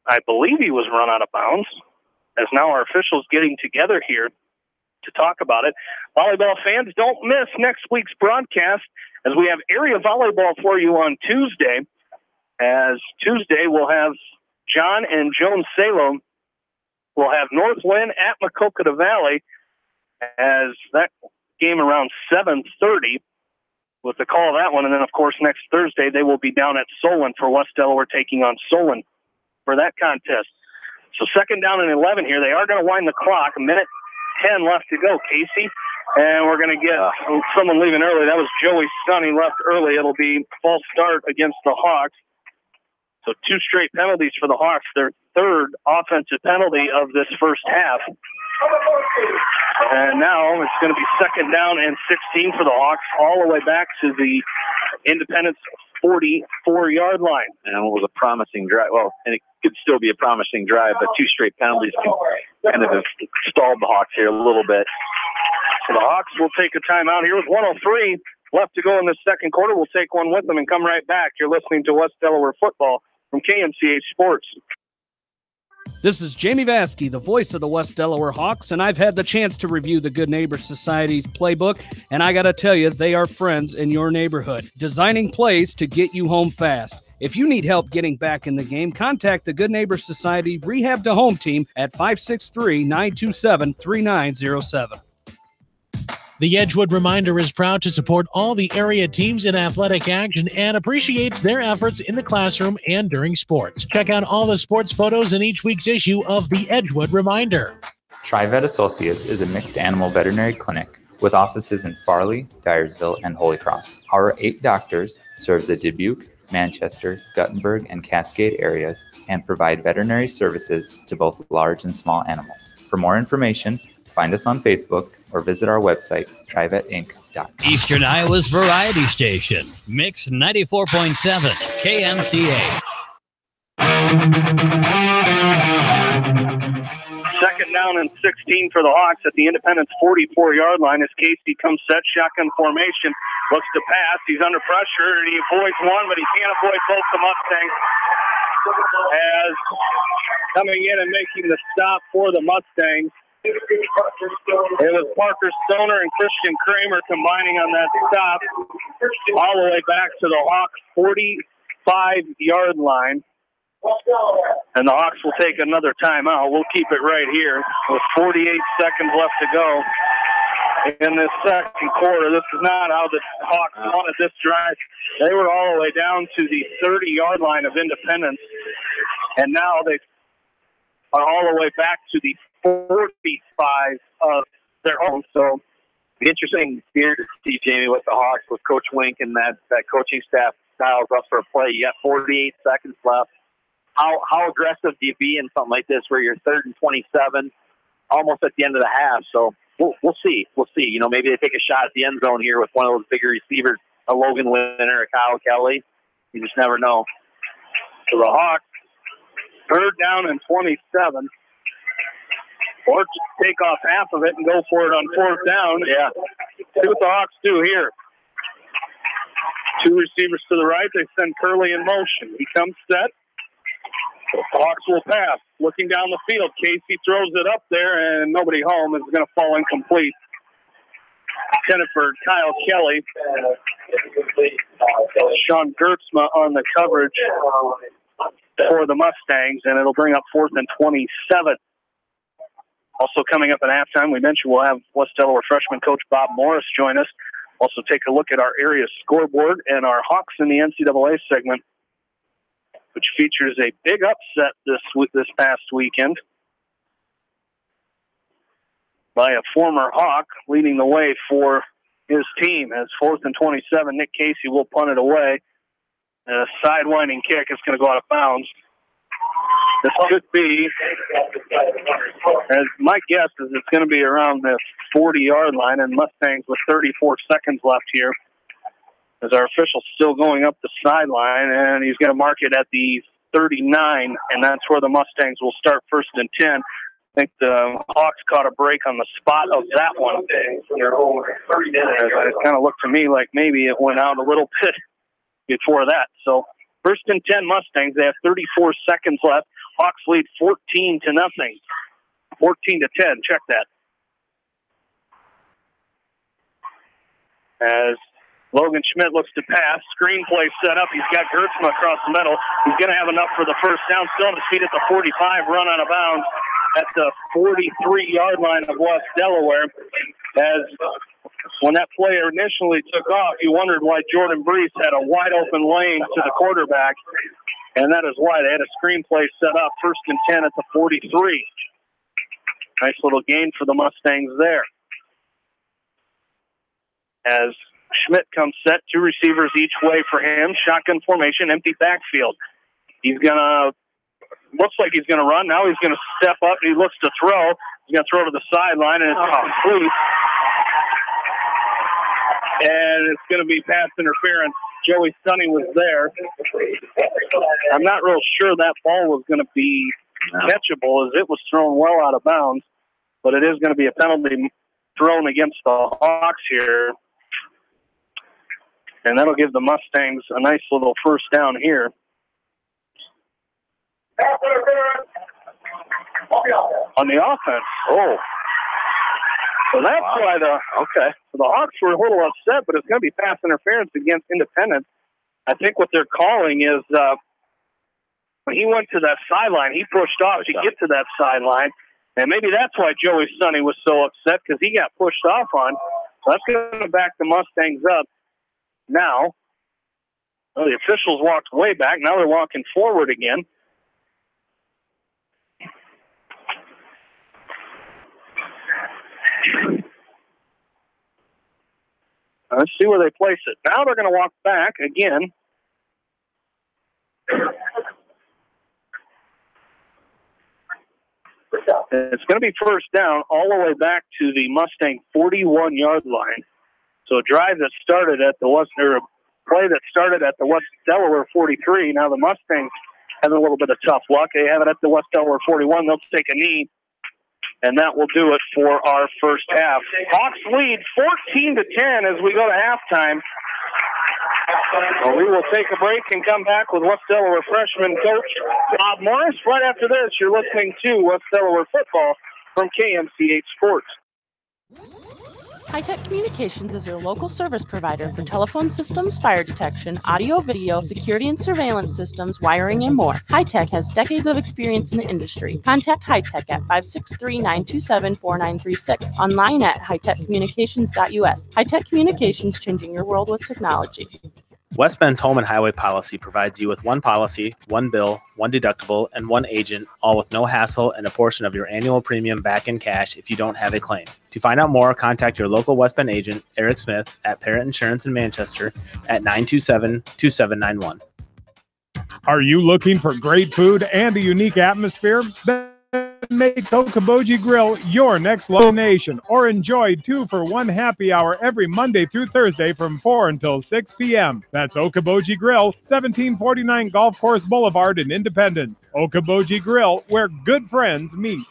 I believe he was run out of bounds, as now our officials getting together here to talk about it. Volleyball fans, don't miss next week's broadcast, as we have area volleyball for you on Tuesday. As Tuesday, we'll have John and Joan Salem. We'll have Northwind at Macocata Valley, as that game around 7:30 with the call of that one. And then, of course, next Thursday, they will be down at Solon for West Delaware taking on Solon for that contest. So 2nd down and 11 here. They are going to wind the clock. A minute 10 left to go, Casey. And we're going to get someone leaving early. That was Joey Sonny left early. It'll be false start against the Hawks. So 2 straight penalties for the Hawks. Their 3rd offensive penalty of this first half. And now it's going to be 2nd down and 16 for the Hawks, all the way back to the Independence 44-yard line. And it was a promising drive. Well, and it could still be a promising drive, but 2 straight penalties can kind of have stalled the Hawks here a little bit. So the Hawks will take a timeout here with 1:03 left to go in the second quarter. We'll take one with them and come right back. You're listening to West Delaware Football from KMCH Sports. This is Jamie Vaskey, the voice of the West Delaware Hawks, and I've had the chance to review the Good Neighbor Society's playbook, and I got to tell you, they are friends in your neighborhood, designing plays to get you home fast. If you need help getting back in the game, contact the Good Neighbor Society Rehab to Home team at 563-927-3907. The Edgewood Reminder is proud to support all the area teams in athletic action and appreciates their efforts in the classroom and during sports. Check out all the sports photos in each week's issue of the Edgewood Reminder. TriVet Associates is a mixed animal veterinary clinic with offices in Farley, Dyersville, and Holy Cross. Our 8 doctors serve the Dubuque, Manchester, Guttenberg, and Cascade areas and provide veterinary services to both large and small animals. For more information, find us on Facebook or visit our website, trivetinc.com. Eastern Iowa's variety station, Mix 94.7 KMCH. Second down and 16 for the Hawks at the Independence 44-yard line as Casey comes set, shotgun formation, looks to pass. He's under pressure, and he avoids one, but he can't avoid both the Mustangs. As coming in and making the stop for the Mustangs, it was Parker Stoner and Christian Kramer combining on that stop all the way back to the Hawks 45-yard line. And the Hawks will take another timeout. We'll keep it right here with 48 seconds left to go in this second quarter. This is not how the Hawks wanted this drive. They were all the way down to the 30-yard line of Independence, and now they are all the way back to the 45 of their own. So interesting here to see, Jamie, with the Hawks, with Coach Wink and that coaching staff dials up for a play. You got 48 seconds left. How aggressive do you be in something like this where you're 3rd and 27, almost at the end of the half? So we'll see. We'll see. You know, maybe they take a shot at the end zone here with one of those bigger receivers, a Logan Winter, a Kyle Kelly. You just never know. So the Hawks, 3rd down and 27. Or just take off half of it and go for it on 4th down. Yeah. See what the Hawks do here. 2 receivers to the right. They send Curley in motion. He comes set. The Hawks will pass. Looking down the field, Casey throws it up there, and nobody home is going to fall incomplete. Intended for Kyle Kelly. Sean Gertzma on the coverage for the Mustangs, and it'll bring up 4th and 27. Also coming up at halftime, we mentioned we'll have West Delaware freshman coach Bob Morris join us. Also take a look at our area scoreboard and our Hawks in the NCAA segment, which features a big upset this past weekend by a former Hawk leading the way for his team. As 4th and 27, Nick Casey will punt it away. A sidewinding kick is going to go out of bounds. This could be, as my guess is it's going to be around the 40-yard line, and Mustangs with 34 seconds left here. As our official's still going up the sideline, and he's going to mark it at the 39, and that's where the Mustangs will start 1st and 10. I think the Hawks caught a break on the spot of that one. It kind of looked to me like maybe it went out a little bit before that. So 1st and 10 Mustangs. They have 34 seconds left. Hawks lead 14-0. 14-10. Check that. As Logan Schmidt looks to pass. Screen play set up. He's got Gertzma across the middle. He's going to have enough for the 1st down. Still on his feet at the 45. Run out of bounds at the 43-yard line of West Delaware. As when that play initially took off, you wondered why Jordan Brees had a wide-open lane to the quarterback. And that is why they had a screen play set up. 1st and 10 at the 43. Nice little gain for the Mustangs there. As Schmidt comes set, 2 receivers each way for him. Shotgun formation, empty backfield. He's going to, looks like he's going to run. Now he's going to step up and he looks to throw. He's going to throw to the sideline, and it's complete. And it's going to be pass interference. Joey Stunning was there. I'm not real sure that ball was going to be catchable as it was thrown well out of bounds, but it is going to be a penalty thrown against the Hawks here. And that'll give the Mustangs a nice little 1st down here. On the offense. Oh. So that's why the Hawks were a little upset, but it's going to be pass interference against Independence. I think what they're calling is when he went to that sideline, he pushed off to get to that sideline. And maybe that's why Joey Sonny was so upset, because he got pushed off on. So that's going to back the Mustangs up. Now, well, the officials walked way back. Now they're walking forward again. Let's see where they place it. Now they're going to walk back again. It's going to be first down all the way back to the Mustang 41-yard line. So a drive that started at the West, or a play that started at the West Delaware 43. Now the Mustangs have a little bit of tough luck. They have it at the West Delaware 41. They'll take a knee, and that will do it for our first half. Hawks lead 14-10 as we go to halftime. Well, we will take a break and come back with West Delaware freshman coach Bob Morris. Right after this, you're listening to West Delaware football from KMCH Sports. High-Tech Communications is your local service provider for telephone systems, fire detection, audio, video, security and surveillance systems, wiring, and more. High-Tech has decades of experience in the industry. Contact High-Tech at 563-927-4936, online at hightechcommunications.us. High-Tech Communications, changing your world with technology. West Bend's home and highway policy provides you with one policy, one bill, one deductible, and one agent, all with no hassle and a portion of your annual premium back in cash if you don't have a claim. To find out more, contact your local West Bend agent, Eric Smith, at Parrott Insurance in Manchester at 927-2791. Are you looking for great food and a unique atmosphere? Then make Okoboji Grill your next destination, or enjoy 2-for-1 happy hour every Monday through Thursday from 4 until 6 p.m. That's Okoboji Grill, 1749 Golf Course Boulevard in Independence. Okoboji Grill, where good friends meet.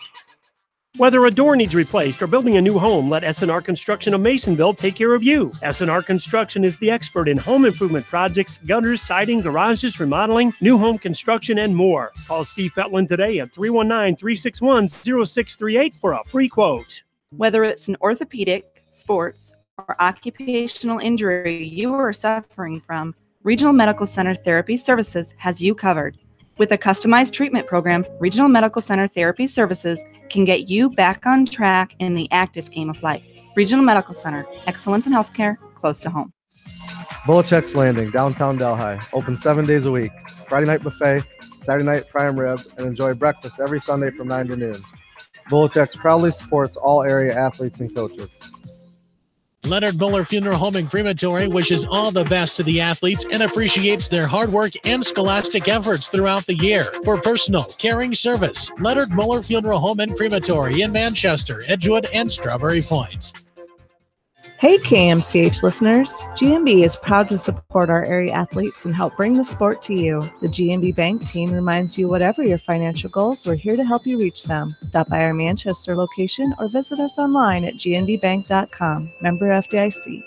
Whether a door needs replaced or building a new home, let S&R Construction of Masonville take care of you. S&R Construction is the expert in home improvement projects, gutters, siding, garages, remodeling, new home construction, and more. Call Steve Petland today at 319-361-0638 for a free quote. Whether it's an orthopedic, sports, or occupational injury you are suffering from, Regional Medical Center Therapy Services has you covered. With a customized treatment program, Regional Medical Center Therapy Services can get you back on track in the active game of life. Regional Medical Center, excellence in healthcare, close to home. Belichick's Landing, downtown Delhi, open 7 days a week. Friday night buffet, Saturday night prime rib, and enjoy breakfast every Sunday from 9 to noon. Belichick's proudly supports all area athletes and coaches. Leonard Muller Funeral Home and Crematory wishes all the best to the athletes and appreciates their hard work and scholastic efforts throughout the year. For personal, caring service, Leonard Muller Funeral Home and Crematory in Manchester, Edgewood, and Strawberry Point. Hey KMCH listeners, GMB is proud to support our area athletes and help bring the sport to you. The GMB Bank team reminds you whatever your financial goals, we're here to help you reach them. Stop by our Manchester location or visit us online at gnbbank.com. Member FDIC.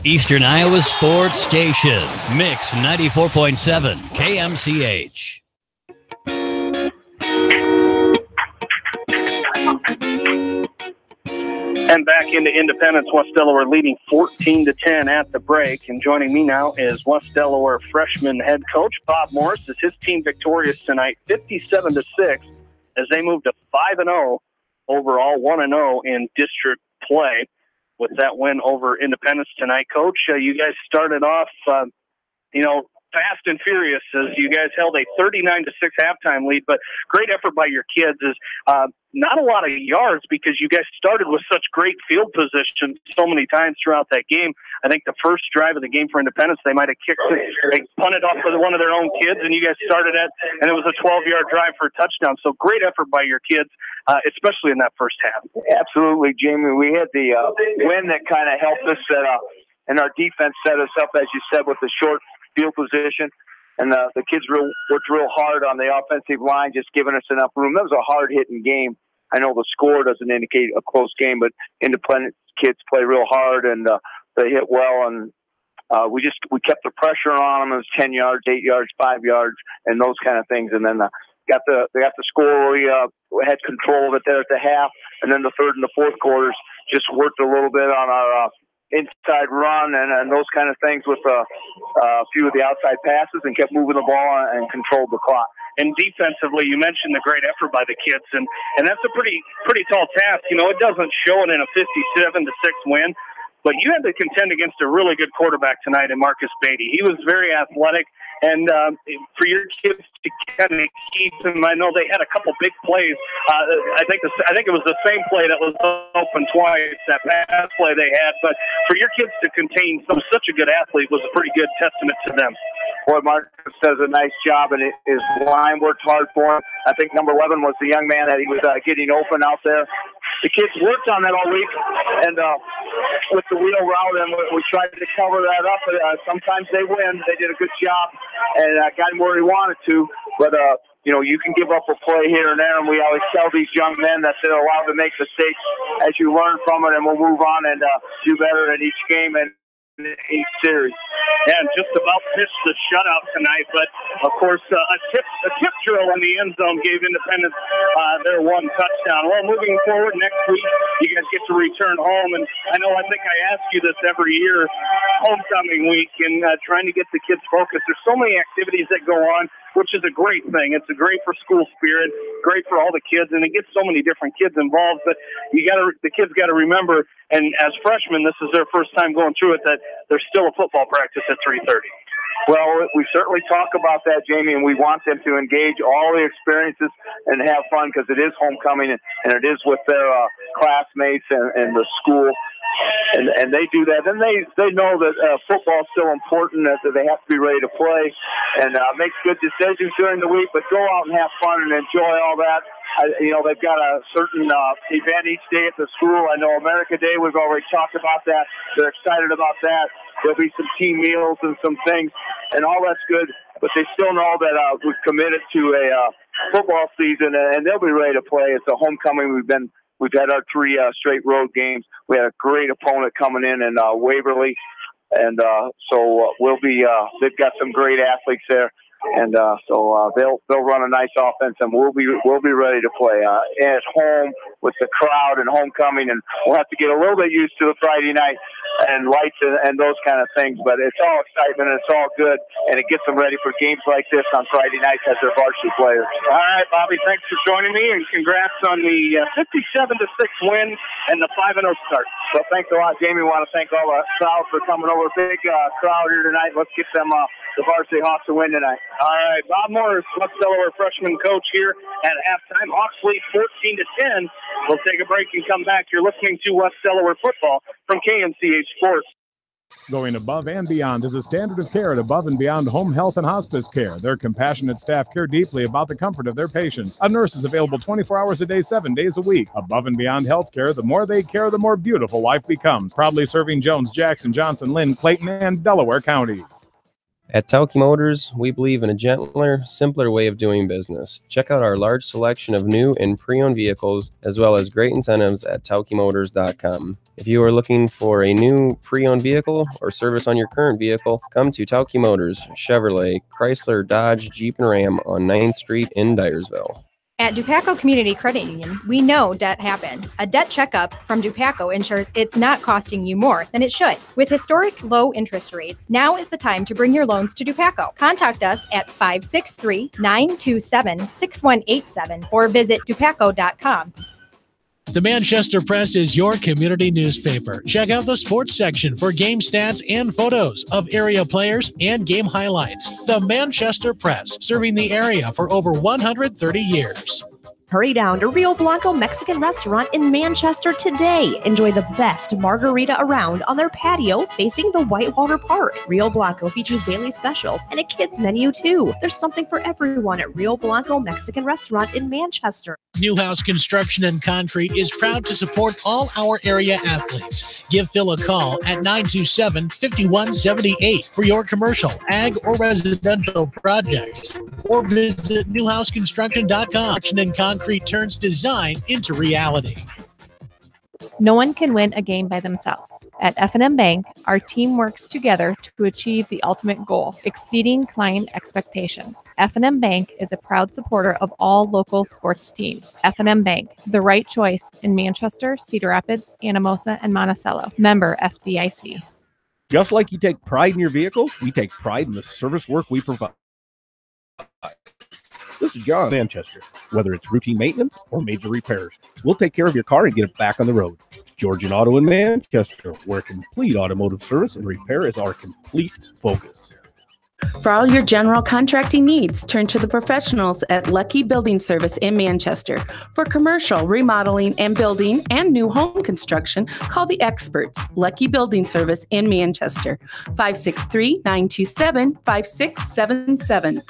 Eastern Iowa Sports Station, Mix 94.7, KMCH. And back into Independence, West Delaware leading 14-10 at the break. And joining me now is West Delaware freshman head coach Bob Morris. Is his team victorious tonight, 57-6, as they move to 5-0 overall, 1-0 in district play with that win over Independence tonight. Coach, you guys started off, fast and furious as you guys held a 39-6 halftime lead, but great effort by your kids. Is not a lot of yards because you guys started with such great field position so many times throughout that game. I think the first drive of the game for Independence, they might have kicked it, they punted off with one of their own kids, and you guys started it, and it was a 12-yard drive for a touchdown. So great effort by your kids, especially in that first half. Absolutely, Jamie. We had the win that kind of helped us, and our defense set us up, as you said, with the short field position, and the kids worked real hard on the offensive line, just giving us enough room. That was a hard-hitting game. I know the score doesn't indicate a close game, but Independent kids play real hard, and they hit well, and we kept the pressure on them. It was 10 yards, 8 yards, 5 yards, and those kind of things, and then they got the score. We had control of it there at the half, and then the third and the fourth quarters just worked a little bit on our inside run and those kind of things with a few of the outside passes and kept moving the ball and controlled the clock. And defensively, you mentioned the great effort by the kids, and that's a pretty tall task. You know, it doesn't show it in a 57-6 win, but you had to contend against a really good quarterback tonight in Marcus Beatty. He was very athletic, and for your kids to kind of keep him, I know they had a couple big plays. I think it was the same play that was open twice, that pass play they had. But for your kids to contain such a good athlete was a pretty good testament to them. Boy, Marcus does a nice job, and his line worked hard for him. I think number 11 was the young man that he was getting open out there. The kids worked on that all week, and with the wheel route, and we tried to cover that up. Sometimes they win. They did a good job, and got him where he wanted to. But, you know, you can give up a play here and there, and we always tell these young men that they're allowed to make mistakes as you learn from it, and we'll move on and do better in each game and each series. Yeah, and just about pitched the shutout tonight, but of course a tip drill in the end zone gave Independence their one touchdown. Well, moving forward next week, you guys get to return home, and I think I ask you this every year, homecoming week, and trying to get the kids focused. There's so many activities that go on, which is a great thing. It's great for school spirit, great for all the kids, and it gets so many different kids involved. But the kids got to remember, and as freshmen, this is their first time going through it, that there's still a football practice at 3:30. Well, we certainly talk about that, Jamie, and we want them to engage all the experiences and have fun because it is homecoming and it is with their classmates and the school. And they do that. And they know that football is still important, that they have to be ready to play and make good decisions during the week, but go out and have fun and enjoy all that. You know, they've got a certain event each day at the school. I know America Day, we've already talked about that. They're excited about that. There'll be some team meals and some things, and all that's good. But they still know that we've committed to a football season, and they'll be ready to play. It's a homecoming. We've had our 3 straight road games. We had a great opponent coming in Waverly, and so we'll be. They've got some great athletes there. And so they'll run a nice offense, and we'll be ready to play at home with the crowd and homecoming, and we'll have to get a little bit used to the Friday night and lights and those kind of things. But it's all excitement, and it's all good, and it gets them ready for games like this on Friday nights as their varsity players. All right, Bobby, thanks for joining me, and congrats on the 57-6 win and the 5-0 start. Well, thanks a lot, Jamie. We want to thank all the crowd for coming over. Big crowd here tonight. Let's get them the varsity Hawks to win tonight. All right, Bob Morris, West Delaware freshman coach here at halftime. Hawks lead 14-10. We'll take a break and come back. You're listening to West Delaware football from KMCH Sports. Going above and beyond is a standard of care at Above and Beyond Home Health and Hospice Care. Their compassionate staff care deeply about the comfort of their patients. A nurse is available 24 hours a day, 7 days a week. Above and Beyond Healthcare, the more they care, the more beautiful life becomes. Proudly serving Jones, Jackson, Johnson, Lynn, Clayton, and Delaware counties. At Tauke Motors, we believe in a gentler, simpler way of doing business. Check out our large selection of new and pre-owned vehicles, as well as great incentives at TaukeMotors.com. If you are looking for a new pre-owned vehicle or service on your current vehicle, come to Tauke Motors, Chevrolet, Chrysler, Dodge, Jeep, and Ram on 9th Street in Dyersville. At Dupaco Community Credit Union, we know debt happens. A debt checkup from Dupaco ensures it's not costing you more than it should. With historic low interest rates, now is the time to bring your loans to Dupaco. Contact us at 563-927-6187 or visit dupaco.com. The Manchester Press is your community newspaper. Check out the sports section for game stats and photos of area players and game highlights. The Manchester Press, serving the area for over 130 years. Hurry down to Rio Blanco Mexican Restaurant in Manchester today. Enjoy the best margarita around on their patio facing the Whitewater Park. Rio Blanco features daily specials and a kids menu too. There's something for everyone at Rio Blanco Mexican Restaurant in Manchester. Newhouse Construction and Concrete is proud to support all our area athletes. Give Phil a call at 927-5178 for your commercial, ag, or residential projects. Or visit newhouseconstruction.com. Construction and Concrete turns design into reality. No one can win a game by themselves. At F&M Bank, our team works together to achieve the ultimate goal, exceeding client expectations. F&M Bank is a proud supporter of all local sports teams. F&M Bank, the right choice in Manchester, Cedar Rapids, Anamosa, and Monticello. Member FDIC. Just like you take pride in your vehicle, we take pride in the service work we provide. This is John Manchester. Whether it's routine maintenance or major repairs, we'll take care of your car and get it back on the road. Georgian Auto in Manchester, where complete automotive service and repair is our complete focus. For all your general contracting needs, turn to the professionals at Lucky Building Service in Manchester. For commercial, remodeling, and building and new home construction, call the experts, Lucky Building Service in Manchester, 563-927-5677.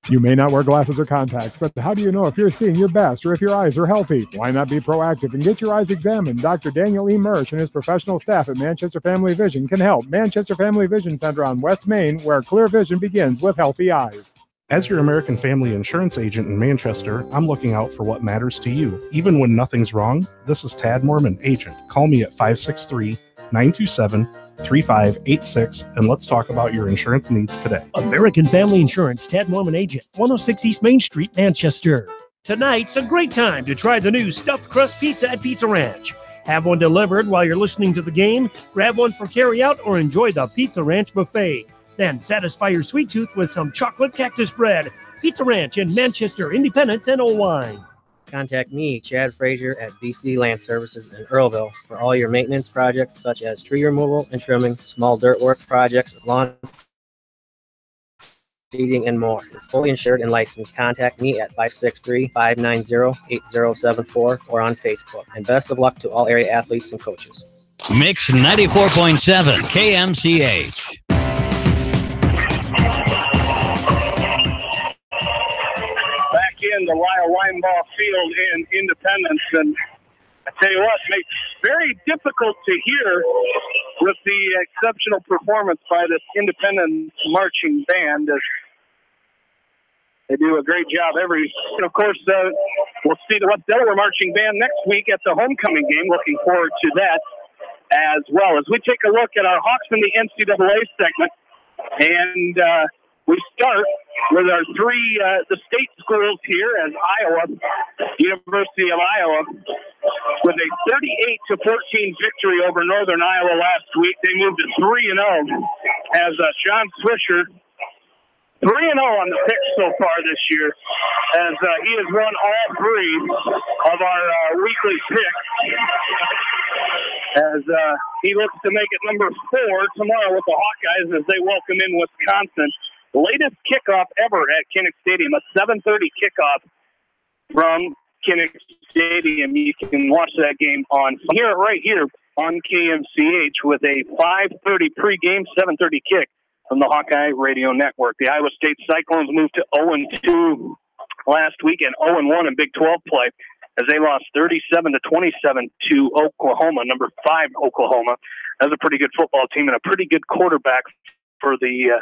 You may not wear glasses or contacts, but how do you know if you're seeing your best or if your eyes are healthy? Why not be proactive and get your eyes examined? Dr. Daniel E. Mersch and his professional staff at Manchester Family Vision can help. Manchester Family Vision Center on West Main, where clear vision begins with healthy eyes. As your American Family Insurance agent in Manchester, I'm looking out for what matters to you. Even when nothing's wrong, this is Tad Mormon, agent. Call me at 563-927-3586, and let's talk about your insurance needs today. American Family Insurance, Tad Mormon Agent, 106 East Main Street, Manchester. Tonight's a great time to try the new stuffed crust pizza at Pizza Ranch. Have one delivered while you're listening to the game, grab one for carryout, or enjoy the Pizza Ranch buffet. Then satisfy your sweet tooth with some chocolate cactus bread. Pizza Ranch in Manchester, Independence, and Owine. Contact me, Chad Frazier, at BC Land Services in Earlville for all your maintenance projects such as tree removal and trimming, small dirt work projects, lawn seeding, and more. It's fully insured and licensed. Contact me at 563-590-8074 or on Facebook. And best of luck to all area athletes and coaches. Mix 94.7 KMCH. In the Lyle Linebaugh Field in Independence, and I tell you what, makes it very difficult to hear with the exceptional performance by this Independence marching band. They do a great job and of course, we'll see the West Delaware marching band next week at the homecoming game. Looking forward to that as well. As we take a look at our Hawks in the NCAA segment, and we start with our the state schools here as Iowa, University of Iowa, with a 38-14 victory over Northern Iowa last week. They moved to 3-0 as Sean Swisher, 3-0 on the pick so far this year, as he has won all three of our weekly picks, as he looks to make it number 4 tomorrow with the Hawkeyes as they welcome in Wisconsin. Latest kickoff ever at Kinnick Stadium, a 7:30 kickoff from Kinnick Stadium. You can watch that game right here on KMCH with a 5:30 pregame, 7:30 kick from the Hawkeye Radio Network. The Iowa State Cyclones moved to 0-2 last week and 0-1 in Big 12 play as they lost 37-27 to Oklahoma, number 5 Oklahoma. That's a pretty good football team and a pretty good quarterback for the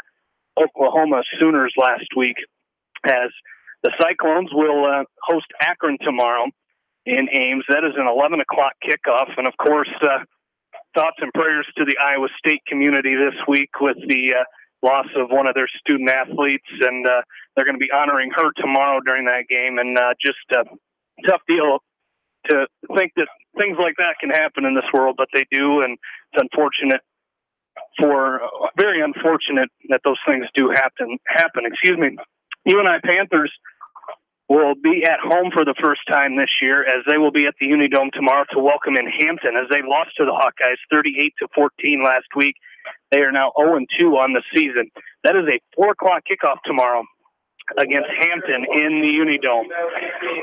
Oklahoma Sooners last week, as the Cyclones will host Akron tomorrow in Ames. That is an 11 o'clock kickoff. And, of course, thoughts and prayers to the Iowa State community this week with the loss of one of their student athletes. And they're going to be honoring her tomorrow during that game. And just a tough deal to think that things like that can happen in this world, but they do. And it's unfortunate. Very unfortunate that those things do happen. UNI Panthers will be at home for the first time this year, as they will be at the Unidome tomorrow to welcome in Hampton, as they lost to the Hawkeyes 38-14 last week. They are now 0-2 on the season. That is a 4 o'clock kickoff tomorrow against Hampton in the Unidome.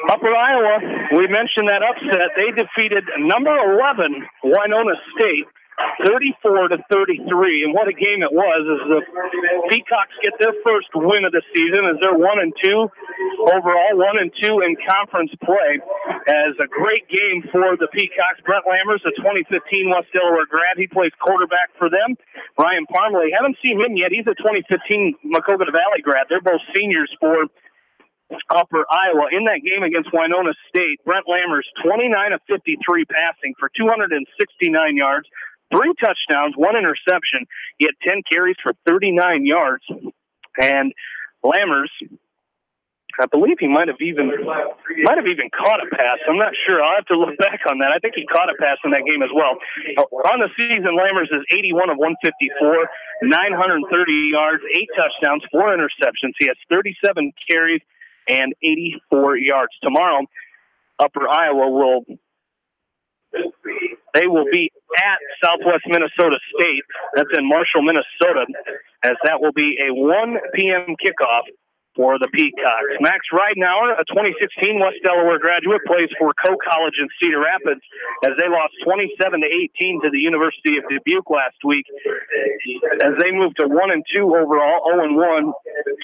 Upper Iowa, we mentioned that upset. They defeated number 11 Winona State 34-33, and what a game it was, as the Peacocks get their first win of the season, as they're 1-2 overall, 1-2 in conference play, as a great game for the Peacocks. Brent Lammers, a 2015 West Delaware grad, he plays quarterback for them. Ryan Parmalee, haven't seen him yet, he's a 2015 Maquoketa Valley grad. They're both seniors for Upper Iowa. In that game against Winona State, Brent Lammers 29 of 53 passing for 269 yards, 3 touchdowns, 1 interception. He had 10 carries for 39 yards. And Lammers, I believe he might have even caught a pass. I'm not sure. I'll have to look back on that. I think he caught a pass in that game as well. On the season, Lammers is 81 of 154, 930 yards, 8 touchdowns, 4 interceptions. He has 37 carries and 84 yards. Tomorrow, Upper Iowa will be at Southwest Minnesota State. That's in Marshall, Minnesota, as that will be a 1 p.m. kickoff for the Peacocks. Max Ridenauer, a 2016 West Delaware graduate, plays for Coe College in Cedar Rapids as they lost 27-18 to the University of Dubuque last week as they moved to 1-2 overall, 0-1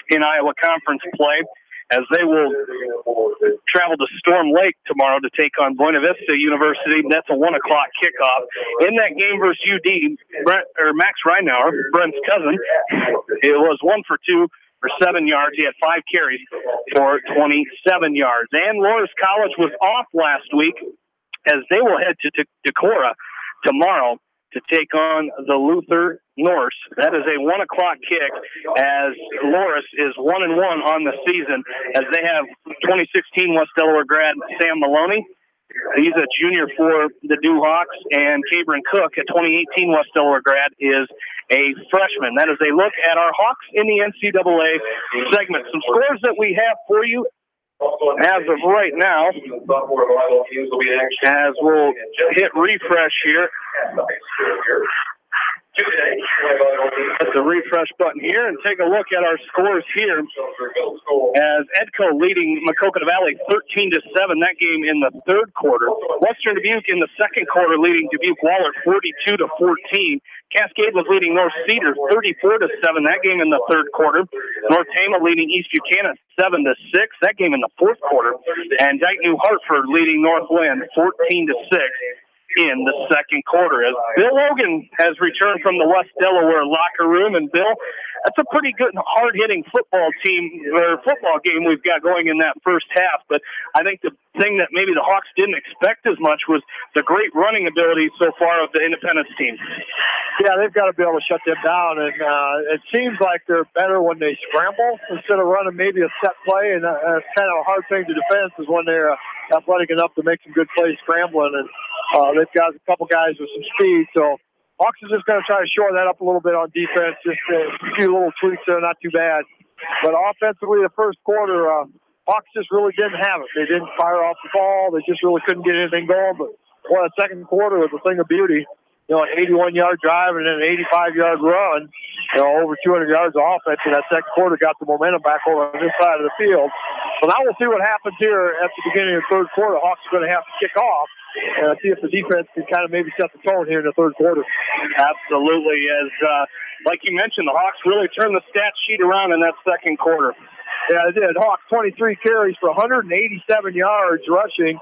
in Iowa Conference play, as they will travel to Storm Lake tomorrow to take on Buena Vista University. That's a 1 o'clock kickoff. In that game versus UD, Max Ridenauer, Brent's cousin, it was 1 for 2 for 7 yards. He had 5 carries for 27 yards. And Loras College was off last week as they will head to Decorah tomorrow to take on the Luther Norse. That is a 1 o'clock kick as Loras is 1-1 on the season as they have 2016 West Delaware grad Sam Maloney. He's a junior for the Dewhawks, and Cabron Cook, a 2018 West Delaware grad, is a freshman. That is a look at our Hawks in the NCAA segment. Some scores that we have for you as of right now, as we'll hit refresh here. Hit the refresh button here and take a look at our scores here as Edco leading Maquoketa Valley 13-7, that game in the third quarter. Western Dubuque in the second quarter leading Dubuque Waller 42-14. Cascade was leading North Cedar 34-7, that game in the third quarter. North Tama leading East Buchanan 7-6, that game in the fourth quarter. And Dyke New Hartford leading Northland 14-6 in the second quarter. As Bill Logan has returned from the West Delaware locker room, and Bill, that's a pretty good, hard-hitting football game we've got going in that first half. But I think the thing that maybe the Hawks didn't expect as much was the great running ability so far of the Independence team. Yeah, they've got to be able to shut them down, and it seems like they're better when they scramble instead of running maybe a set play, and it's kind of a hard thing to defend is when they're athletic enough to make some good plays scrambling, and they've got a couple guys with some speed, so Hawks is just going to try to shore that up a little bit on defense, just a few little tweaks there, not too bad. But offensively, the first quarter, Hawks just really didn't have it. They didn't fire off the ball. They just really couldn't get anything going. But the second quarter was a thing of beauty. An 81-yard drive and then an 85-yard run, over 200 yards of offense in that second quarter got the momentum back over on this side of the field. So now we'll see what happens here at the beginning of the third quarter. Hawks are going to have to kick off and see if the defense can kind of maybe set the tone here in the third quarter. Absolutely. As like you mentioned, the Hawks really turned the stat sheet around in that second quarter. Yeah, they did. Hawks 23 carries for 187 yards rushing.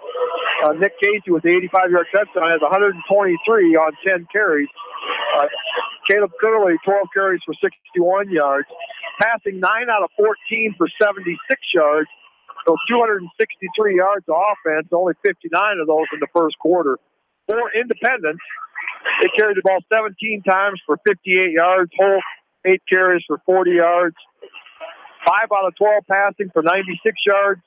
Nick Casey with the 85-yard touchdown has 123 on 10 carries. Caleb Curley, 12 carries for 61 yards. Passing 9 out of 14 for 76 yards. So 263 yards of offense, only 59 of those in the first quarter. For Independence, they carried the ball 17 times for 58 yards. Holt, 8 carries for 40 yards. 5 out of 12 passing for 96 yards.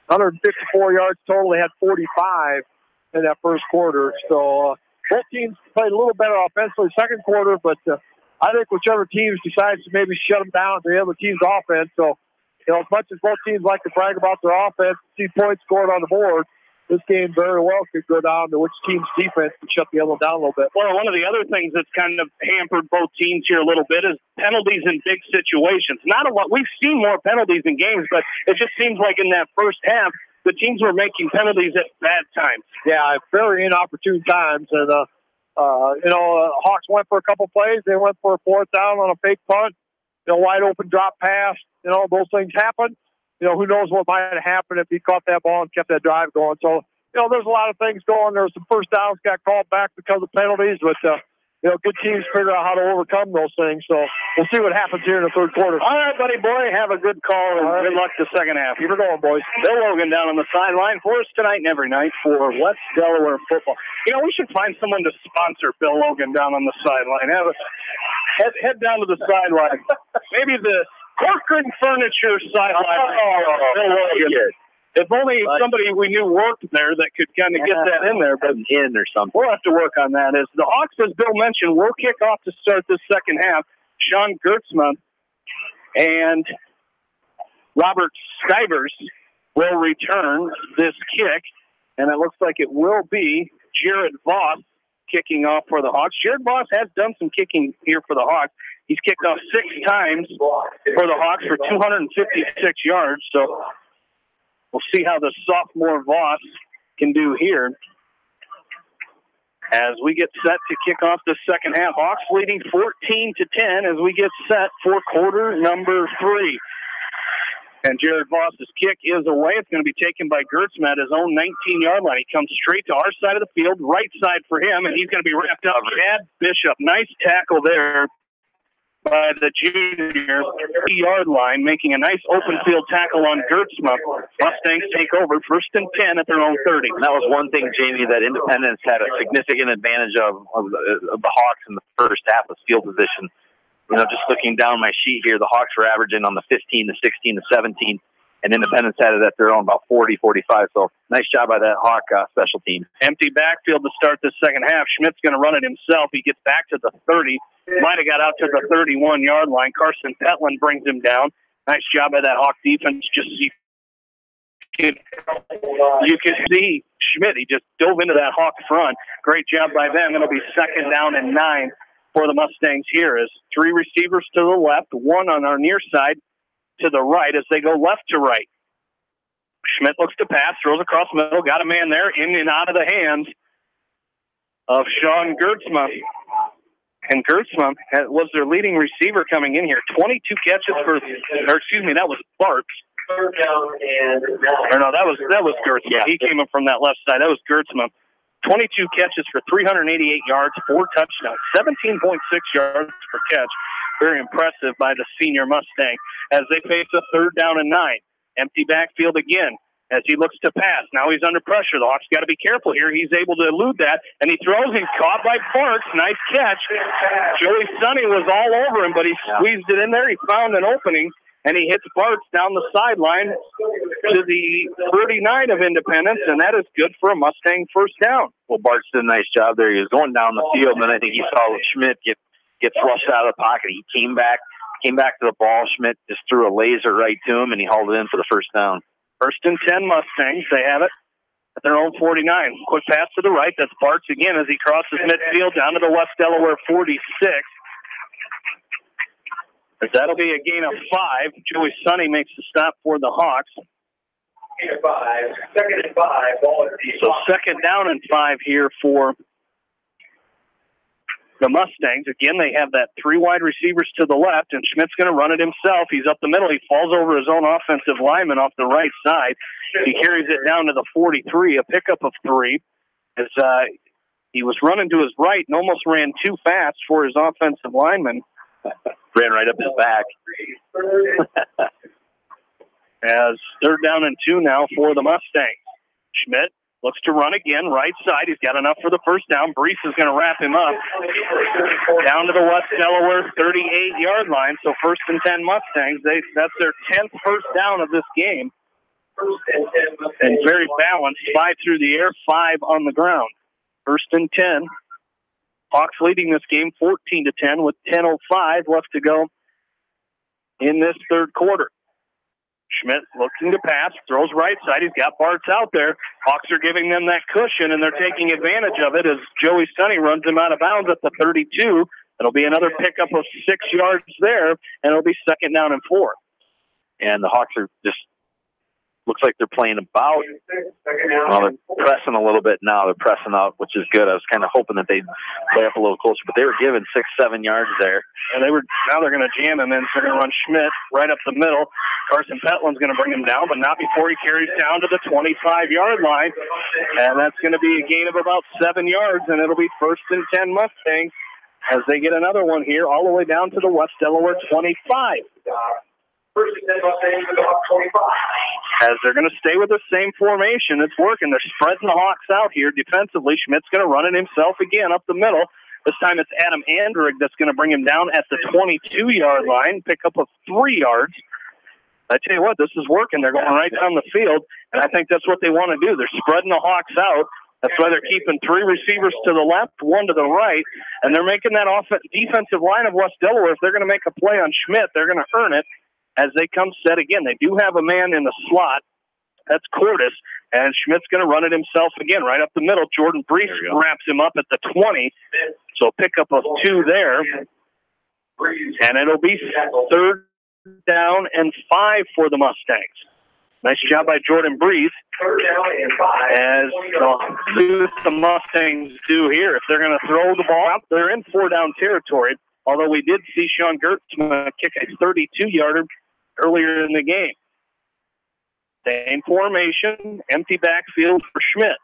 154 yards total. They had 45 in that first quarter. So both teams played a little better offensively second quarter, but I think whichever team decides to maybe shut them down to the other team's offense. So, as much as both teams like to brag about their offense, see points scored on the board, this game very well could go down to which team's defense can shut the other one down a little bit. Well, one of the other things that's kind of hampered both teams here a little bit is penalties in big situations. Not a lot. We've seen more penalties in games, but it just seems like in that first half, the teams were making penalties at bad times. Yeah, very inopportune times. And, Hawks went for a couple plays. They went for a fourth down on a fake punt, wide open drop pass. Those things happen. Who knows what might have happened if he caught that ball and kept that drive going. So, there's a lot of things going. There's some first downs got called back because of penalties, but, good teams figure out how to overcome those things. So, we'll see what happens here in the third quarter. All right, buddy boy, have a good call and good luck the second half. Keep it going, boys. Bill Logan down on the sideline for us tonight and every night for West Delaware football. You know, we should find someone to sponsor Bill Logan down on the sideline. Head down to the sideline. Maybe the Corcoran Furniture sideline. Bill Logan. If only somebody we knew worked there that could kind of get that in there, but in or something. We'll have to work on that. As the Hawks, as Bill mentioned, will kick off to start this second half. Sean Gertzman and Robert Stivers will return this kick, and it looks like it will be Jared Voss kicking off for the Hawks. Jared Voss has done some kicking here for the Hawks. He's kicked off 6 times for the Hawks for 256 yards, so we'll see how the sophomore Voss can do here as we get set to kick off the second half. Hawks leading 14-10 as we get set for quarter number 3. And Jared Voss's kick is away. It's going to be taken by Gertzman at his own 19-yard line. He comes straight to our side of the field, right side for him, and he's going to be wrapped up. Chad Bishop, nice tackle there by the junior, 30-yard line, making a nice open field tackle on Gertzman. Mustangs take over, 1st and 10 at their own 30. And that was one thing, Jamie, that Independence had a significant advantage of the Hawks in the first half of field position. You know, just looking down my sheet here, the Hawks were averaging on the 15, the 16, the 17, and Independence had it at their own about 40, 45. So nice job by that Hawk special team. Empty backfield to start this second half. Schmidt's going to run it himself. He gets back to the 30. Might have got out to the 31-yard line. Carson Petland brings him down. Nice job by that Hawk defense. Just you can see Schmidt. He just dove into that Hawk front. Great job by them. It'll be 2nd down and 9 for the Mustangs here as 3 receivers to the left, 1 on our near side to the right as they go left to right. Schmidt looks to pass, throws across the middle, got a man there, in and out of the hands of Sean Gertzman. And Gertzman was their leading receiver coming in here. 22 catches for, or excuse me, that was Barks. Or no, that was Gertzman. Yeah. He came up from that left side. That was Gertzman. 22 catches for 388 yards, 4 touchdowns, 17.6 yards per catch. Very impressive by the senior Mustang as they face a 3rd down and 9. Empty backfield again as he looks to pass. Now he's under pressure. The Hawks got to be careful here. He's able to elude that, and he throws. He's caught by Barks. Nice catch. Joey Sonny was all over him, but he squeezed it in there. He found an opening, and he hits Barks down the sideline to the 39 of Independence, and that is good for a Mustang 1st down. Well, Barks did a nice job there. He was going down the field, and I think he saw Schmidt get flushed out of the pocket. He came back to the ball. Schmidt just threw a laser right to him, and he hauled it in for the 1st down. 1st and 10 Mustangs. They have it at their own 49. Quick pass to the right. That's Barks again as he crosses midfield down to the West Delaware 46. That'll be a gain of 5. Joey Sonny makes the stop for the Hawks. 2nd and 5. So 2nd down and 5 here for the Mustangs. Again, they have that 3 wide receivers to the left, and Schmidt's going to run it himself. He's up the middle. He falls over his own offensive lineman off the right side. He carries it down to the 43, a pickup of 3. As he was running to his right and almost ran too fast for his offensive lineman. Ran right up his back. As 3rd down and 2 now for the Mustangs. Schmidt looks to run again, right side. He's got enough for the 1st down. Brees is going to wrap him up. Down to the West Delaware 38-yard line. So 1st and 10 Mustangs. That's their 10th 1st down of this game. And very balanced. 5 through the air, 5 on the ground. 1st and 10. Hawks leading this game 14-10 with 10:05 left to go in this 3rd quarter. Schmidt looking to pass, throws right side. He's got Barts out there. Hawks are giving them that cushion, and they're taking advantage of it as Joey Sonny runs him out of bounds at the 32. It'll be another pickup of 6 yards there, and it'll be 2nd down and 4. And the Hawks are just looks like they're playing about. Well, they're pressing a little bit now. They're pressing out, which is good. I was kind of hoping that they'd play up a little closer, but they were given 6-7 yards there. And now they're going to jam him in. So they're going to run Schmidt right up the middle. Carson Petland's going to bring him down, but not before he carries down to the 25-yard line. And that's going to be a gain of about 7 yards, and it'll be 1st and 10 Mustangs as they get another one here all the way down to the West Delaware 25. As they're going to stay with the same formation. It's working. They're spreading the Hawks out here defensively. Schmidt's going to run it himself again up the middle. This time it's Adam Andrig that's going to bring him down at the 22-yard line, pick up of 3 yards. I tell you what, this is working. They're going right down the field, and I think that's what they want to do. They're spreading the Hawks out. That's why they're keeping 3 receivers to the left, 1 to the right, and they're making that defensive line of West Delaware. If they're going to make a play on Schmidt, they're going to earn it as they come set again. They do have a man in the slot. That's Cordes, and Schmidt's going to run it himself again right up the middle. Jordan Brees wraps him up at the 20, so pick up of 2 there, and it'll be 3rd down and 5 for the Mustangs. Nice job by Jordan Brees. As the Mustangs do here. If they're going to throw the ball out, they're in 4-down territory, although we did see Sean Gertzman kick a 32-yarder earlier in the game. Same formation, empty backfield for Schmidt.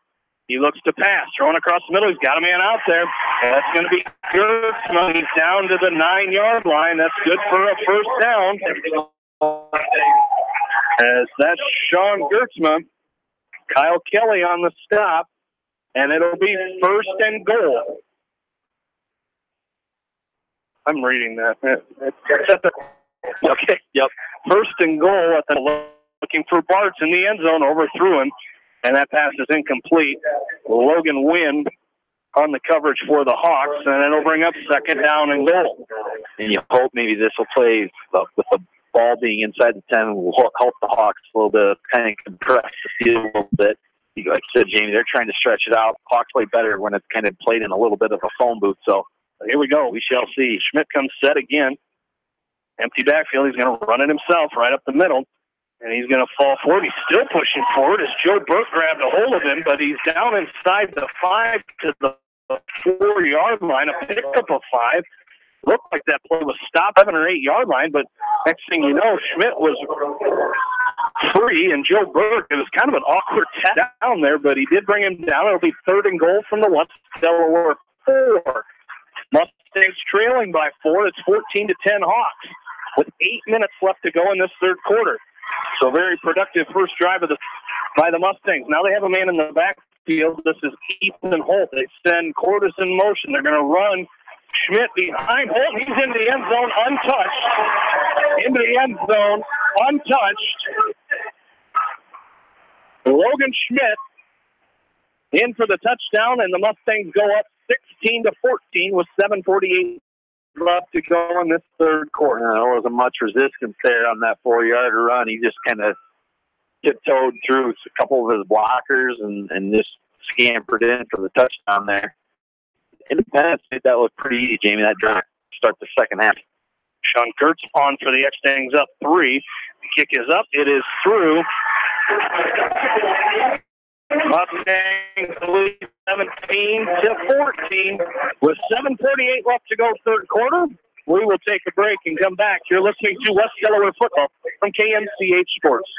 He looks to pass, throwing across the middle. He's got a man out there. And that's going to be Gertzman. He's down to the 9-yard line. That's good for a 1st down. As that's Sean Gertzman. Kyle Kelly on the stop. And it'll be 1st and goal. I'm reading that. Okay, yep. 1st and goal at the looking for Bartz in the end zone, overthrew him, and that pass is incomplete. Logan Wynn on the coverage for the Hawks, and it'll bring up 2nd down and goal. And you hope maybe this will play with the ball being inside the 10 will help the Hawks a little bit, kind of compress the field a little bit. Like you said, Jamie, they're trying to stretch it out. Hawks play better when it's kind of played in a little bit of a phone booth. So here we go. We shall see. Schmidt comes set again. Empty backfield. He's going to run it himself right up the middle. And he's going to fall forward. He's still pushing forward as Joe Burke grabbed a hold of him, but he's down inside the 5 to the 4-yard line, a pickup of 5. Looked like that play was stopped 7 or 8-yard line, but next thing you know, Schmidt was free, and Joe Burke, it was kind of an awkward tap down there, but he did bring him down. It'll be 3rd and goal from the West Delaware 4. Mustangs trailing by 4. It's 14-10 Hawks with 8 minutes left to go in this 3rd quarter. So very productive first drive by the Mustangs. Now they have a man in the backfield. This is Ethan Holt. They send Cordes in motion. They're going to run Schmidt behind Holt. He's in the end zone untouched. Into the end zone untouched. Logan Schmidt in for the touchdown, and the Mustangs go up 16-14 with 7:48 left to go in this 3rd quarter. There wasn't much resistance there on that 4-yarder run. He just kind of tiptoed through a couple of his blockers and just scampered in for the touchdown there. Independence made that look pretty easy, Jamie. That drive start the 2nd half. Sean Kurtz on for the Mustangs up 3. The kick is up. It is through. Mustangs lead 17-14 with 7:48 left to go 3rd quarter. We will take a break and come back. You're listening to West Delaware Football from KMCH Sports.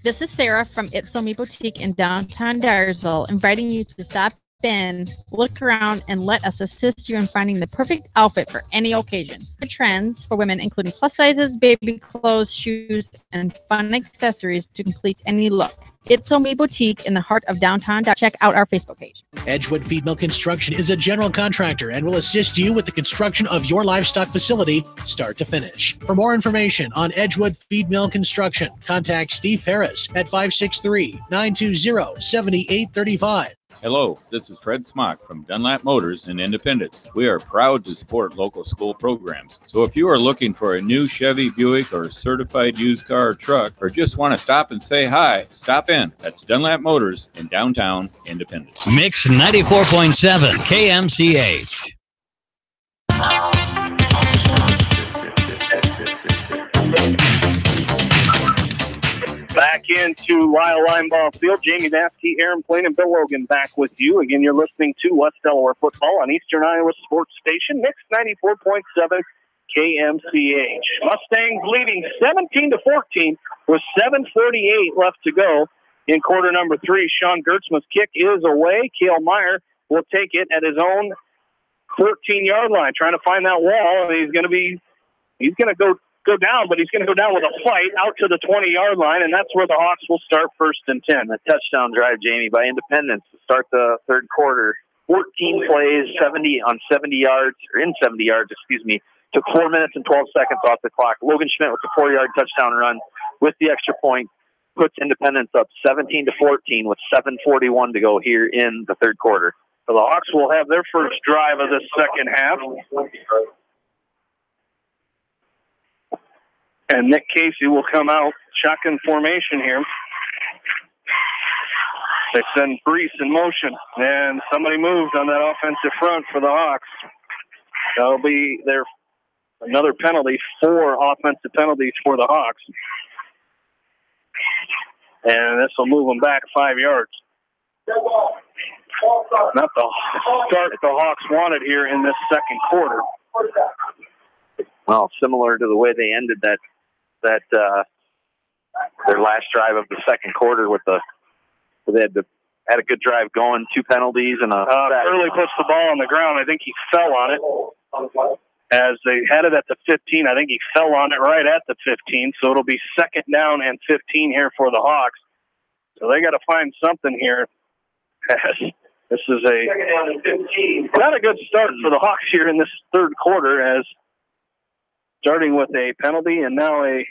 This is Sarah from It's So Me Boutique in downtown Dyersville, inviting you to stop in, look around, and let us assist you in finding the perfect outfit for any occasion. The trends for women including plus sizes, baby clothes, shoes, and fun accessories to complete any look. It's So Me Boutique in the heart of downtown. Check out our Facebook page. Edgewood Feed Mill Construction is a general contractor and will assist you with the construction of your livestock facility start to finish. For more information on Edgewood Feed Mill Construction, contact Steve Harris at 563-920-7835. Hello, this is Fred Smock from Dunlap Motors in Independence. We are proud to support local school programs. So if you are looking for a new Chevy, Buick, or certified used car or truck, or just want to stop and say hi, stop in. That's Dunlap Motors in downtown Independence. Mix 94.7 KMCH. Back into Lyle Linebaugh Field. Jamie Vaskey, Aaron Plain, and Bill Logan back with you. Again, you're listening to West Delaware Football on Eastern Iowa Sports Station, Mix 94.7 KMCH. Mustangs leading 17-14 with 7:48 left to go in quarter number 3. Sean Gertzman's kick is away. Cale Meyer will take it at his own 14-yard line, trying to find that wall, and he's going to go down, but he's going to go down with a fight out to the 20-yard line, and that's where the Hawks will start 1st and 10. A touchdown drive, Jamie, by Independence to start the third quarter. 14 plays, 70 yards, excuse me. Took 4 minutes and 12 seconds off the clock. Logan Schmidt with the 4-yard touchdown run with the extra point puts Independence up 17-14 with 7:41 to go here in the third quarter. So the Hawks will have their first drive of this second half. And Nick Casey will come out shotgun formation here. They send Brees in motion, and somebody moved on that offensive front for the Hawks. That'll be their another penalty, 4 offensive penalties for the Hawks. And this will move them back 5 yards. Not the start the Hawks wanted here in this second quarter. Well, similar to the way they ended that their last drive of the second quarter with they had a good drive going, 2 penalties and a Curley puts the ball on the ground. I think he fell on it. As they had it at the 15, I think he fell on it right at the 15, so it'll be 2nd down and 15 here for the Hawks. So they got to find something here. This is not a good start for the Hawks here in this third quarter, as starting with a penalty and now a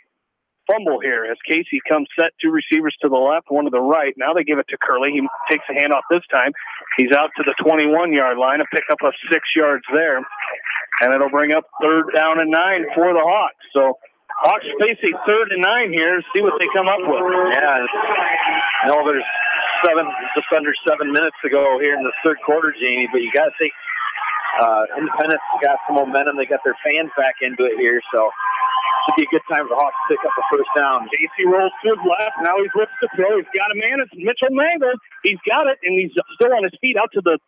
fumble here as Casey comes set, 2 receivers to the left, 1 to the right. Now they give it to Curley. He takes a handoff this time. He's out to the 21-yard line, a pickup of 6 yards there. And it'll bring up 3rd down and 9 for the Hawks. So Hawks face a 3rd and 9 here. See what they come up with. Yeah, no, there's just under 7 minutes to go here in the third quarter, Jamie. But you got to think Independence got some momentum. They got their fans back into it here, so should be a good time for the Hawks to pick up the 1st down. Casey rolls to his left. Now he's looks to throw. He's got a man. It's Mitchell Mangle. He's got it, and he's still on his feet out to the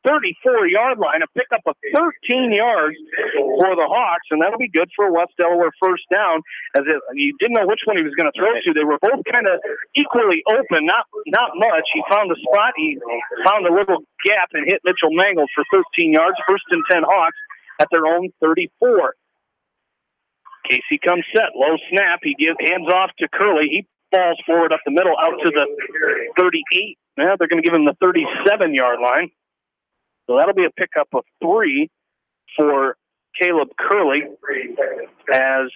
34-yard line, a pickup of 13 yards for the Hawks, and that'll be good for West Delaware 1st down, as you didn't know which one he was going to throw to. They were both kind of equally open, not much. He found a spot. He found a little gap and hit Mitchell Mangle for 13 yards. 1st and 10 Hawks at their own 34. Casey comes set, low snap. He gives hands off to Curley. He falls forward up the middle out to the 38. Now they're going to give him the 37-yard line. So that'll be a pickup of 3 for Caleb Curley, as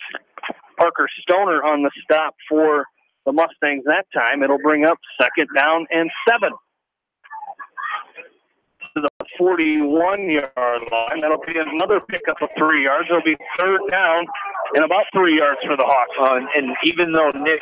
Parker Stoner on the stop for the Mustangs that time. It'll bring up 2nd down and 7. To the 41-yard line. That'll be another pickup of 3 yards. It'll be 3rd down and about 3 yards for the Hawks. And even though Nick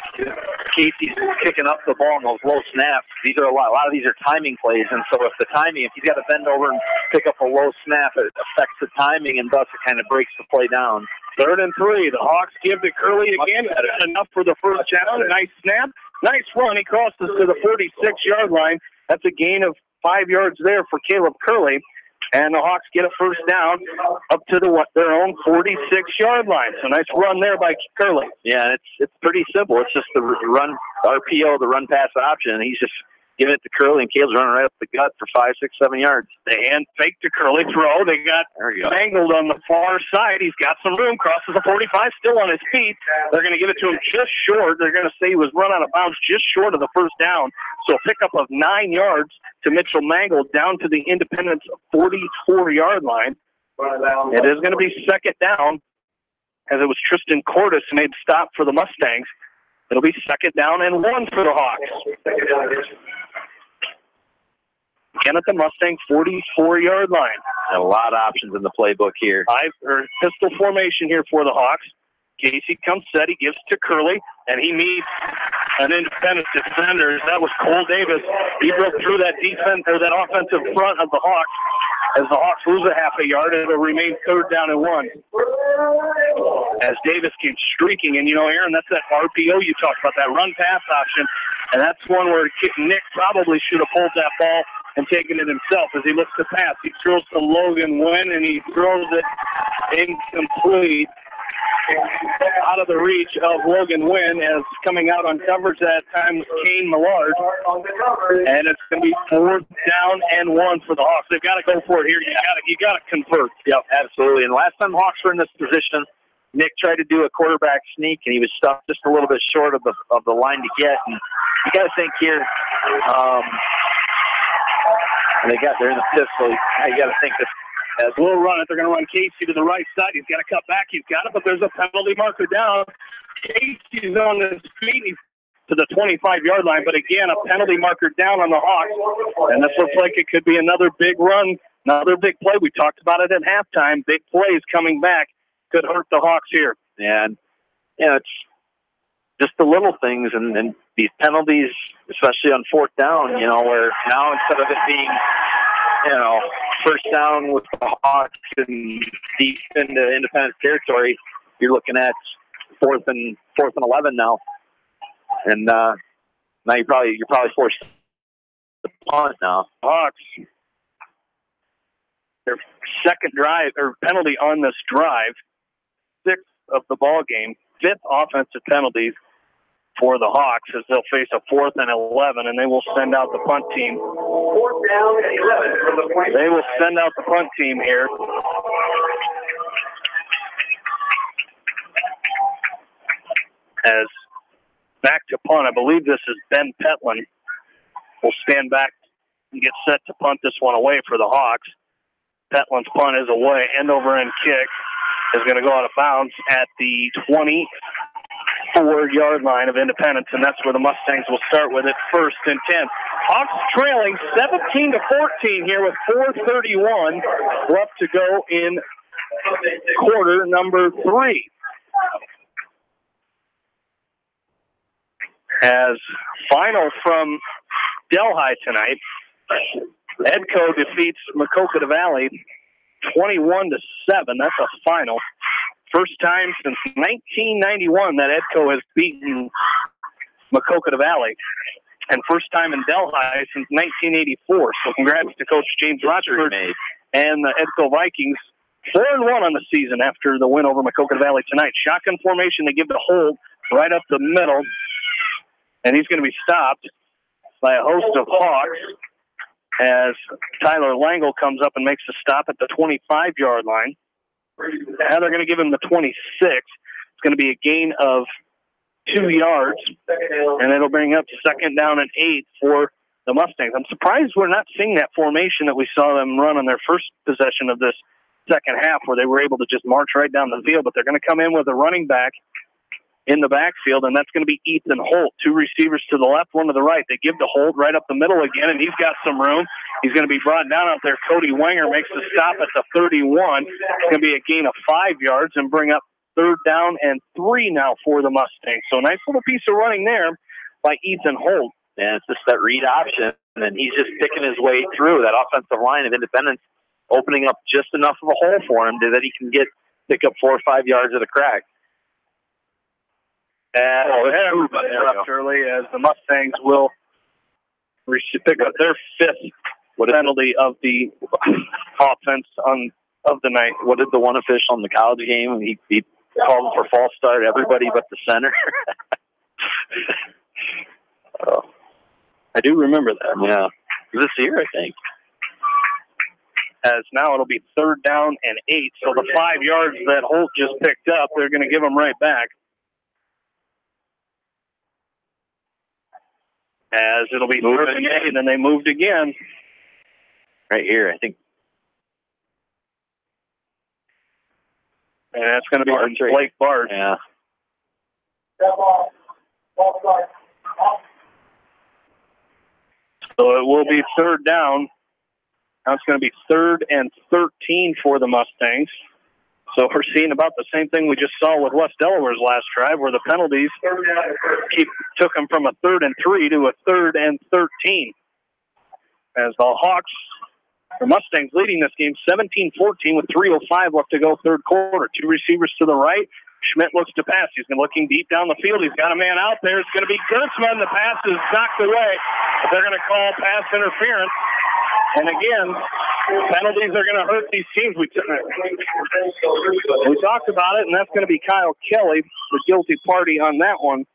Casey's picking up the ball in those low snaps, these are a lot of these are timing plays, and so if he's got to bend over and pick up a low snap, it affects the timing, and thus it kind of breaks the play down. 3rd and 3. The Hawks give to Curley again. That's enough for the 1st down. Nice snap. Nice run. He crosses to the 46-yard line. That's a gain of 5 yards there for Caleb Curley. And the Hawks get a 1st down up to their own 46-yard line. So nice run there by Curley. Yeah, it's pretty simple. It's just the run RPO, the run pass option. He's just giving it to Curley, and Caleb's running right up the gut for 5, 6, 7 yards. They hand fake to Curley, throw. They got Mangled on the far side. He's got some room, crosses the 45, still on his feet. They're going to give it to him just short. They're going to say he was run out of bounds just short of the 1st down. So a pickup of 9 yards to Mitchell Mangle down to the Independence 44-yard line. It is going to be 2nd down, as it was Tristan Cordes who made the stop for the Mustangs. It'll be 2nd down and 1 for the Hawks. Again at the Mustang 44-yard line. A lot of options in the playbook here. Pistol formation here for the Hawks. Casey comes set. He gives to Curley, and he meets an Independence defender. That was Cole Davis. He broke through that that offensive front of the Hawks. As the Hawks lose a half a yard, it'll remain 3rd down and 1. As Davis keeps streaking, and Aaron, that's that RPO you talked about, that run pass option, and that's one where Nick probably should have pulled that ball and taken it himself as he looks to pass. He throws to Logan Wynn, and he throws it incomplete. out of the reach of Logan Wynn, as coming out on coverage that time was Kane Millard. And it's going to be 4th down and 1 for the Hawks. They've got to go for it here. You got to convert. Yep, absolutely. And last time Hawks were in this position, Nick tried to do a quarterback sneak, and he was stuck just a little bit short of the line to get. And you got to think here, and they're in the fifth, so you got to think this. As we'll run it, they're going to run Casey to the right side. He's got to cut back. He's got it, but there's a penalty marker down. Casey's on his feet to the 25-yard line, but again, a penalty marker down on the Hawks. And this looks like it could be another big run, another big play. We talked about it at halftime. Big plays coming back could hurt the Hawks here. And, it's just the little things and these penalties, especially on 4th down, where now instead of it being, first down with the Hawks and deep into independent territory, you're looking at 4th and 11 now. And now you're probably forced to punt now. Hawks, their second drive or penalty on this drive, 6th of the ball game, 5th offensive penalties for the Hawks as they'll face a 4th and 11, and they will send out the punt team. 4th down and 11. They will send out the punt team here. As back to punt, I believe this is Ben Petlin. Will stand back and get set to punt this one away for the Hawks. Petlin's punt is away. End over end kick is going to go out of bounds at the 24-yard line of Independence, and that's where the Mustangs will start with it, 1st and 10. Hawks trailing 17-14 here with 4:31 left to go in quarter number 3. As final from Delhi tonight, Edco defeats Maquoketa Valley 21-7. That's a final. First time since 1991 that Edco has beaten Maquoketa Valley, and first time in Delhi since 1984. So congrats to Coach James Rochford and the Edco Vikings. 4-1 on the season after the win over Maquoketa Valley tonight. Shotgun formation, they give the hold right up the middle, and he's going to be stopped by a host of Hawks as Tyler Langle comes up and makes the stop at the 25-yard line. Now they're going to give him the 26. It's going to be a gain of 2 yards, and it'll bring up 2nd down and 8 for the Mustangs. I'm surprised we're not seeing that formation that we saw them run on their first possession of this second half, where they were able to just march right down the field. But they're going to come in with a running back in the backfield, and that's going to be Ethan Holt. 2 receivers to the left, 1 to the right. They give to Holt right up the middle again, and he's got some room. He's going to be brought down out there. Cody Wenger makes the stop at the 31. It's going to be a gain of 5 yards and bring up 3rd down and 3 now for the Mustangs. So a nice little piece of running there by Ethan Holt. And it's just that read option, and he's just picking his way through that offensive line of Independence, opening up just enough of a hole for him that he can pick up 4 or 5 yards of the crack. And left early as the Mustangs will pick up their 5th penalty of the offense of the night. What did the one official in the college game? He called for false start everybody but the center. I do remember that. Yeah, this year I think. As now it'll be 3rd down and 8. So the 5 yards that Holt just picked up, they're going to give them right back. As it'll be 3rd and 8, and then they moved again. Right here, I think. And that's going to be Blake Bart. Yeah. So it will be 3rd down. Now it's going to be 3rd and 13 for the Mustangs. So we're seeing about the same thing we just saw with West Delaware's last drive, where the penalties took them from a 3rd and 3 to a 3rd and 13. As the Hawks, the Mustangs leading this game 17-14 with 3:05 left to go, 3rd quarter. 2 receivers to the right. Schmidt looks to pass. He's looking deep down the field. He's got a man out there. It's going to be Kurtzman. The pass is knocked away. But they're going to call pass interference. And again, Penalties are going to hurt these teams. We talked about it, and that's going to be Kyle Kelly, the guilty party on that one,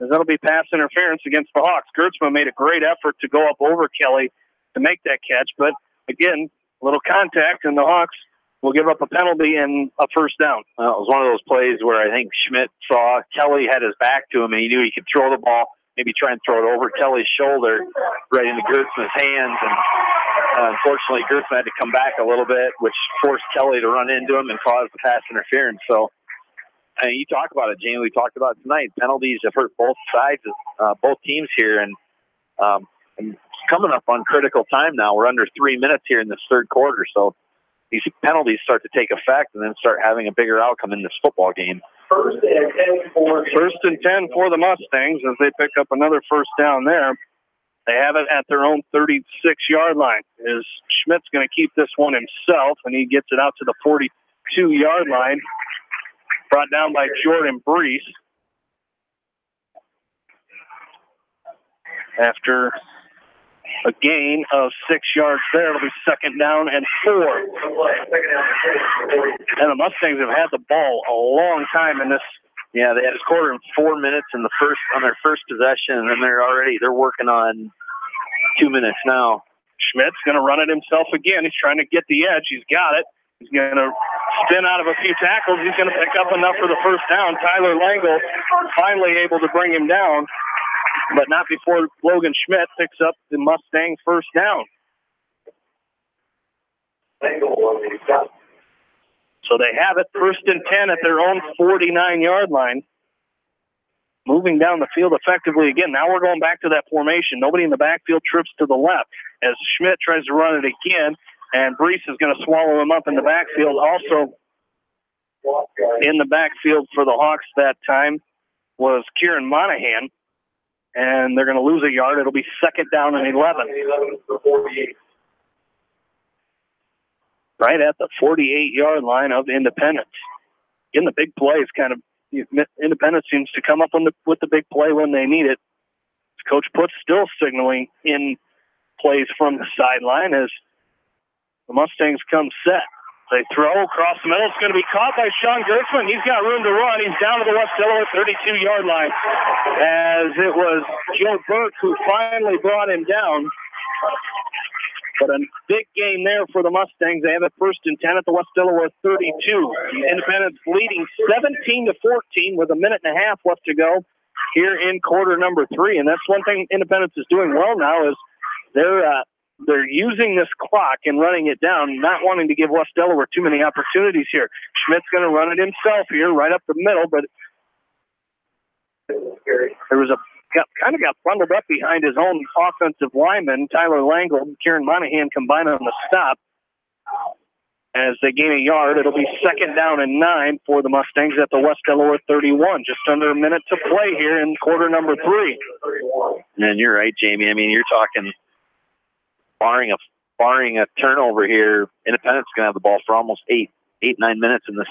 as that'll be pass interference against the Hawks. Gertzman made a great effort to go up over Kelly to make that catch, but again, a little contact, and the Hawks will give up a penalty and a first down. It was one of those plays where I think Schmidt saw Kelly had his back to him, and he knew he could throw the ball, maybe try and throw it over Kelly's shoulder right into Gertzman's hands, and unfortunately Gertzman had to come back a little bit, which forced Kelly to run into him and cause the pass interference. So, and you talk about it, Jamie, we talked about it tonight. Penalties have hurt both sides, both teams here, and coming up on critical time now. We're under 3 minutes here in this third quarter, so these penalties start to take effect and then start having a bigger outcome in this football game. First and 10 for the Mustangs as they pick up another first down there. They have it at their own 36-yard line. Schmidt's going to keep this one himself, and he gets it out to the 42-yard line. Brought down by Jordan Brees. After a gain of 6 yards there, it'll be second down and 4. And the Mustangs have had the ball a long time in this. Yeah, they had a quarter in 4 minutes in the first on their first possession, and then they're working on 2 minutes now. Schmidt's going to run it himself again. He's trying to get the edge. He's got it. He's going to spin out of a few tackles. He's going to pick up enough for the first down. Tyler Langle finally able to bring him down, but not before Logan Schmidt picks up the Mustang first down. So they have it first and 10 at their own 49-yard line. Moving down the field effectively again. Now we're going back to that formation. Nobody in the backfield trips to the left as Schmidt tries to run it again, and Brees is going to swallow him up in the backfield. Also in the backfield for the Hawks that time was Kieran Monahan, and they're going to lose a yard. It'll be second down and 11. Right at the 48-yard line of Independence. In the big plays, kind of, Independence seems to come up with the big play when they need it. Coach Putz still signaling in plays from the sideline as the Mustangs come set. They throw across the middle. It's going to be caught by Sean Gertzman. He's got room to run. He's down to the West Delaware 32-yard line as it was Joe Burke who finally brought him down. But a big game there for the Mustangs. They have it first and 10 at the West Delaware 32. Independence leading 17-14 with a minute and a half left to go here in quarter number 3. And that's one thing Independence is doing well now is they're using this clock and running it down, not wanting to give West Delaware too many opportunities here. Schmidt's going to run it himself here right up the middle, but there was kind of got bundled up behind his own offensive lineman, Tyler Langle, and Kieran Monahan combined on the stop. As they gain a yard, it'll be second down and 9 for the Mustangs at the West Delaware 31. Just under a minute to play here in quarter number 3. And you're right, Jamie. I mean, you're talking barring a turnover here, Independence is going to have the ball for almost 9 minutes in this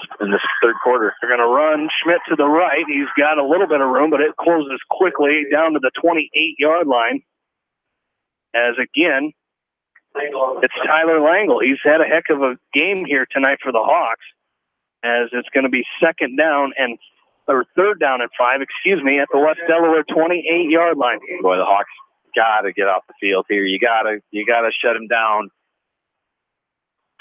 third quarter. They're going to run Schmidt to the right. He's got a little bit of room, but it closes quickly down to the 28-yard line. As again, it's Tyler Langle. He's had a heck of a game here tonight for the Hawks, as it's going to be third down and 5, at the West Delaware 28-yard line. Boy, the Hawks got to get off the field here. You got to shut him down.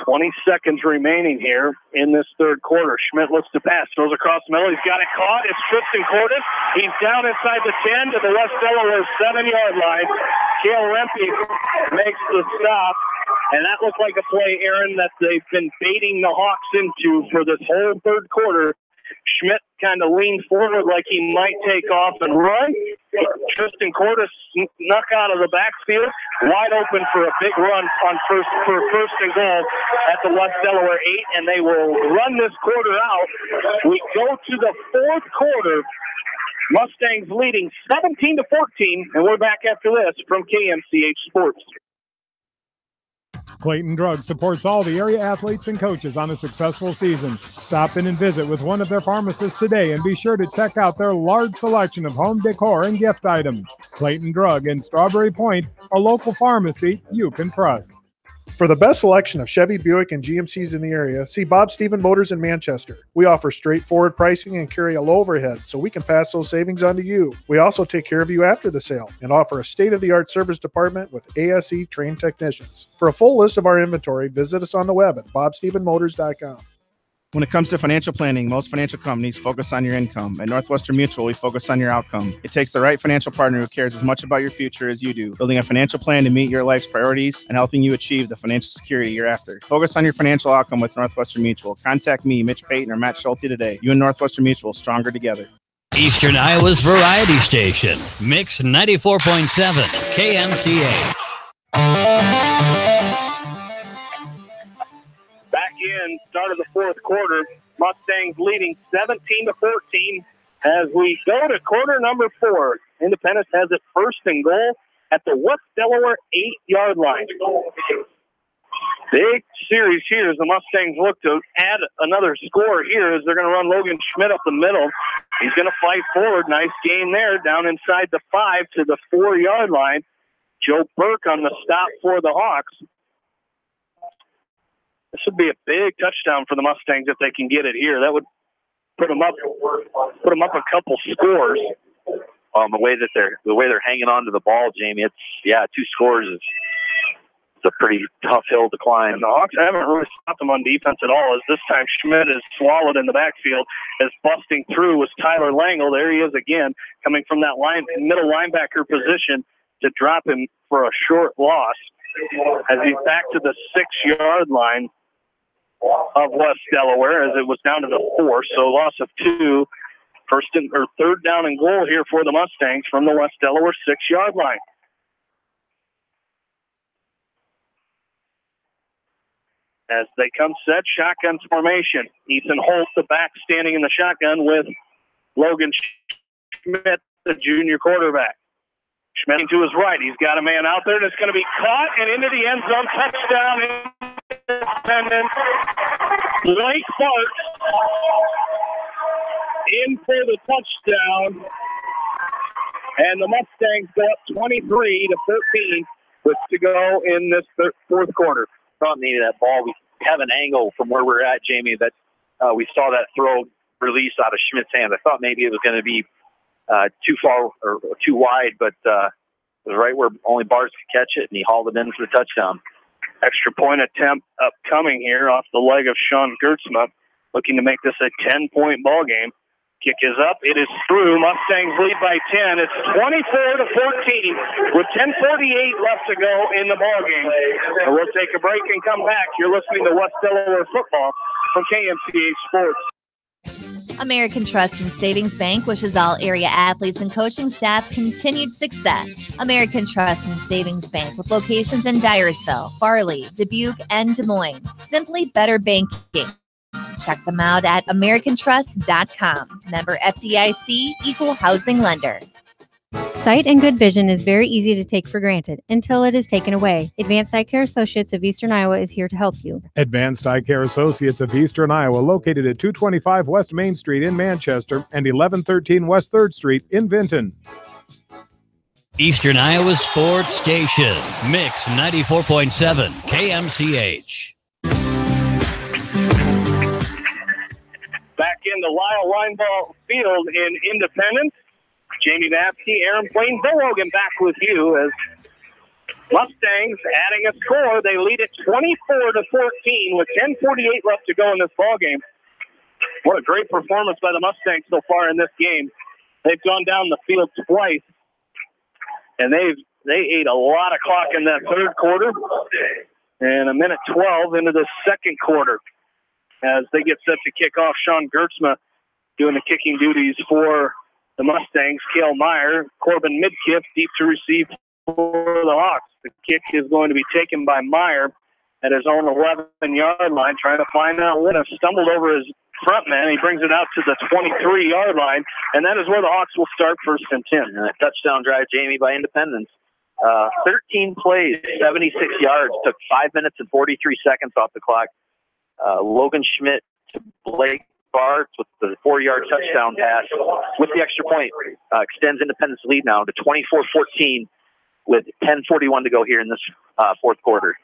20 seconds remaining here in this third quarter. Schmidt looks to pass, throws across the middle. He's got it caught. It's Tristan Cordes. He's down inside the 10 to the West Delaware 7-yard line. Cale Rempe makes the stop. And that looked like a play, Aaron, that they've been baiting the Hawks into for this whole third quarter. Schmidt kind of leaned forward like he might take off and run. Tristan Cordes snuck out of the backfield, wide open for a big run for first and goal at the West Delaware 8, and they will run this quarter out. We go to the fourth quarter. Mustangs leading 17-14, and we're back after this from KMCH Sports. Clayton Drug supports all the area athletes and coaches on a successful season. Stop in and visit with one of their pharmacists today and be sure to check out their large selection of home decor and gift items. Clayton Drug in Strawberry Point, a local pharmacy you can trust. For the best selection of Chevy, Buick, and GMCs in the area, see Bob Stephen Motors in Manchester. We offer straightforward pricing and carry a low overhead, so we can pass those savings on to you. We also take care of you after the sale and offer a state-of-the-art service department with ASE trained technicians. For a full list of our inventory, visit us on the web at bobstephenmotors.com. When it comes to financial planning, most financial companies focus on your income. At Northwestern Mutual, we focus on your outcome. It takes the right financial partner who cares as much about your future as you do, building a financial plan to meet your life's priorities and helping you achieve the financial security you're after. Focus on your financial outcome with Northwestern Mutual. Contact me, Mitch Payton, or Matt Schulte today. You and Northwestern Mutual, stronger together. Eastern Iowa's variety station, Mix 94.7 KMCH. Back in, start of the fourth quarter. Mustangs leading 17-14 as we go to quarter number 4. Independence has it first and goal at the West Delaware 8-yard line. Big series here as the Mustangs look to add another score here as they're going to run Logan Schmidt up the middle. He's going to fight forward. Nice gain there down inside the 5 to the 4-yard line. Joe Burke on the stop for the Hawks. This would be a big touchdown for the Mustangs if they can get it here. That would put them up a couple scores. The way they're hanging on to the ball, Jamie, 2 scores is a pretty tough hill to climb. And the Hawks haven't really stopped them on defense at all, as this time Schmidt is swallowed in the backfield, as busting through was Tyler Langle. There he is again, coming from that middle linebacker position to drop him for a short loss as he's back to the 6-yard line of West Delaware, as it was down to the 4, so loss of 2. Third down and goal here for the Mustangs from the West Delaware 6-yard line. As they come set, shotgun formation. Ethan Holt, the back, standing in the shotgun with Logan Schmidt, the junior quarterback. Schmidt to his right. He's got a man out there, and it's going to be caught and into the end zone. Touchdown, Independence. Blake Parks in for the touchdown. And the Mustangs go up 23-14 with to go in this fourth quarter. Thought maybe that ball, we have an angle from where we're at, Jamie, that we saw that throw release out of Schmidt's hand. I thought maybe it was going to be too far or too wide, but it was right where only Bars could catch it, and he hauled it in for the touchdown. Extra point attempt upcoming here off the leg of Sean Gertzma, looking to make this a 10-point ball game. Kick is up. It is through. Mustangs lead by 10. It's 24-14 with 10:48 left to go in the ball game. And we'll take a break and come back. You're listening to West Delaware football from KMCH Sports. American Trust and Savings Bank wishes all area athletes and coaching staff continued success. American Trust and Savings Bank with locations in Dyersville, Farley, Dubuque, and Des Moines. Simply better banking. Check them out at americantrust.com. Member FDIC, equal housing lender. Sight and good vision is very easy to take for granted until it is taken away. Advanced Eye Care Associates of Eastern Iowa is here to help you. Advanced Eye Care Associates of Eastern Iowa, located at 225 West Main Street in Manchester and 1113 West 3rd Street in Vinton. Eastern Iowa Sports Station, Mix 94.7 KMCH. Back in the Lyle Lineball Field in Independence. Jamie Babsky, Aaron Plain, Bill Logan back with you as Mustangs adding a score. They lead it 24-14 with 10:48 left to go in this ball game. What a great performance by the Mustangs so far in this game. They've gone down the field twice, and they ate a lot of clock in that third quarter, and a minute 12 into the second quarter as they get set to kick off. Sean Gertzma doing the kicking duties for the Mustangs. Cale Meyer, Corbin Midkiff, deep to receive for the Hawks. The kick is going to be taken by Meyer at his own 11-yard line, trying to find that one. Stumbled over his front man. He brings it out to the 23-yard line, and that is where the Hawks will start first and 10. And a touchdown drive, Jamie, by Independence. 13 plays, 76 yards, took 5 minutes and 43 seconds off the clock. Logan Schmidt to Blake Bartz with the 4-yard touchdown pass with the extra point extends Independence lead now to 24-14 with 10:41 to go here in this fourth quarter.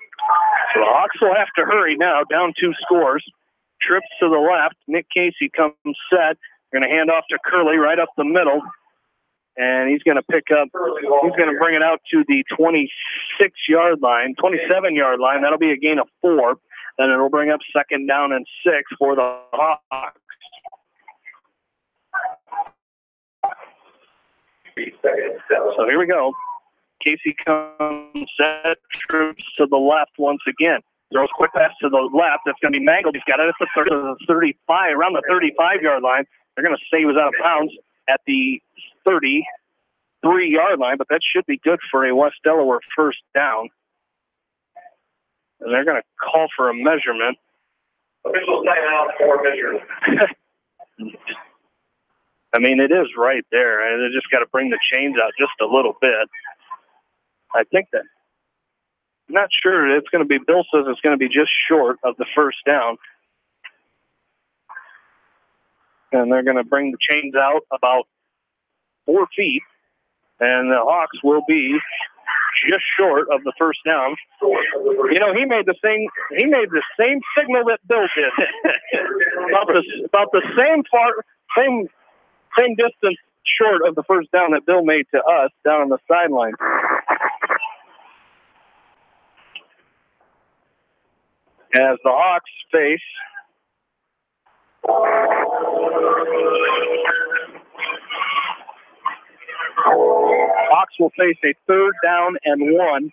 So the Hawks will have to hurry now, down 2 scores. Trips to the left. Nick Casey comes set. Going to hand off to Curley right up the middle. And he's going to pick up, he's going to bring it out to the 26-yard line, 27-yard line. That'll be a gain of 4. Then it'll bring up 2nd down and 6 for the Hawks. So here we go. Casey comes set, trips to the left once again. Throws quick pass to the left. That's going to be mangled. He's got it at the 35, around the 35-yard line. They're going to say he was out of bounds at the 33-yard line, but that should be good for a West Delaware first down. And they're going to call for a measurement. Official timeout for measurement. I mean, it is right there. And they just got to bring the chains out just a little bit. I think that. I'm not sure. It's going to be, Bill says it's going to be just short of the first down. And they're going to bring the chains out about 4 feet. And the Hawks will be just short of the first down. You know, he made the same signal that Bill did. about the same distance short of the first down that Bill made to us down on the sideline. As the Hawks face Hawks will face a 3rd down and 1.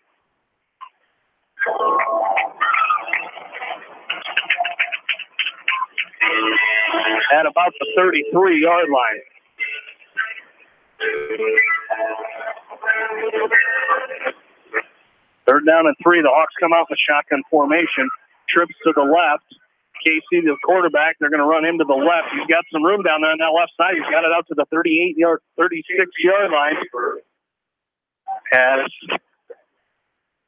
At about the 33-yard line. Third down and 3. The Hawks come out in shotgun formation. Trips to the left. Casey, the quarterback, they're going to run him to the left. He's got some room down there on that left side. He's got it out to the 36-yard line. As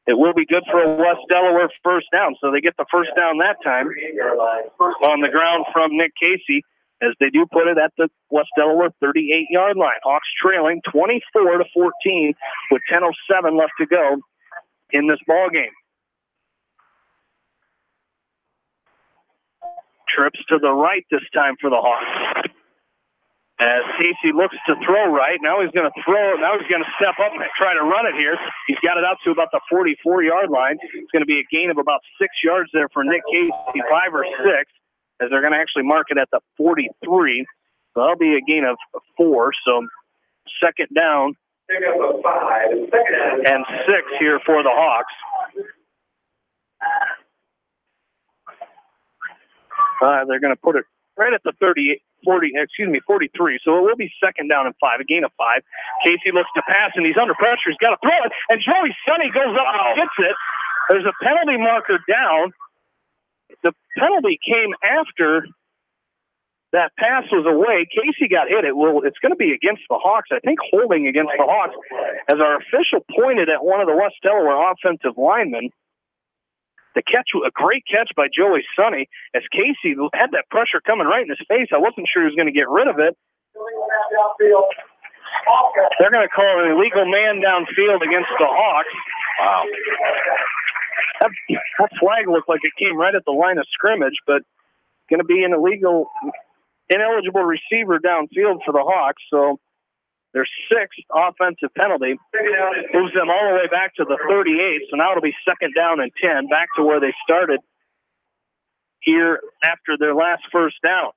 it will be good for a West Delaware first down. So they get the first down that time on the ground from Nick Casey, as they do put it at the West Delaware 38-yard line. Hawks trailing 24-14 with 10:07 left to go in this ball game. Trips to the right this time for the Hawks. As Casey looks to throw right, now he's going to throw. Now he's going to step up and try to run it here. He's got it out to about the 44-yard line. It's going to be a gain of about 6 yards there for Nick Casey, 5 or 6, as they're going to actually mark it at the 43. So that'll be a gain of 4. So 2nd down and 6 here for the Hawks. They're going to put it right at the 43. So it will be 2nd down and 5, a gain of 5. Casey looks to pass, and he's under pressure. He's got to throw it, and Joey Sonny goes up and gets it. There's a penalty marker down. The penalty came after that pass was away. Casey got hit. It's going to be against the Hawks. I think holding against the Hawks, as our official pointed at one of the West Delaware offensive linemen. The catch, a great catch by Joey Sonny, as Casey had that pressure coming right in his face. I wasn't sure he was going to get rid of it. They're going to call an illegal man downfield against the Hawks. Wow. That flag looked like it came right at the line of scrimmage, but going to be an ineligible receiver downfield for the Hawks. So their 6th offensive penalty moves them all the way back to the 38. So now it'll be 2nd down and 10, back to where they started here after their last first down.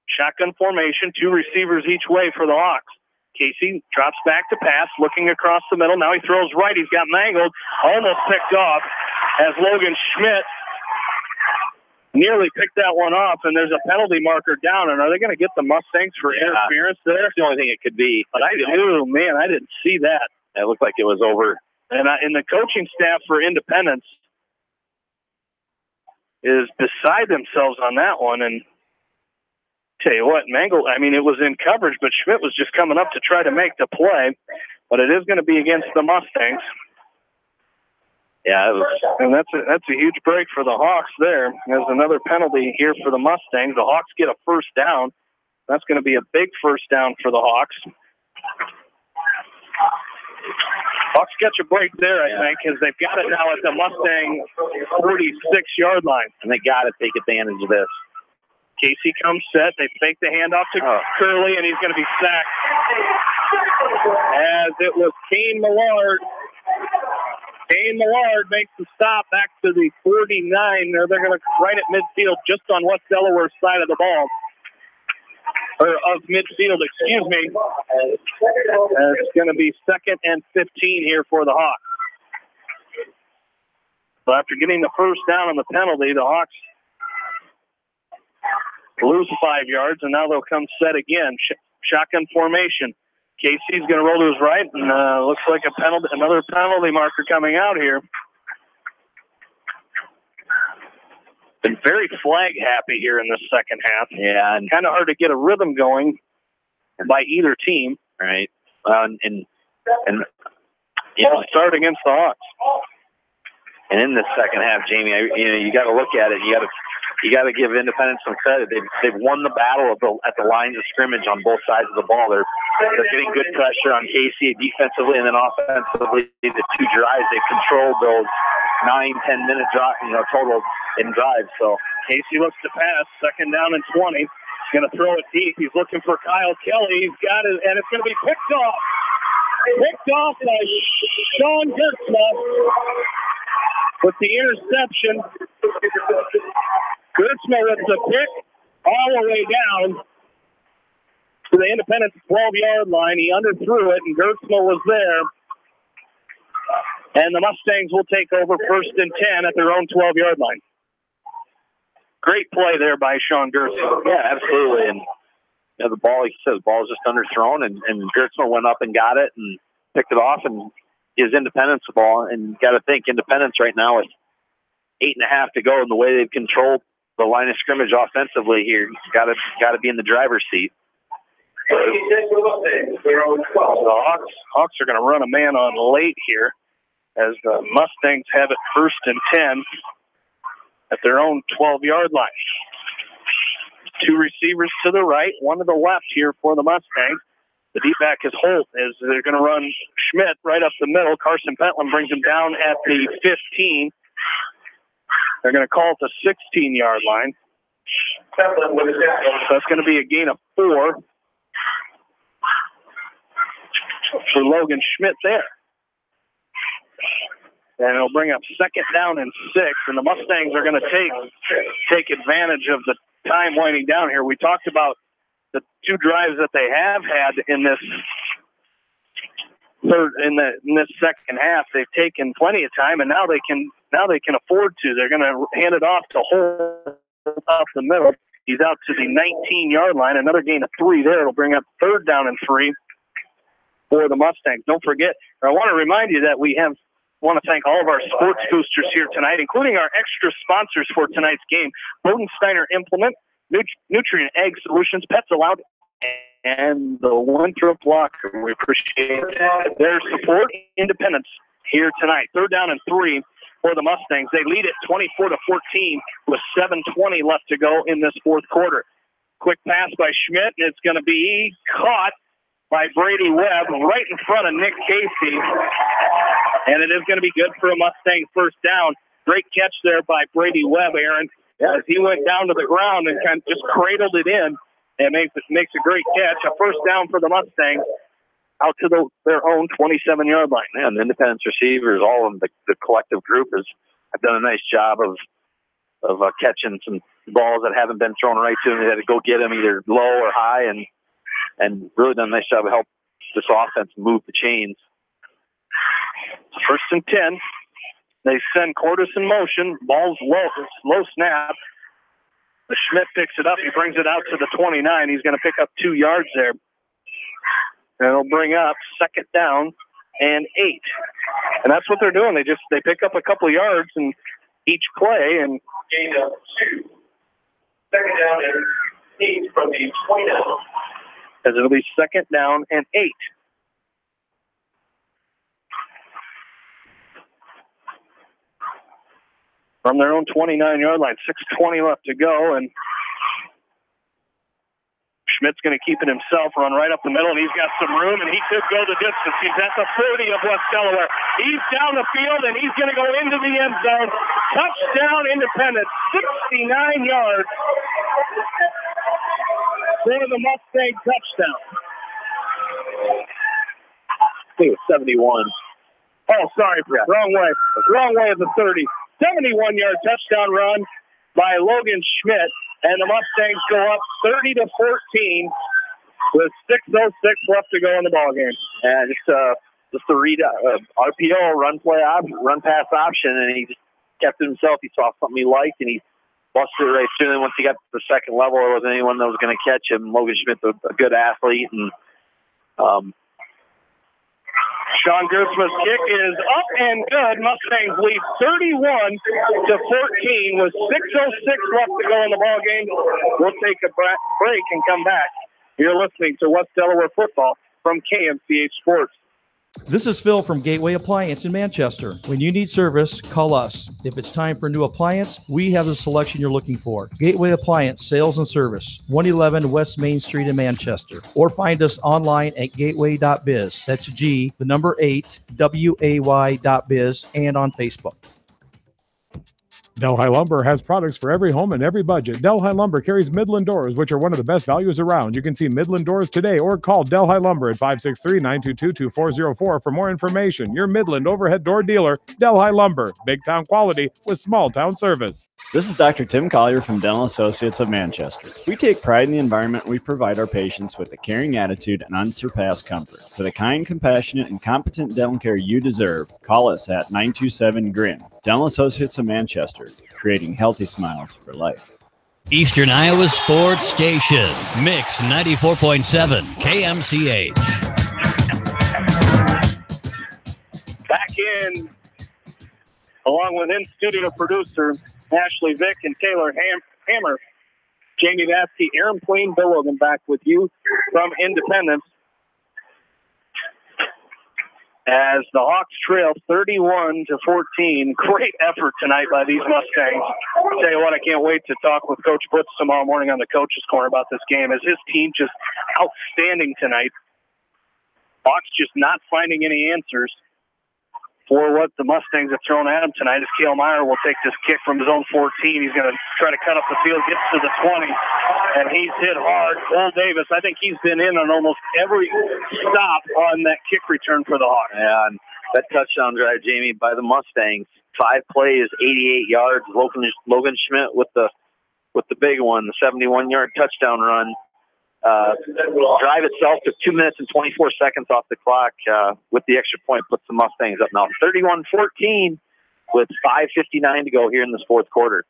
Shotgun formation, 2 receivers each way for the Hawks. Casey drops back to pass, looking across the middle. Now he throws right. He's got mangled, almost picked off as Logan Schmidt nearly picked that one off, and there's a penalty marker down. And are they going to get the Mustangs for interference there? That's the only thing it could be. But I didn't see that. It looked like it was over. And the coaching staff for Independence is beside themselves on that one. And tell you what, Mangle, I mean, it was in coverage, but Schmidt was just coming up to try to make the play. But it is going to be against the Mustangs. Yeah, and that's a huge break for the Hawks there. There's another penalty here for the Mustangs. The Hawks get a first down. That's going to be a big first down for the Hawks. Hawks catch a break there, I think, because they've got it now at the Mustang 46-yard line. And they got to take advantage of this. Casey comes set. They fake the handoff to Curley, and he's going to be sacked. As it was Kane Millard. Kane Millard makes the stop back to the 49. They're going to right at midfield, just on West Delaware's side of the ball. Or of midfield, excuse me. It's going to be 2nd and 15 here for the Hawks. So after getting the first down on the penalty, the Hawks lose 5 yards, and now they'll come set again. Shotgun formation. Casey's going to roll to his right, and looks like a penalty, another penalty marker coming out here. Been very flag happy here in this second half. Yeah, and kind of hard to get a rhythm going by either team. Right. And start against the Hawks. And in this second half, Jamie, you got to look at it. You got to give Independence some credit. They've won the battle at the lines of scrimmage on both sides of the ball. They're getting good pressure on Casey defensively, and then offensively, the 2 drives they've controlled those 9-10 minute total in drives. So Casey looks to pass, 2nd down and 20. He's going to throw it deep. He's looking for Kyle Kelly. He's got it, and it's going to be picked off. Picked off by Sean Gertzma with the interception. Gertzma with the pick all the way down to the Independence 12-yard line. He underthrew it, and Gertzma was there. And the Mustangs will take over 1st and 10 at their own 12-yard line. Great play there by Sean Gertzma. Yeah, absolutely. And the ball, like you said, the ball was just underthrown, and Gertzma went up and got it and picked it off and gives Independence the ball. And you got to think, Independence right now is 8.5 to go, and the way they've controlled the line of scrimmage offensively here, got to be in the driver's seat. The Hawks are going to run a man on late here as the Mustangs have it 1st and 10 at their own 12-yard line. 2 receivers to the right, 1 to the left here for the Mustangs. The deep back is Holt as they're going to run Schmidt right up the middle. Carson Pentland brings him down at the 15. They're going to call it the 16-yard line. So that's going to be a gain of 4 for Logan Schmidt there. And it'll bring up 2nd down and 6, and the Mustangs are going to take advantage of the time winding down here. We talked about the 2 drives that they have had in this second half. They've taken plenty of time, and now they can afford to. They're going to hand it off to Holt off the middle. He's out to the 19-yard line. Another gain of 3 there. It'll bring up 3rd down and 3 for the Mustangs. Don't forget, or I want to remind you that we want to thank all of our sports boosters here tonight, including our extra sponsors for tonight's game: Bodensteiner Implement, Nutrient Egg Solutions, Pets Allowed, and the Winthrop Locker. We appreciate their support. Independence here tonight. 3rd down and 3 for the Mustangs. They lead it 24-14 with 7:20 left to go in this 4th quarter. Quick pass by Schmidt, and it's going to be caught by Brady Webb right in front of Nick Casey. And it is going to be good for a Mustang 1st down. Great catch there by Brady Webb, Aaron, as he went down to the ground and kind of just cradled it in and makes a great catch. A 1st down for the Mustangs out to their own 27-yard line. Yeah, and the Independence receivers, all of them, the collective group have done a nice job of catching some balls that haven't been thrown right to them. They had to go get them either low or high, and really done a nice job of help this offense move the chains. 1st and 10. They send Cordes in motion. Ball's low snap. The Schmidt picks it up. He brings it out to the 29. He's going to pick up 2 yards there. And it'll bring up 2nd down and 8. And that's what they're doing. They pick up a couple of yards in each play and gain up 2. 2nd down and 8 from the 29. As it'll be 2nd down and 8. From their own 29-yard line, 6:20 left to go, and Schmidt's going to keep it himself, run right up the middle, and he's got some room, and he could go the distance. He's at the 30 of West Delaware. He's down the field, and he's going to go into the end zone. Touchdown, Independence, 69 yards for the Mustang touchdown. I think it was 71. Oh, sorry, wrong way. Wrong way of the 30. 71-yard touchdown run by Logan Schmidt, and the Mustangs go up 30-14 with 6:06 left to go in the ballgame. And just a read RPO, run pass option, and he just kept it himself. He saw something he liked, and he busted it right through. And once he got to the second level, there wasn't anyone that was going to catch him. Logan Schmidt's a good athlete, and Sean Gersma's kick is up and good. Mustangs lead 31-14 with 6:06 left to go in the ballgame. We'll take a break and come back. You're listening to West Delaware football from KMCH Sports. This is Phil from Gateway Appliance in Manchester. When you need service, call us. If it's time for a new appliance, we have the selection you're looking for. Gateway Appliance Sales and Service, 111 West Main Street in Manchester. Or find us online at gateway.biz. That's G, the number 8, WAY.biz, and on Facebook. Delhi Lumber has products for every home and every budget. Delhi Lumber carries Midland doors, which are one of the best values around. You can see Midland doors today or call Delhi Lumber at 563-922-2404 for more information. Your Midland overhead door dealer, Delhi Lumber. Big town quality with small town service. This is Dr. Tim Collier from Dental Associates of Manchester. We take pride in the environment we provide our patients with a caring attitude and unsurpassed comfort. For the kind, compassionate, and competent dental care you deserve, call us at 927-GRIN. Dental Associates of Manchester, creating healthy smiles for life. Eastern Iowa Sports Station, Mix 94.7, KMCH. Back in, along with in-studio producer Ashley Vick and Taylor Hammer, Jamie Vaskey, Aaron Queen, Bill Logan back with you from Independence. As the Hawks trail 31-14. Great effort tonight by these Mustangs. I'll tell you what, I can't wait to talk with Coach Butz tomorrow morning on the Coach's Corner about this game. As his team just outstanding tonight. Hawks just not finding any answers for what the Mustangs have thrown at him tonight. As Cale Meyer will take this kick from zone 14. He's going to try to cut up the field, gets to the 20, and he's hit hard. Cole Davis, I think he's been in on almost every stop on that kick return for the Hawks. Yeah, and that touchdown drive, Jamie, by the Mustangs, 5 plays, 88 yards. Logan Schmidt with the big one, the 71-yard touchdown run. Drive itself took 2 minutes and 24 seconds off the clock. With the extra point, puts the Mustangs up now 31-14 with 5:59 to go here in this fourth quarter.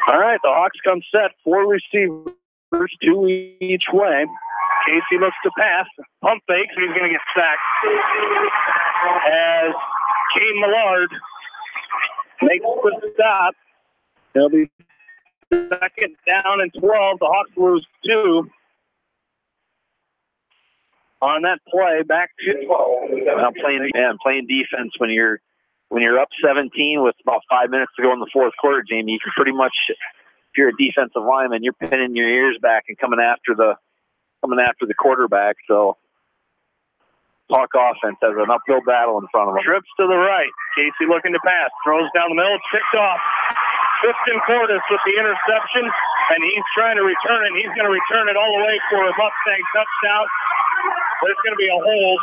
All right, the Hawks come set. 4 receivers, 2 each way. Casey looks to pass. Pump fakes, and he's going to get sacked. As Kane Millard makes the stop. He'll be second down and 12. The Hawks lose 2 on that play. Back to playing defense when you're up 17 with about 5 minutes to go in the fourth quarter, Jamie. You can pretty much, if you're a defensive lineman, you're pinning your ears back and coming after the quarterback. So Hawk offense has an uphill battle in front of them. Trips to the right. Casey looking to pass. Throws down the middle. It's picked off. Tristan Cordes with the interception, and he's trying to return it. He's going to return it all the way for a Mustang touchdown. There's going to be a hold.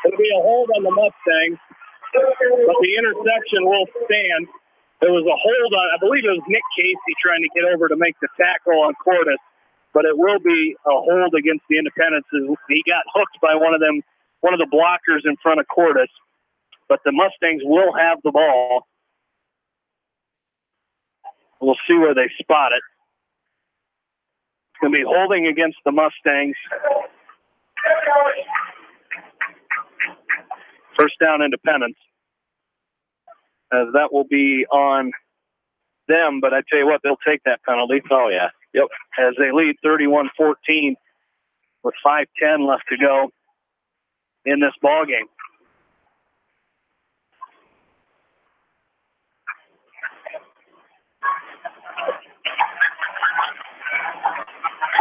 There'll be a hold on the Mustangs, but the interception will stand. There was a hold on, I believe it was Nick Casey trying to get over to make the tackle on Cordes, but it will be a hold against the Independents. He got hooked by one of the blockers in front of Cordes, but the Mustangs will have the ball. We'll see where they spot it. It's going to be holding against the Mustangs. First down, Independence. As that will be on them, but I tell you what, they'll take that penalty. Oh, yeah. Yep. As they lead 31-14 with 5:10 left to go in this ball game.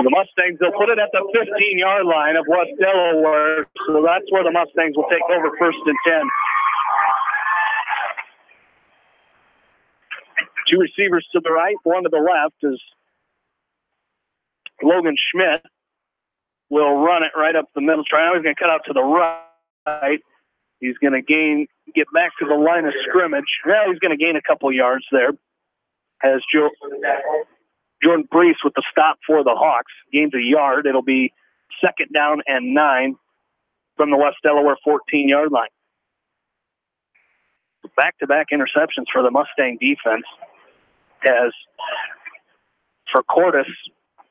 The Mustangs, they'll put it at the 15-yard line of West Delaware, so that's where the Mustangs will take over 1st and 10. Two receivers to the right, one to the left is Logan Schmidt. Will run it right up the middle. Now he's going to cut out to the right. He's going to get back to the line of scrimmage. Well, he's going to gain a couple yards there. As Jordan Brees with the stop for the Hawks gains a yard. It'll be 2nd down and 9 from the West Delaware 14-yard line. Back-to-back interceptions for the Mustang defense. As for Cordes,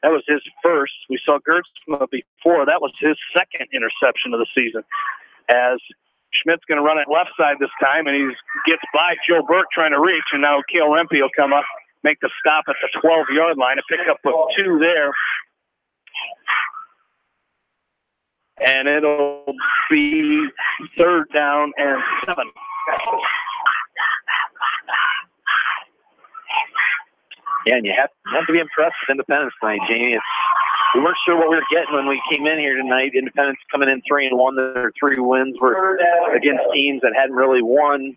that was his first. We saw Gertzma before. That was his 2nd interception of the season. As Schmidt's going to run it left side this time, and he gets by Joe Burke trying to reach, and now Cale Rempe will come up, make the stop at the 12-yard line, a pickup of 2 there. And it'll be 3rd down and 7. Yeah, and you have to be impressed with Independence tonight, Jamie. We weren't sure what we were getting when we came in here tonight. Independence coming in 3-1. Their 3 wins were against teams that hadn't really won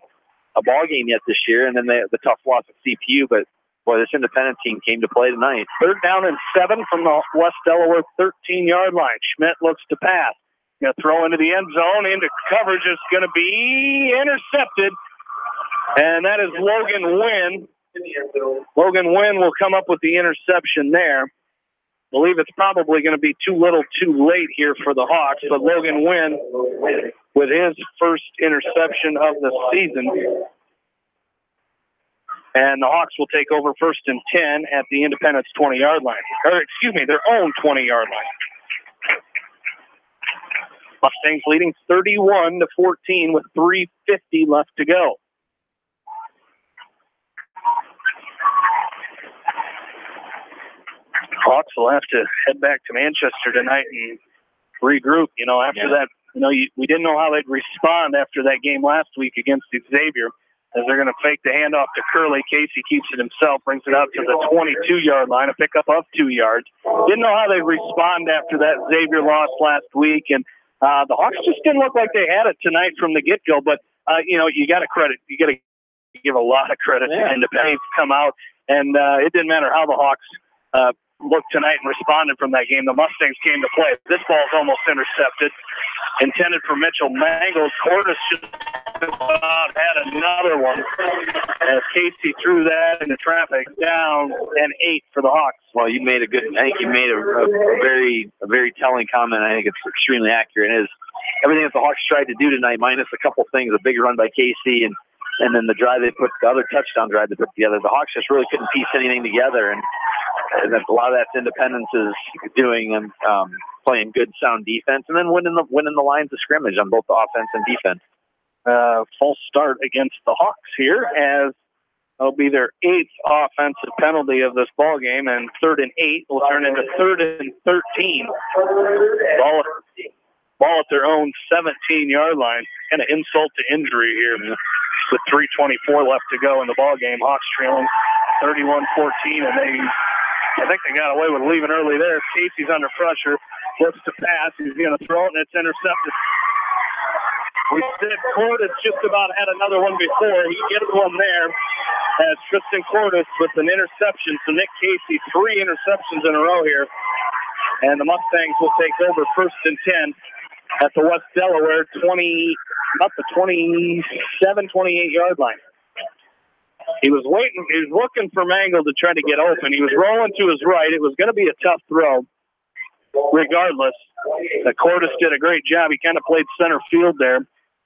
a ball game yet this year, and then the tough loss at CPU. But boy, this Independence team came to play tonight. 3rd down and 7 from the West Delaware 13-yard line. Schmidt looks to pass. Going to throw into the end zone. Into coverage is going to be intercepted, and that is Logan Wynn. Logan Wynn will come up with the interception there. I believe it's probably going to be too little too late here for the Hawks, but Logan Wynn with his first interception of the season. And the Hawks will take over 1st and 10 at the Independence 20-yard line. Or, excuse me, their own 20-yard line. Mustangs leading 31-14 with 3:50 left to go. Hawks will have to head back to Manchester tonight and regroup. After that, we didn't know how they'd respond after that game last week against Xavier, as they're going to fake the handoff to Curley. Casey keeps it himself, brings it out to the 22-yard line, a pickup of 2 yards. Didn't know how they'd respond after that Xavier loss last week, and the Hawks just didn't look like they had it tonight from the get-go. But you got to give a lot of credit to Independence to come out, and it didn't matter how the Hawks looked tonight and responded from that game. The Mustangs came to play. This ball's almost intercepted. Intended for Mitchell Mangles. Cordes just about had another one as Casey threw that into traffic. Down and 8 for the Hawks. Well, I think you made a very telling comment. I think it's extremely accurate. It is everything that the Hawks tried to do tonight, minus a couple things, a big run by Casey and then the drive they put, the other touchdown drive they put together. The Hawks just really couldn't piece anything together, and a lot of that's Independence is doing and playing good, sound defense, and then winning the lines of scrimmage on both the offense and defense. False start against the Hawks here, as it'll be their 8th offensive penalty of this ball game, and 3rd and 8 will turn into 3rd and 13. Ball at their own 17-yard line. Kind of insult to injury here with 3:24 left to go in the ball game. Hawks trailing 31-14, and I think they got away with leaving early there. Casey's under pressure, looks to pass. He's going to throw it, and it's intercepted. We said Cordes just about had another one before. He gets one there as Tristan Cordes with an interception. So Nick Casey, 3 interceptions in a row here. And the Mustangs will take over 1st and 10 at the West Delaware 28-yard line. He was looking for Mangle to try to get open. He was rolling to his right. It was going to be a tough throw regardless. Cordes did a great job. He kind of played center field there,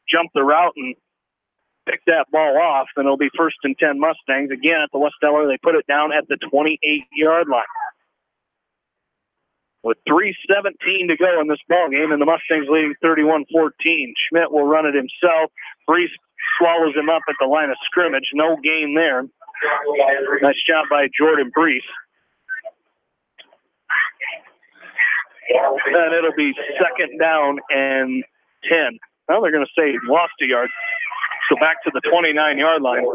jumped the route, and picked that ball off. And it'll be 1st and 10 Mustangs. Again, at the West Delaware, they put it down at the 28-yard line. With 3:17 to go in this ball game, and the Mustangs leading 31-14. Schmidt will run it himself. Brees swallows him up at the line of scrimmage. No gain there. Nice job by Jordan Brees. And it'll be 2nd down and 10. Well, they're going to say lost a yard. So back to the 29-yard line.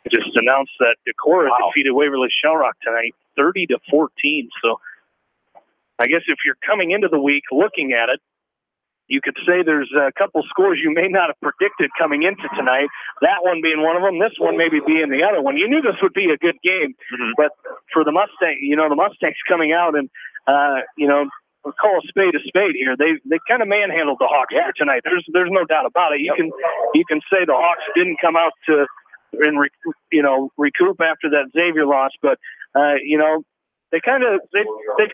just announced that Decorah defeated Waverly Shellrock tonight, 30-14. So I guess if you're coming into the week looking at it, you could say there's a couple scores you may not have predicted coming into tonight. That one being one of them. This one maybe being the other one. You knew this would be a good game, but for the Mustangs, the Mustangs coming out and we'll call a spade here. They kind of manhandled the Hawks here tonight. There's no doubt about it. You can say the Hawks didn't come out to recoup after that Xavier loss, but they've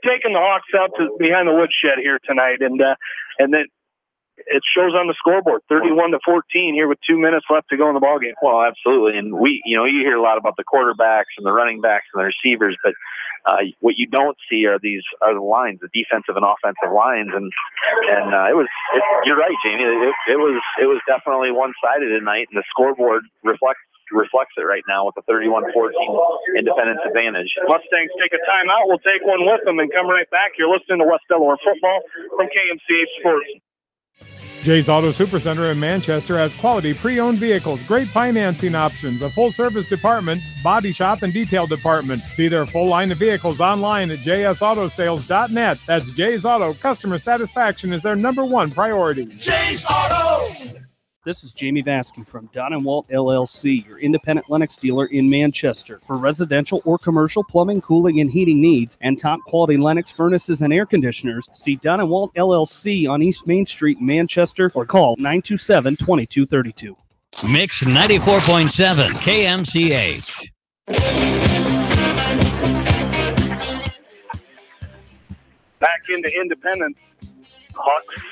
taken the Hawks out to behind the woodshed here tonight, and then it shows on the scoreboard, 31-14 here with 2 minutes left to go in the ballgame. Well, absolutely. And you hear a lot about the quarterbacks and the running backs and the receivers, but what you don't see are the lines, the defensive and offensive lines. And you're right, Jamie. It was definitely one-sided tonight, and the scoreboard reflects it right now with a 31-14 Independence advantage. Mustangs take a timeout. We'll take one with them and come right back. You're listening to West Delaware football from KMCH Sports. Jay's Auto Supercenter in Manchester has quality pre-owned vehicles, great financing options, a full-service department, body shop, and detail department. See their full line of vehicles online at jsautosales.net. That's Jay's Auto. Customer satisfaction is their #1 priority. Jay's Auto! This is Jamie Vasky from Don & Walt LLC, your independent Lennox dealer in Manchester. For residential or commercial plumbing, cooling, and heating needs, and top-quality Lennox furnaces and air conditioners, see Don & Walt LLC on East Main Street, Manchester, or call 927-2232. Mix 94.7 KMCH. Back into Independence.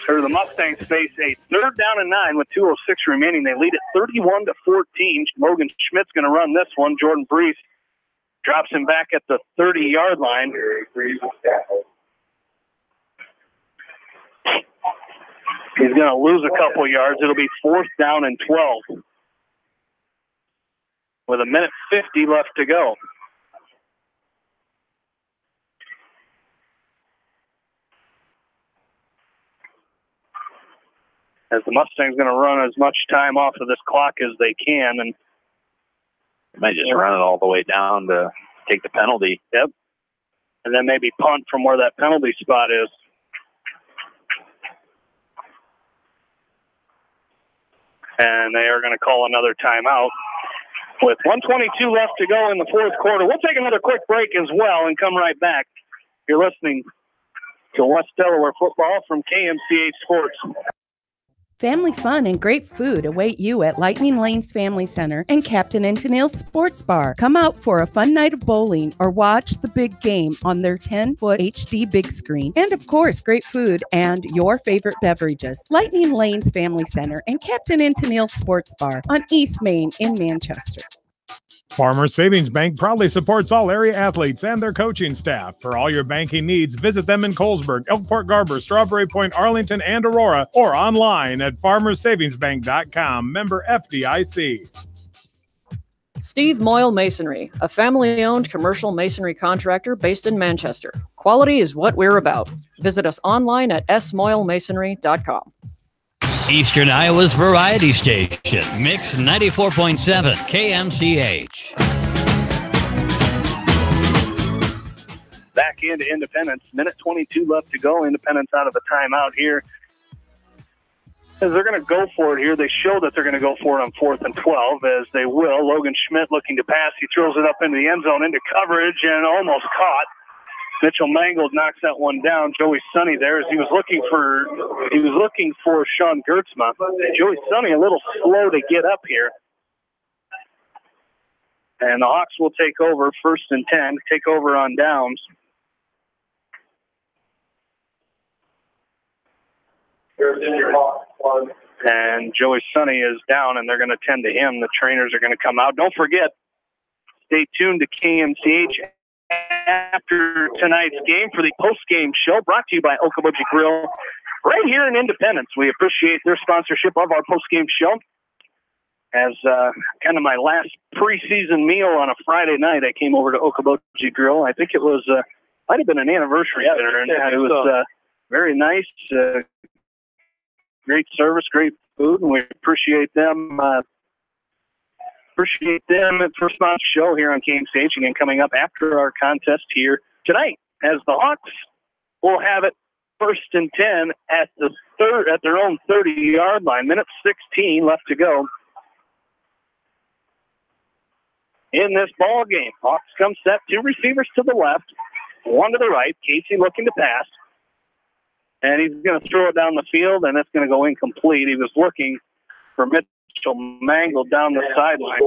The Mustangs face a 3rd down and 9 with 2:06 remaining. They lead it 31-14. Logan Schmidt's going to run this one. Jordan Brees drops him back at the 30-yard line. He's going to lose a couple yards. It'll be 4th down and 12 with 1:50 left to go. As the Mustangs going to run as much time off of this clock as they can, and they might just run it all the way down to take the penalty. Yep. And then maybe punt from where that penalty spot is. And they are going to call another timeout with 1:22 left to go in the 4th quarter. We'll take another quick break as well and come right back. You're listening to West Delaware football from KMCH Sports. Family fun and great food await you at Lightning Lanes Family Center and Captain and Tennille's Sports Bar. Come out for a fun night of bowling or watch the big game on their 10-foot HD big screen. And of course, great food and your favorite beverages. Lightning Lanes Family Center and Captain and Tennille's Sports Bar on East Main in Manchester. Farmers Savings Bank proudly supports all area athletes and their coaching staff. For all your banking needs, visit them in Colesburg, Elkport Garber, Strawberry Point, Arlington, and Aurora, or online at farmersavingsbank.com. Member FDIC. Steve Moyle Masonry, a family-owned commercial masonry contractor based in Manchester. Quality is what we're about. Visit us online at smoylemasonry.com. Eastern Iowa's variety station, Mix 94.7 KMCH. Back into Independence. 1:22 left to go. Independence out of the timeout here. As they're going to go for it here, they show that they're going to go for it on 4th and 12, as they will. Logan Schmidt looking to pass. He throws it up into the end zone, into coverage, and almost caught. Mitchell Mangold knocks that one down. Joey Sonny there as he was looking for Sean Gertzma. Joey Sonny a little slow to get up here. And the Hawks will take over 1st and 10, take over on downs. And Joey Sonny is down, and they're going to tend to him. The trainers are going to come out. Don't forget, stay tuned to KMCH after tonight's game for the post-game show brought to you by Okoboji Grill right here in Independence. We appreciate their sponsorship of our post-game show. As kind of my last preseason meal on a Friday night, I came over to Okoboji Grill. I think it was might have been an anniversary dinner, and it was very nice, great service, great food, and we appreciate them Appreciate them for sponsoring the show here on Kane Stage. Again, coming up after our contest here tonight, as the Hawks will have it 1st and 10 at their own 30-yard line. Minute 16 left to go in this ball game. Hawks come set, 2 receivers to the left, 1 to the right. Casey looking to pass, and he's going to throw it down the field, and it's going to go incomplete. He was looking for Mitchell Mangle down the sideline,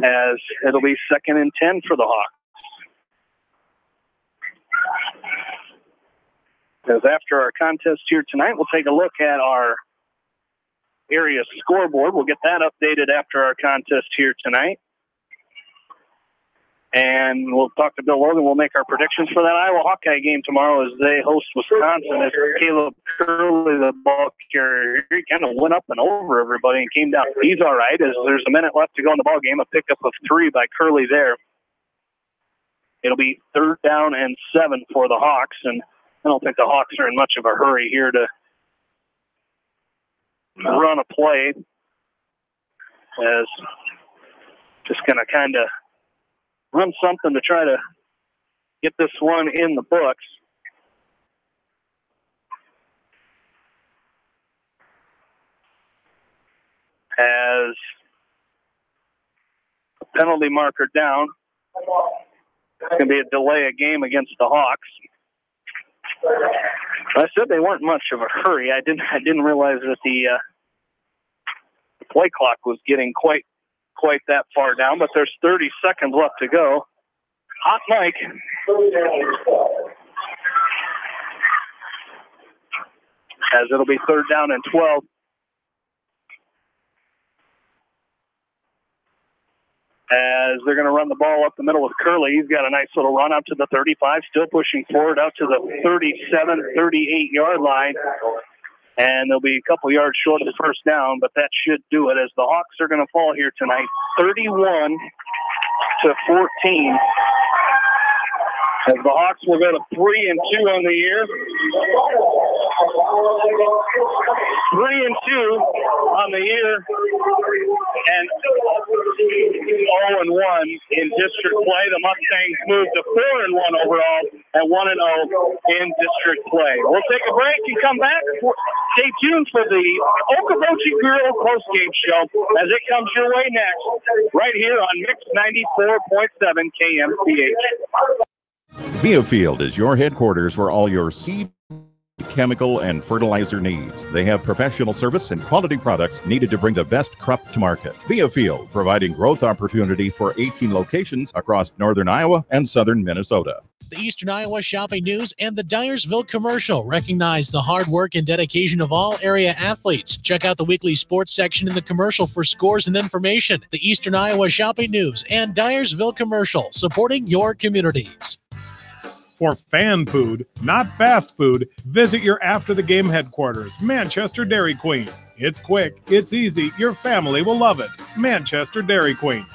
as it'll be 2nd and 10 for the Hawks. As after our contest here tonight, we'll take a look at our area scoreboard. We'll get that updated after our contest here tonight. And we'll talk to Bill Logan. We'll make our predictions for that Iowa Hawkeye game tomorrow as they host Wisconsin. As Caleb Curley, the ball carrier, he kind of went up and over everybody and came down. He's all right as there's a minute left to go in the ball game. A pickup of 3 by Curley there. It'll be 3rd down and 7 for the Hawks, and I don't think the Hawks are in much of a hurry here to run a play, as just going to kind of run something to try to get this one in the books. As a penalty marker down, it's going to be a delay of game against the Hawks. I said they weren't much of a hurry. I didn't realize that the play clock was getting quite that far down, but there's 30 seconds left to go. Hot mic. As it'll be 3rd down and 12. As they're going to run the ball up the middle with Curley. He's got a nice little run up to the 35, still pushing forward out to the 37, 38-yard line. And they'll be a couple yards short of the 1st down, but that should do it, as the Hawks are going to fall here tonight, 31-14. As the Hawks will go to 3 and 2 on the year. 3 and 2 on the year, and 0 and 1 in district play. The Mustangs moved to 4 and 1 overall and 1 and 0 in district play. We'll take a break and come back. Stay tuned for the Okoboji Grill postgame show as it comes your way next, right here on Mix 94.7 KMCH. Biofield is your headquarters for all your seed, chemical, and fertilizer needs. They have professional service and quality products needed to bring the best crop to market. Biofield, providing growth opportunity for 18 locations across northern Iowa and southern Minnesota. The Eastern Iowa Shopping News and the Dyersville Commercial recognize the hard work and dedication of all area athletes. Check out the weekly sports section in the commercial for scores and information. The Eastern Iowa Shopping News and Dyersville Commercial, supporting your communities. For fan food, not fast food, visit your after-the-game headquarters, Manchester Dairy Queen. It's quick, it's easy, your family will love it. Manchester Dairy Queen.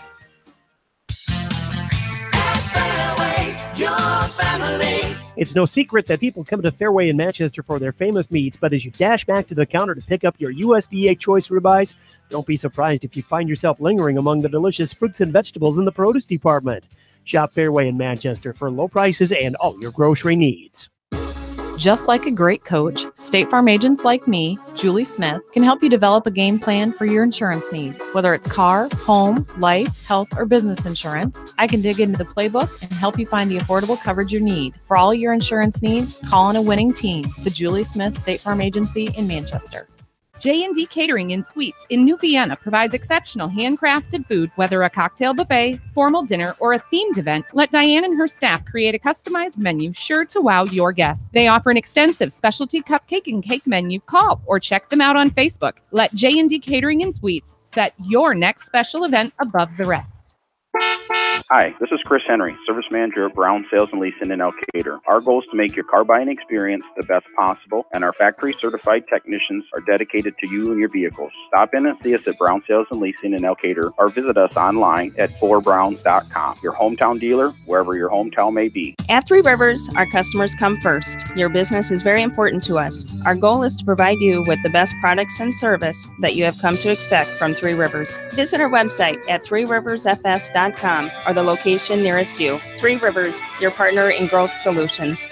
It's no secret that people come to Fairway in Manchester for their famous meats, but as you dash back to the counter to pick up your USDA choice ribeyes, don't be surprised if you find yourself lingering among the delicious fruits and vegetables in the produce department. Shop Fairway in Manchester for low prices and all your grocery needs. Just like a great coach, State Farm agents like me, Julie Smith, can help you develop a game plan for your insurance needs. Whether it's car, home, life, health, or business insurance, I can dig into the playbook and help you find the affordable coverage you need. For all your insurance needs, call on a winning team. The Julie Smith State Farm Agency in Manchester. J&D Catering and Suites in New Vienna provides exceptional handcrafted food, whether a cocktail buffet, formal dinner, or a themed event. Let Diane and her staff create a customized menu sure to wow your guests. They offer an extensive specialty cupcake and cake menu. Call or check them out on Facebook. Let J&D Catering and Suites set your next special event above the rest. Hi, this is Chris Henry, Service Manager at Brown Sales and Leasing in Elkader. Our goal is to make your car buying experience the best possible, and our factory-certified technicians are dedicated to you and your vehicles. Stop in and see us at Brown Sales and Leasing in Elkader, or visit us online at 4browns.com. Your hometown dealer, wherever your hometown may be. At Three Rivers, our customers come first. Your business is very important to us. Our goal is to provide you with the best products and service that you have come to expect from Three Rivers. Visit our website at threeriversfs.com or the location nearest you. Three Rivers, your partner in growth solutions.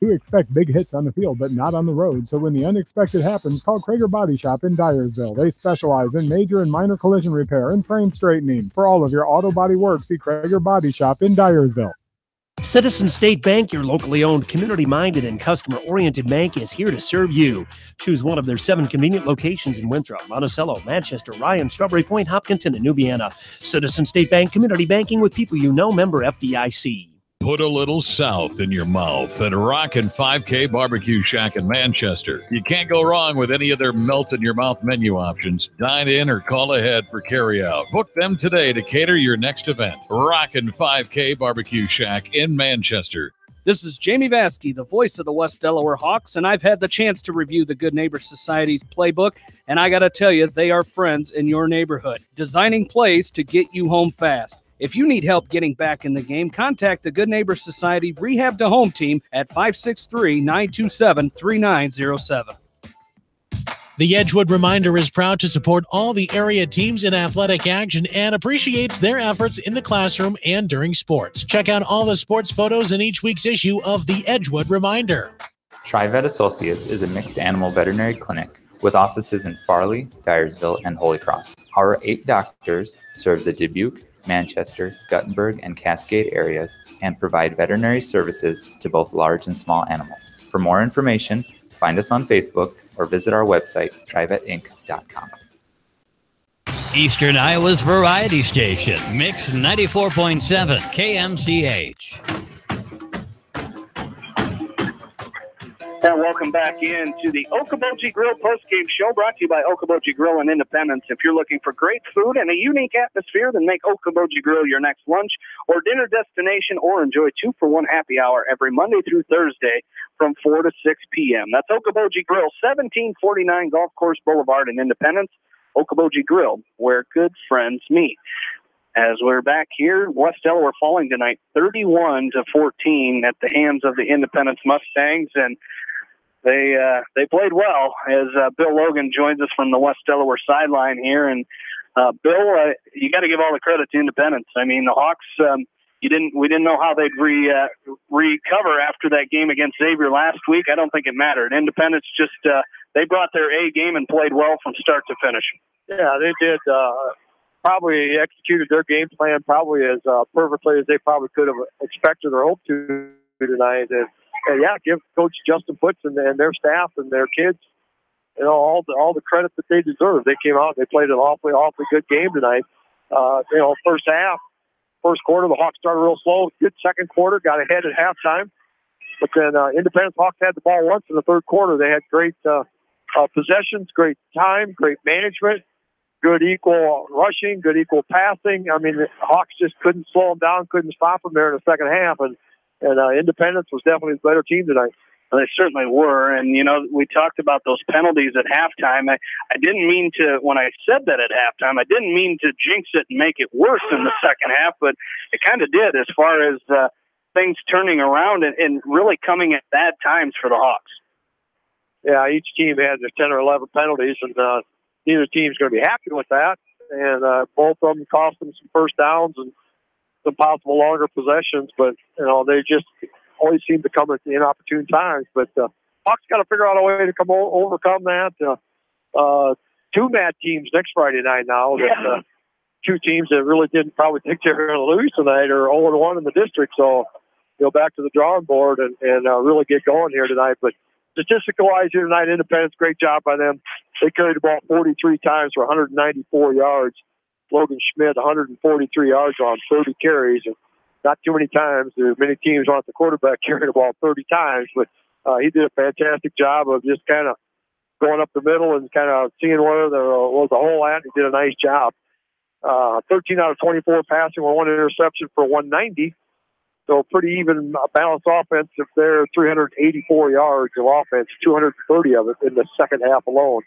You expect big hits on the field, but not on the road. So when the unexpected happens, call Krager Body Shop in Dyersville. They specialize in major and minor collision repair and frame straightening. For all of your auto body work, see Krager Body Shop in Dyersville. Citizen State Bank, your locally owned, community-minded, and customer-oriented bank, is here to serve you. Choose one of their 7 convenient locations in Winthrop, Monticello, Manchester, Ryan, Strawberry Point, Hopkinton, and New Vienna. Citizen State Bank, community banking with people you know, member FDIC. Put a little south in your mouth at Rockin' 5K Barbecue Shack in Manchester. You can't go wrong with any of their melt-in-your-mouth menu options. Dine in or call ahead for carry-out. Book them today to cater your next event. Rockin' 5K Barbecue Shack in Manchester. This is Jamie Vaskey, the voice of the West Delaware Hawks, and I've had the chance to review the Good Neighbor Society's playbook, and I got to tell you, they are friends in your neighborhood, designing plays to get you home fast. If you need help getting back in the game, contact the Good Neighbor Society Rehab to Home team at 563-927-3907. The Edgewood Reminder is proud to support all the area teams in athletic action and appreciates their efforts in the classroom and during sports. Check out all the sports photos in each week's issue of the Edgewood Reminder. TriVet Associates is a mixed animal veterinary clinic with offices in Farley, Dyersville, and Holy Cross. Our 8 doctors serve the Dubuque, Manchester, Guttenberg, and Cascade areas and provide veterinary services to both large and small animals. For more information, find us on Facebook or visit our website, trivetinc.com. Eastern Iowa's Variety Station, Mix 94.7 KMCH. And welcome back into the Okoboji Grill postgame show, brought to you by Okoboji Grill in Independence. If you're looking for great food and a unique atmosphere, then make Okoboji Grill your next lunch or dinner destination, or enjoy 2-for-1 happy hour every Monday through Thursday from 4 to 6 p.m. That's Okoboji Grill, 1749 Golf Course Boulevard in Independence. Okoboji Grill, where good friends meet. As we're back here, West Delaware falling tonight 31-14 at the hands of the Independence Mustangs, and they played well. As Bill Logan joins us from the West Delaware sideline here, and Bill, you got to give all the credit to Independence. I mean, the Hawks, we didn't know how they'd recover after that game against Xavier last week. I don't think it mattered. Independence just they brought their A game and played well from start to finish. Yeah, they did. Probably executed their game plan probably as perfectly as they probably could have expected or hoped to tonight. And yeah, give Coach Justin Putz and their staff and their kids, all the credit that they deserve. They came out and they played an awfully good game tonight. First quarter, the Hawks started real slow. Good second quarter, got ahead at halftime. But then Independence Hawks had the ball once in the third quarter. They had great possessions, great time, great management, good equal rushing, good equal passing. I mean, the Hawks just couldn't slow them down, couldn't stop them there in the second half. And Independence was definitely the better team tonight. They certainly were. And, we talked about those penalties at halftime. I didn't mean to, when I said that at halftime, I didn't mean to jinx it and make it worse in the second half, but it kind of did as far as things turning around and really coming at bad times for the Hawks. Yeah, each team had their 10 or 11 penalties, and neither team's going to be happy with that. And both of them cost them some first downs and some possible longer possessions, but, they just always seem to come at the inopportune times. But Hawks got to figure out a way to overcome that. 2 mad teams next Friday night now. That, 2 teams that really didn't probably think they were going to lose tonight are 0-1 in the district. So go back to the drawing board and really get going here tonight. But statistical-wise here tonight, Independence, great job by them. They carried the ball 43 times for 194 yards. Logan Schmidt, 143 yards on 30 carries. And not too many times. There are many teams want the quarterback carrying the ball 30 times, but he did a fantastic job of just kind of going up the middle and kind of seeing where there was a hole at. He did a nice job. 13 out of 24 passing with 1 interception for 190. So pretty even balanced offense. If they're 384 yards of offense, 230 of it in the second half alone.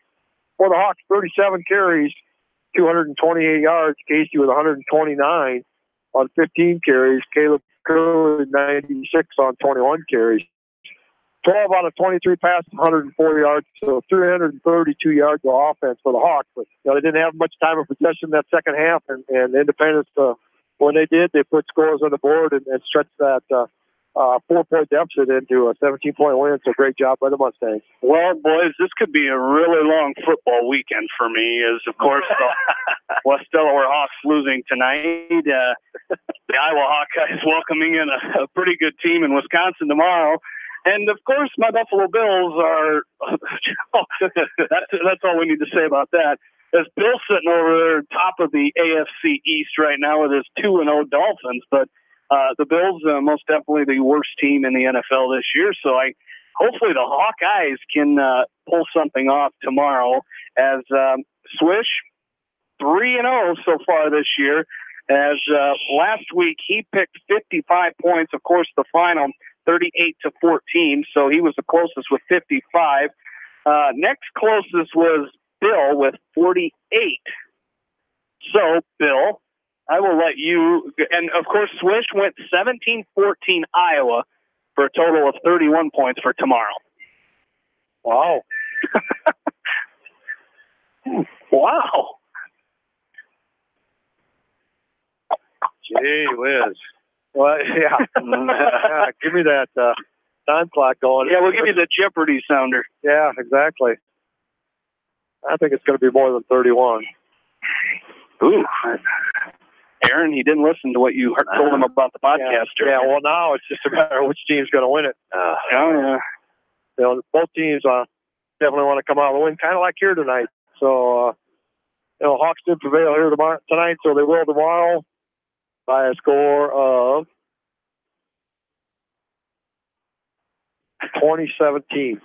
For the Hawks, 37 carries, 228 yards. Casey with 129 on 15 carries. Caleb Curley, 96 on 21 carries. 12 out of 23 passes, 104 yards, so 332 yards of offense for the Hawks. But they didn't have much time of possession that second half, and Independence, when they did, they put scores on the board and stretched that 4-point deficit into a 17-point win. So great job by the Mustangs. Well, boys, this could be a really long football weekend for me, as, of course, the West Delaware Hawks losing tonight. The Iowa Hawkeyes welcoming in a pretty good team in Wisconsin tomorrow. And, of course, my Buffalo Bills are that's all we need to say about that. There's Bill sitting over there top of the AFC East right now with his 2-0 Dolphins. But the Bills, most definitely the worst team in the NFL this year. So hopefully the Hawkeyes can pull something off tomorrow, as Swish 3-0 so far this year. As last week he picked 55 points. Of course, the final 38-14, so he was the closest with 55. Next closest was Bill with 48. So, Bill, I will let you, and of course, Swish went 17-14 Iowa for a total of 31 points for tomorrow. Wow. Wow. Gee whiz. Well, yeah. Give me that time clock going. Yeah, we'll give you the Jeopardy sounder. Yeah, exactly. I think it's going to be more than 31. Ooh. Aaron, he didn't listen to what you told him about the podcast. Yeah, well, now it's just a matter of which team's going to win it. Both teams definitely want to come out of the win, kind of like here tonight. So, Hawks did prevail here tonight, so they will tomorrow by a score of 20-17.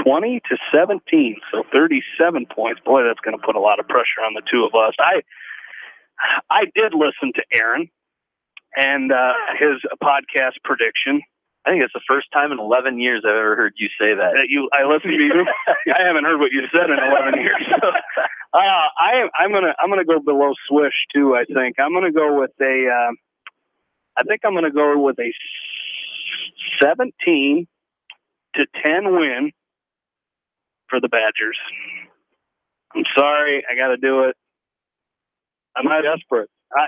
20-17, so 37 points. Boy, that's going to put a lot of pressure on the two of us. I did listen to Aaron and his podcast prediction. I think it's the first time in 11 years I've ever heard you say that. I listened to you. I haven't heard what you said in 11 years. So, I'm gonna go below Swish too. I think I'm gonna go with a. I think I'm gonna go with a 17-10 win for the Badgers. I'm sorry, I got to do it. I'm not desperate. I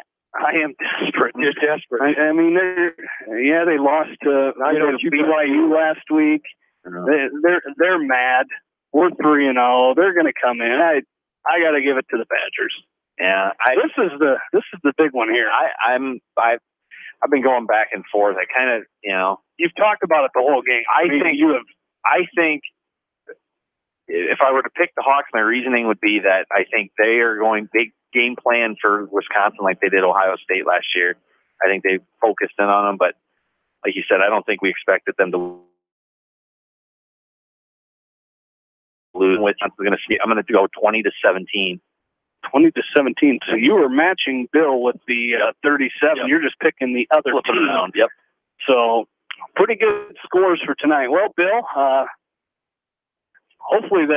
am desperate. You're desperate. I mean, they lost to BYU last week. They're mad. We're 3-0. They're going to come in. I got to give it to the Badgers. Yeah, this is the big one here. I've been going back and forth. I kind of, you've talked about it the whole game. I think if I were to pick the Hawks, my reasoning would be that I think they are going big game plan for Wisconsin like they did Ohio State last year. I think they focused in on them, but like you said, I don't think we expected them to lose. I'm going to go 20-17. 20-17. So you were matching Bill with the 37. Yep. You're just picking the other team. Yep. So pretty good scores for tonight. Well, Bill, hopefully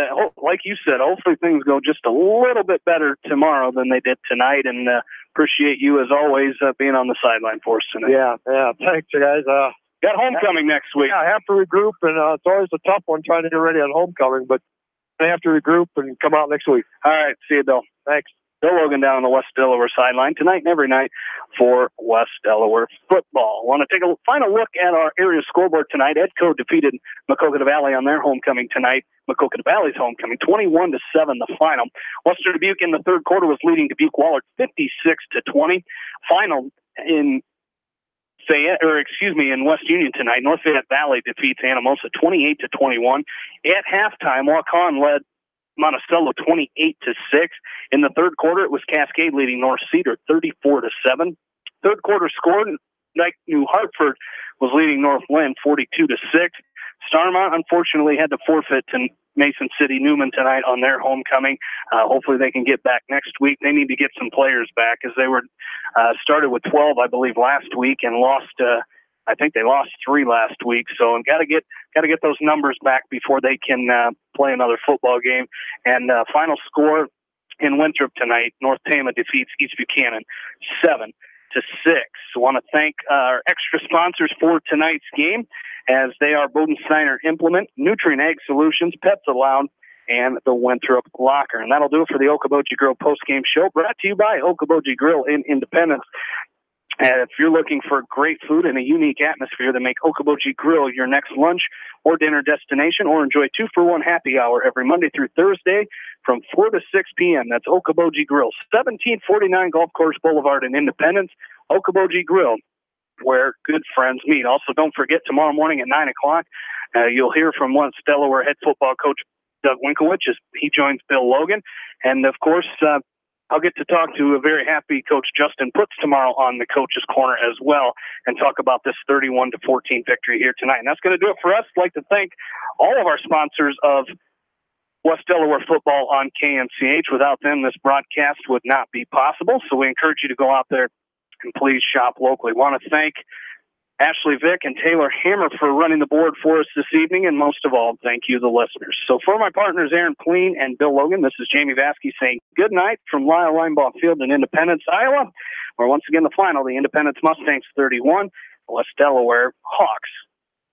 like you said, hopefully things go just a little bit better tomorrow than they did tonight. And appreciate you as always being on the sideline for us tonight. Yeah. Thanks, guys. Got homecoming next week. Yeah, I have to regroup, and it's always a tough one trying to get ready on homecoming, but I have to regroup and come out next week. All right. See you, Bill. Thanks. Bill Logan down on the West Delaware sideline tonight and every night for West Delaware football. Want to take a final look at our area scoreboard tonight. Edco defeated Maquoketa Valley on their homecoming tonight. Maquoketa Valley's homecoming, 21-7 the final. Western Dubuque in the third quarter was leading Dubuque Wahlert 56-20. Final in in West Union tonight, North Fayette Valley defeats Anamosa 28-21. At halftime, Waukon led Monticello 28-6. In the third quarter, it was Cascade leading North Cedar 34-7. Third quarter score, New Hartford was leading North Lynn 42-6. Starmont, unfortunately, had to forfeit to Mason City Newman tonight on their homecoming. Hopefully they can get back next week. They need to get some players back, as they were started with 12, I believe, last week and lost. I think they lost 3 last week. So got to get those numbers back before they can play another football game. And final score in Winthrop tonight: North Tama defeats East Buchanan 7-6. I want to thank our extra sponsors for tonight's game, as they are Bowden Snyder Implement, Nutrient Ag Solutions, Pets Allowed, and the Winthrop Locker. And that'll do it for the Okoboji Grill postgame show, brought to you by Okoboji Grill in Independence. And if you're looking for great food and a unique atmosphere, then make Okoboji Grill your next lunch or dinner destination, or enjoy 2-for-1 happy hour every Monday through Thursday from 4 to 6 p.m. That's Okoboji Grill, 1749 Golf Course Boulevard in Independence. Okoboji Grill, where good friends meet. Also, don't forget, tomorrow morning at 9 o'clock, you'll hear from once Delaware head football coach Doug Winkowicz as he joins Bill Logan. And, of course, I'll get to talk to a very happy Coach Justin Putz tomorrow on the Coach's Corner as well, and talk about this 31-14 victory here tonight. And that's going to do it for us. I'd like to thank all of our sponsors of West Delaware football on KMCH. Without them, this broadcast would not be possible. So we encourage you to go out there and please shop locally. Want to thank Ashley Vick and Taylor Hammer for running the board for us this evening, and most of all, thank you, the listeners. So for my partners, Aaron Pleen and Bill Logan, this is Jamie Vasky saying good night from Lyle Linebaugh Field in Independence, Iowa, where once again the final, the Independence Mustangs 31, West Delaware Hawks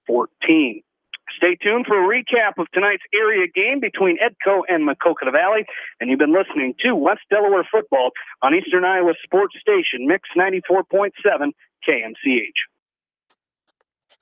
14. Stay tuned for a recap of tonight's area game between Edco and Maquoketa Valley. And you've been listening to West Delaware football on Eastern Iowa Sports Station, Mix 94.7 KMCH.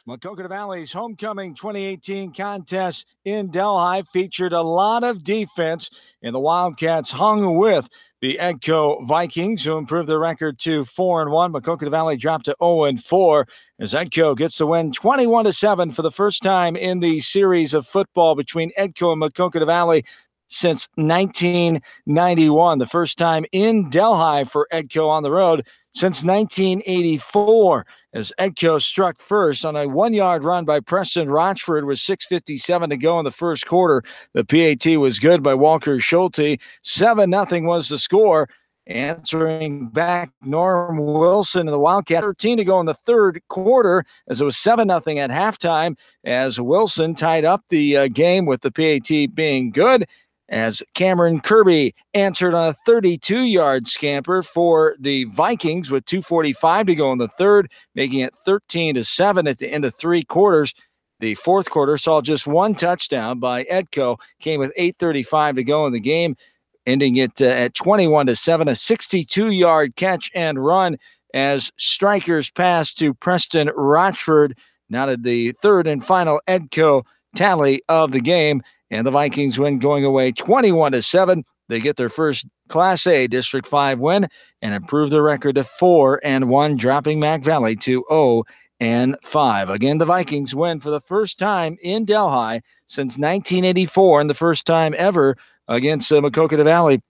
Maquoketa Valley's homecoming 2018 contest in Delhi featured a lot of defense, and the Wildcats hung with the Edco Vikings, who improved their record to 4-1. Maquoketa Valley dropped to 0-4 as Edco gets the win 21-7 for the first time in the series of football between Edco and Maquoketa Valley since 1991. The first time in Delhi for Edco on the road since 1984, as Edco struck first on a 1-yard run by Preston Rochford with 6:57 to go in the first quarter. The PAT was good by Walker Schulte. 7-0 was the score. Answering back, Norm Wilson and the Wildcat. 13 to go in the third quarter, as it was 7-0 at halftime, as Wilson tied up the game with the PAT being good, as Cameron Kirby answered on a 32-yard scamper for the Vikings with 2:45 to go in the third, making it 13-7 at the end of 3 quarters. The fourth quarter saw just 1 touchdown by Edco, came with 8:35 to go in the game, ending it at 21-7, a 62-yard catch and run as strikers passed to Preston Rochford. Now to the third and final Edco tally of the game. And the Vikings win, going away 21-7. They get their first Class A District 5 win and improve their record to 4-1, dropping Mac Valley to 0-5. Again, the Vikings win for the first time in Delhi since 1984, and the first time ever against Maquoketa Valley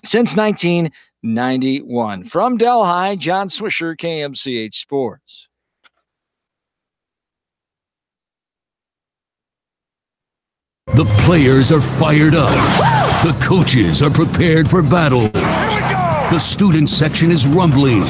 since 1991. From Delhi, John Swisher, KMCH Sports. The players are fired up. The coaches are prepared for battle. The student section is rumbling.